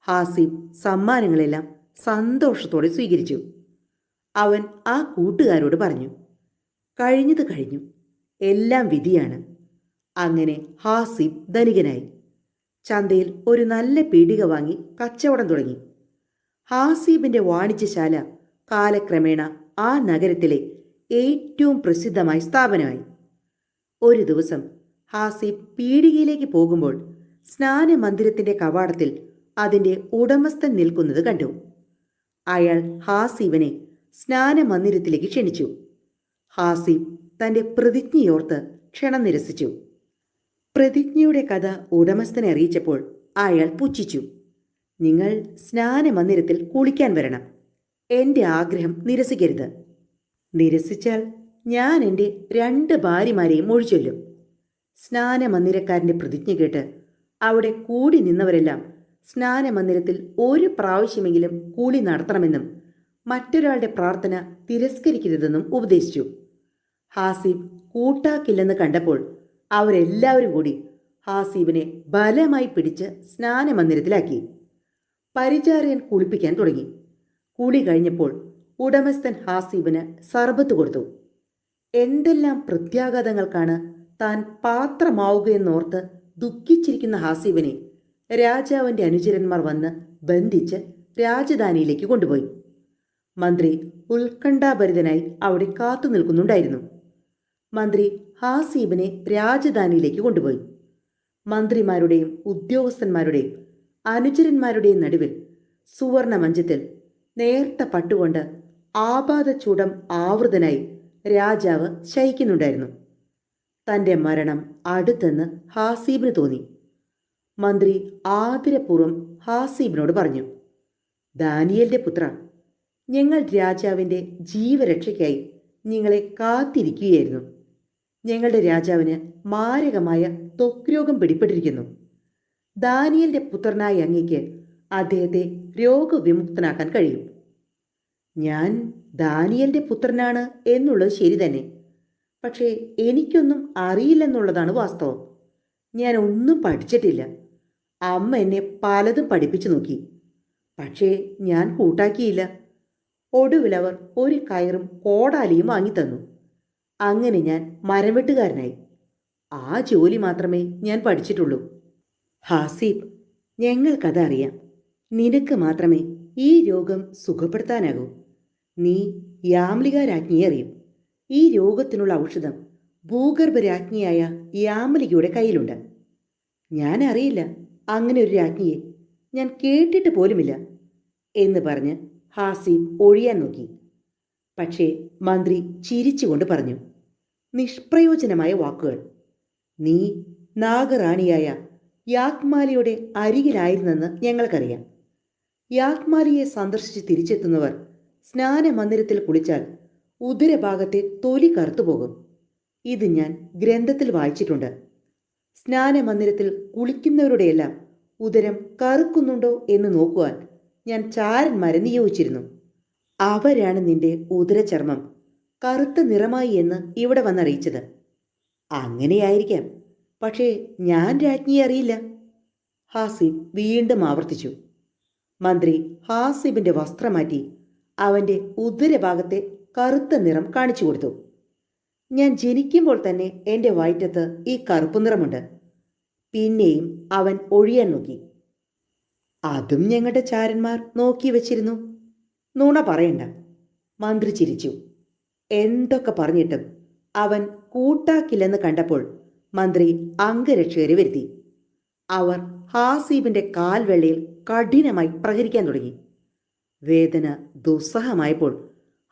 ഹാസീബ് സമ്മാനങ്ങളെല്ലാം സന്തോഷത്തോടെ സ്വീകരിച്ചു. അവൻ ആ കൂട്ടുകാരോട് പറഞ്ഞു, കഴിഞ്ഞത് കഴിഞ്ഞു, എല്ലാം വിധിയാണ്. അങ്ങനെ ഹാസീബ് ധനികനായി. ചന്തയിൽ ഒരു നല്ല പീടിക വാങ്ങി കച്ചവടം തുടങ്ങി. ഹാസീബിന്റെ വാണിജ്യശാല കാലക്രമേണ ആ നഗരത്തിലെ ഏറ്റവും പ്രസിദ്ധമായ സ്ഥാപനമായി. ഒരു ദിവസം ഹാസീബ് പീടികയിലേക്ക് പോകുമ്പോൾ സ്നാനമന്ദിരത്തിന്റെ കവാടത്തിൽ അതിന്റെ ഉടമസ്ഥൻ നിൽക്കുന്നത് കണ്ടു. അയാൾ ഹാസീബിനെ സ്നാനമന്ദിരത്തിലേക്ക് ക്ഷണിച്ചു. ഹാസീബ് തന്റെ പ്രതിജ്ഞയോർത്ത് ക്ഷണം നിരസിച്ചു. പ്രതിജ്ഞയുടെ കഥ ഉടമസ്ഥനെ അറിയിച്ചപ്പോൾ അയാൾ പുച്ഛിച്ചു. നിങ്ങൾ സ്നാനമന്ദിരത്തിൽ കുളിക്കാൻ വരണം. എൻ്റെ ആഗ്രഹം നിരസിക്കരുത്. നിരസിച്ചാൽ ഞാൻ എൻ്റെ 2 ഭാര്യമാരെയും മൊഴിച്ചൊല്ലും. സ്നാനമന്ദിരക്കാരൻ്റെ പ്രതിജ്ഞ കേട്ട് അവിടെ കൂടി നിന്നവരെല്ലാം സ്നാനമന്ദിരത്തിൽ 1 പ്രാവശ്യമെങ്കിലും കുളി നടത്തണമെന്നും മറ്റൊരാളുടെ പ്രാർത്ഥന തിരസ്കരിക്കരുതെന്നും ഉപദേശിച്ചു. ഹാസീബ് കൂട്ടാക്കില്ലെന്ന് കണ്ടപ്പോൾ അവരെല്ലാവരും കൂടി ഹാസീബിനെ ബലമായി പിടിച്ച് സ്നാനമന്ദിരത്തിലാക്കി. പരിചാരകൻ കുളിപ്പിക്കാൻ തുടങ്ങി. കുളി കഴിഞ്ഞപ്പോൾ ഉടമസ്ഥൻ ഹാസീബിന് സർബത്ത് കൊടുത്തു. എന്തെല്ലാം പ്രത്യാഘാതങ്ങൾക്കാണ് താൻ പാത്രമാവുകയെന്നോർത്ത് ദുഃഖിച്ചിരിക്കുന്ന ഹാസീബിനെ രാജാവിൻ്റെ അനുചരന്മാർ വന്ന് ബന്ധിച്ച് രാജധാനിയിലേക്ക് കൊണ്ടുപോയി. മന്ത്രി ഉത്കണ്ഠാഭരിതനായി അവിടെ കാത്തു നിൽക്കുന്നുണ്ടായിരുന്നു. മന്ത്രി ഹാസീബിനെ രാജധാനിയിലേക്ക് കൊണ്ടുപോയി. മന്ത്രിമാരുടെയും ഉദ്യോഗസ്ഥന്മാരുടെയും അനുചരന്മാരുടെയും നടുവിൽ സുവർണ മഞ്ചത്തിൽ നേർത്ത പട്ടുകൊണ്ട് ആപാദചൂടം ആവൃതനായി രാജാവ് ശയിക്കുന്നുണ്ടായിരുന്നു. തൻ്റെ മരണം അടുത്തെന്ന് ഹാസീബിന് തോന്നി. മന്ത്രി ആദരപൂർവ്വം ഹാസീബിനോട് പറഞ്ഞു, ദാനിയേലിന്റെ പുത്ര, ഞങ്ങൾ രാജാവിൻ്റെ ജീവരക്ഷയ്ക്കായി നിങ്ങളെ കാത്തിരിക്കുകയായിരുന്നു. ഞങ്ങളുടെ രാജാവിന് മാരകമായ ത്വക്ക് രോഗം പിടിപ്പെട്ടിരിക്കുന്നു. ദാനിയേലിന്റെ പുത്രനായ അങ്ങയ്ക്ക് അദ്ദേഹത്തെ രോഗവിമുക്തനാക്കാൻ കഴിയും. ഞാൻ ദാനിയേലിന്റെ പുത്രനാണ് എന്നുള്ളത് ശരി തന്നെ. പക്ഷേ എനിക്കൊന്നും അറിയില്ലെന്നുള്ളതാണ് വാസ്തവം. ഞാൻ ഒന്നും പഠിച്ചിട്ടില്ല. അമ്മ എന്നെ പലതും പഠിപ്പിച്ചു നോക്കി. പക്ഷേ ഞാൻ കൂട്ടാക്കിയില്ല. ഒടുവിലവർ ഒരു കയറും കോടാലിയും വാങ്ങിത്തന്നു. അങ്ങനെ ഞാൻ മരംവെട്ടുകാരനായി. ആ ജോലി മാത്രമേ ഞാൻ പഠിച്ചിട്ടുള്ളൂ. ഹാസീബ്, ഞങ്ങൾക്കത് അറിയാം. നിനക്ക് മാത്രമേ ഈ രോഗം സുഖപ്പെടുത്താനാകൂ. നീ യാമ്ലിക രാജ്ഞിയെ അറിയും. ഈ രോഗത്തിനുള്ള ഔഷധം ഭൂഗർഭരാജ്ഞിയായ യാമ്ലികയുടെ കയ്യിലുണ്ട്. ഞാൻ അറിയില്ല അങ്ങനെ ഒരു രാജ്ഞിയെ. ഞാൻ കേട്ടിട്ട് പോലുമില്ല എന്ന് പറഞ്ഞ് ഹാസീബ് ഒഴിയാൻ നോക്കി. പക്ഷേ മന്ത്രി ചിരിച്ചുകൊണ്ട് പറഞ്ഞു, നിഷ്പ്രയോജനമായ വാക്കുകൾ. നീ നാഗറാണിയായ യാഗ്മാലിയുടെ അരികിലായിരുന്നെന്ന് ഞങ്ങൾക്കറിയാം. യാഗ്മാലിയെ സന്ദർശിച്ച് തിരിച്ചെത്തുന്നവർ സ്നാനമന്ദിരത്തിൽ കുളിച്ചാൽ ഉദരഭാഗത്തെ തൊലി കറുത്തുപോകും. ഇത് ഞാൻ ഗ്രന്ഥത്തിൽ വായിച്ചിട്ടുണ്ട്. സ്നാനമന്ദിരത്തിൽ കുളിക്കുന്നവരുടെയെല്ലാം ഉദരം കറുക്കുന്നുണ്ടോ എന്ന് നോക്കുവാൻ ഞാൻ ചാരന്മാരെ നിയോഗിച്ചിരുന്നു. അവരാണ് നിന്റെ ഉദരചർമ്മം കറുത്ത നിറമായി എന്ന് ഇവിടെ വന്നറിയിച്ചത്. അങ്ങനെയായിരിക്കാം. പക്ഷേ ഞാൻ രാജ്ഞിയെ അറിയില്ല. ഹാസിബ് വീണ്ടും ആവർത്തിച്ചു. മന്ത്രി ഹാസിബിന്റെ വസ്ത്രം മാറ്റി അവന്റെ ഉദരഭാഗത്തെ കറുത്ത നിറം കാണിച്ചു കൊടുത്തു. ഞാൻ ജനിക്കുമ്പോൾ തന്നെ എൻ്റെ വയറ്റത്ത് ഈ കറുപ്പ് നിറമുണ്ട്. പിന്നെയും അവൻ ഒഴിയാൻ നോക്കി. അതും ഞങ്ങളുടെ ചാരന്മാർ നോക്കി വച്ചിരുന്നു. നുണ പറയണ്ട. മന്ത്രി ചിരിച്ചു. എന്തൊക്കെ പറഞ്ഞിട്ടും അവൻ കൂട്ടാക്കില്ലെന്ന് കണ്ടപ്പോൾ മന്ത്രി അംഗരക്ഷകരെ വരുത്തി. അവർ ഹാസീബിന്റെ കാൽവെള്ളയിൽ കഠിനമായി പ്രഹരിക്കാൻ തുടങ്ങി. വേദന ദുസ്സഹമായപ്പോൾ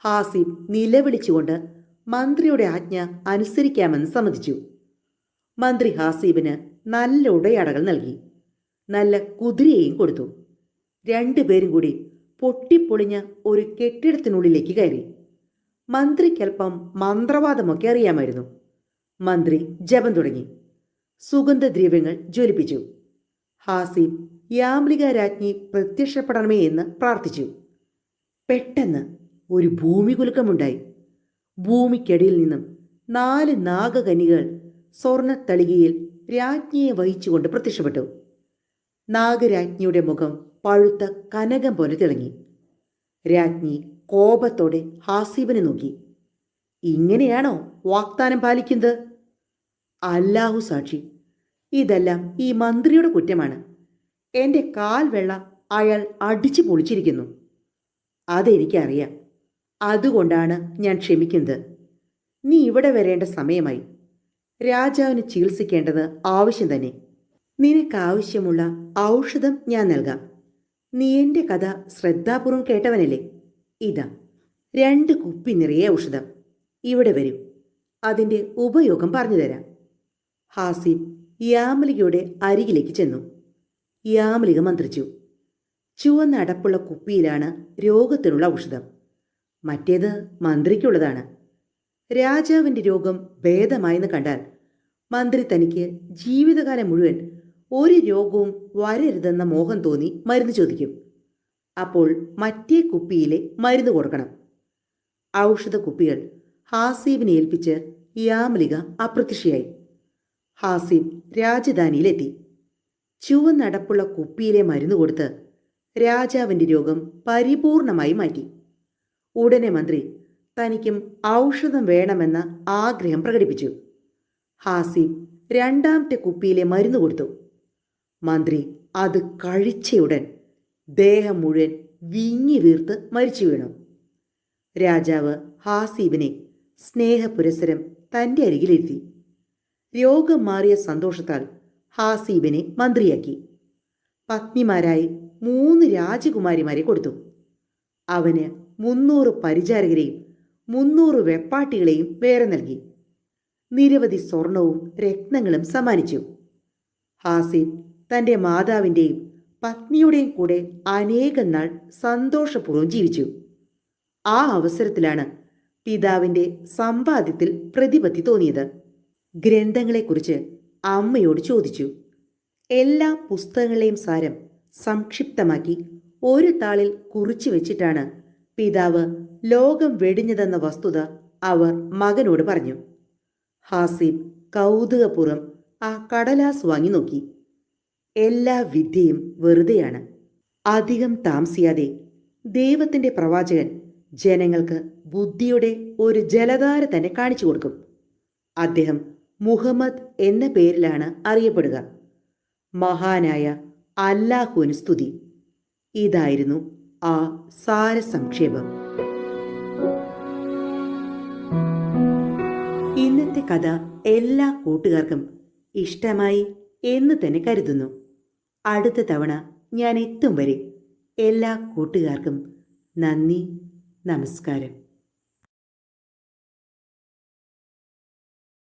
ഹാസീബ് നിലവിളിച്ചുകൊണ്ട് മന്ത്രിയുടെ ആജ്ഞ അനുസരിക്കാമെന്ന് സമ്മതിച്ചു. മന്ത്രി ഹാസീബിന് നല്ല ഉടയാടകൾ നൽകി. നല്ല കുതിരയെയും കൊടുത്തു. 2 പേരും കൂടി പൊട്ടിപ്പൊളിഞ്ഞ ഒരു കെട്ടിടത്തിനുള്ളിലേക്ക് കയറി. മന്ത്രിക്കൽപ്പം മന്ത്രവാദമൊക്കെ അറിയാമായിരുന്നു. മന്ത്രി ജപം തുടങ്ങി. സുഗന്ധദ്രവ്യങ്ങൾ ജ്വലിപ്പിച്ചു. ഹാസീബ് യാമ്ലിക രാജ്ഞി പ്രത്യക്ഷപ്പെടണമേ എന്ന് പ്രാർത്ഥിച്ചു. പെട്ടെന്ന് ഒരു ഭൂമികുലുക്കമുണ്ടായി. ഭൂമിക്കടിയിൽ നിന്നും 4 നാഗകന്യകൾ സ്വർണത്തളികയിൽ രാജ്ഞിയെ വഹിച്ചുകൊണ്ട് പ്രത്യക്ഷപ്പെട്ടു. നാഗരാജ്ഞിയുടെ മുഖം പഴുത്ത കനകം പോലെ തിളങ്ങി. രാജ്ഞി കോപത്തോടെ ഹാസീബിനെ നോക്കി. ഇങ്ങനെയാണോ വാഗ്ദാനം പാലിക്കുന്നത്? അല്ലാഹു സാക്ഷി, ഇതെല്ലാം ഈ മന്ത്രിയുടെ കുറ്റമാണ്. എൻ്റെ കാൽവെള്ള അയാൾ അടിച്ചു പൊളിച്ചിരിക്കുന്നു. അതെനിക്കറിയാം. അതുകൊണ്ടാണ് ഞാൻ ക്ഷമിക്കുന്നത്. നീ ഇവിടെ വരേണ്ട സമയമായി. രാജാവിന് ചികിത്സിക്കേണ്ടത് ആവശ്യം തന്നെ. നിനക്കാവശ്യമുള്ള ഔഷധം ഞാൻ നൽകാം. നീ എൻ്റെ കഥ ശ്രദ്ധാപൂർവം കേട്ടവനല്ലേ? ഇതാ 2 കുപ്പി നിറയെ ഔഷധം. ഇവിടെ വരൂ, അതിൻ്റെ ഉപയോഗം പറഞ്ഞു തരാം. ഹാസിബ് യാമലികയുടെ അരികിലേക്ക് ചെന്നു. യാമലിക മന്ത്രിച്ചു. ചുവന്ന അടപ്പുള്ള കുപ്പിയിലാണ് രോഗത്തിനുള്ള ഔഷധം. മറ്റേത് മന്ത്രിക്കുള്ളതാണ്. രാജാവിൻ്റെ രോഗം ഭേദമായെന്ന് കണ്ടാൽ മന്ത്രി തനിക്ക് ജീവിതകാലം മുഴുവൻ ഒരു രോഗവും വരരുതെന്ന മോഹം തോന്നി മരുന്ന് ചോദിക്കും. അപ്പോൾ മറ്റേ കുപ്പിയിലെ മരുന്ന് കൊടുക്കണം. ഔഷധ കുപ്പികൾ ഹാസീബിനെ ഏൽപ്പിച്ച് യാമലിക അപ്രത്യക്ഷയായി. ഹാസിബ് രാജധാനിയിലെത്തി. ചുവന്നടപ്പുള്ള കുപ്പിയിലെ മരുന്ന് കൊടുത്ത് രാജാവിൻ്റെ രോഗം പരിപൂർണമായി മാറ്റി. ഉടനെ മന്ത്രി തനിക്കും ഔഷധം വേണമെന്ന ആഗ്രഹം പ്രകടിപ്പിച്ചു. ഹാസിബ് 2ാമത്തെ കുപ്പിയിലെ മരുന്ന് കൊടുത്തു. മന്ത്രി അത് കഴിച്ചയുടൻ ദേഹം മുഴുവൻ വിങ്ങി വീർത്ത് മരിച്ചു വീണു. രാജാവ് ഹാസിബിനെ സ്നേഹപുരസരം തൻ്റെ അരികിലിരുത്തി. രോഗം മാറിയ സന്തോഷത്താൽ ഹാസിബിനെ മന്ത്രിയാക്കി. പത്നിമാരായി 3 രാജകുമാരിമാരെ കൊടുത്തു. അവന് 300 പരിചാരകരെയും 300 വെപ്പാട്ടികളെയും വേറെ നൽകി. നിരവധി സ്വർണവും രത്നങ്ങളും സമ്മാനിച്ചു. ഹാസിബ് തൻ്റെ മാതാവിൻ്റെയും പത്നിയുടെയും കൂടെ അനേകം നാൾ സന്തോഷപൂർവ്വം ജീവിച്ചു. ആ അവസരത്തിലാണ് പിതാവിൻ്റെ സമ്പാദ്യത്തിൽ പ്രതിപത്തി തോന്നിയത്. ഗ്രന്ഥങ്ങളെക്കുറിച്ച് അമ്മയോട് ചോദിച്ചു. എല്ലാ പുസ്തകങ്ങളെയും സാരം സംക്ഷിപ്തമാക്കി ഒരു താളിൽ കുറിച്ചു വെച്ചിട്ടാണ് പിതാവ് ലോകം വെടിഞ്ഞതെന്ന വസ്തുത അവർ മകനോട് പറഞ്ഞു. ഹാസിബ് കൗതുകപൂർവ്വം ആ കടലാസ് വാങ്ങി നോക്കി. എല്ലാ വിദ്യയും വെറുതെയാണ്. അധികം താമസിയാതെ ദൈവത്തിൻ്റെ പ്രവാചകൻ ജനങ്ങൾക്ക് ബുദ്ധിയുടെ ഒരു ജലധാര തന്നെ കാണിച്ചു കൊടുക്കും. അദ്ദേഹം മുഹമ്മദ് എന്ന പേരിലാണ് അറിയപ്പെടുക. മഹാനായ അല്ലാഹുവിന് സ്തുതി. ഇതായിരുന്നു ആ സാരസംക്ഷേപം. ഇന്നത്തെ കഥ എല്ലാ കൂട്ടുകാർക്കും ഇഷ്ടമായി എന്ന് തന്നെ കരുതുന്നു. അടുത്ത തവണ ഞാൻ എത്തും വരെ എല്ലാ കൂട്ടുകാർക്കും നന്ദി, നമസ്കാരം.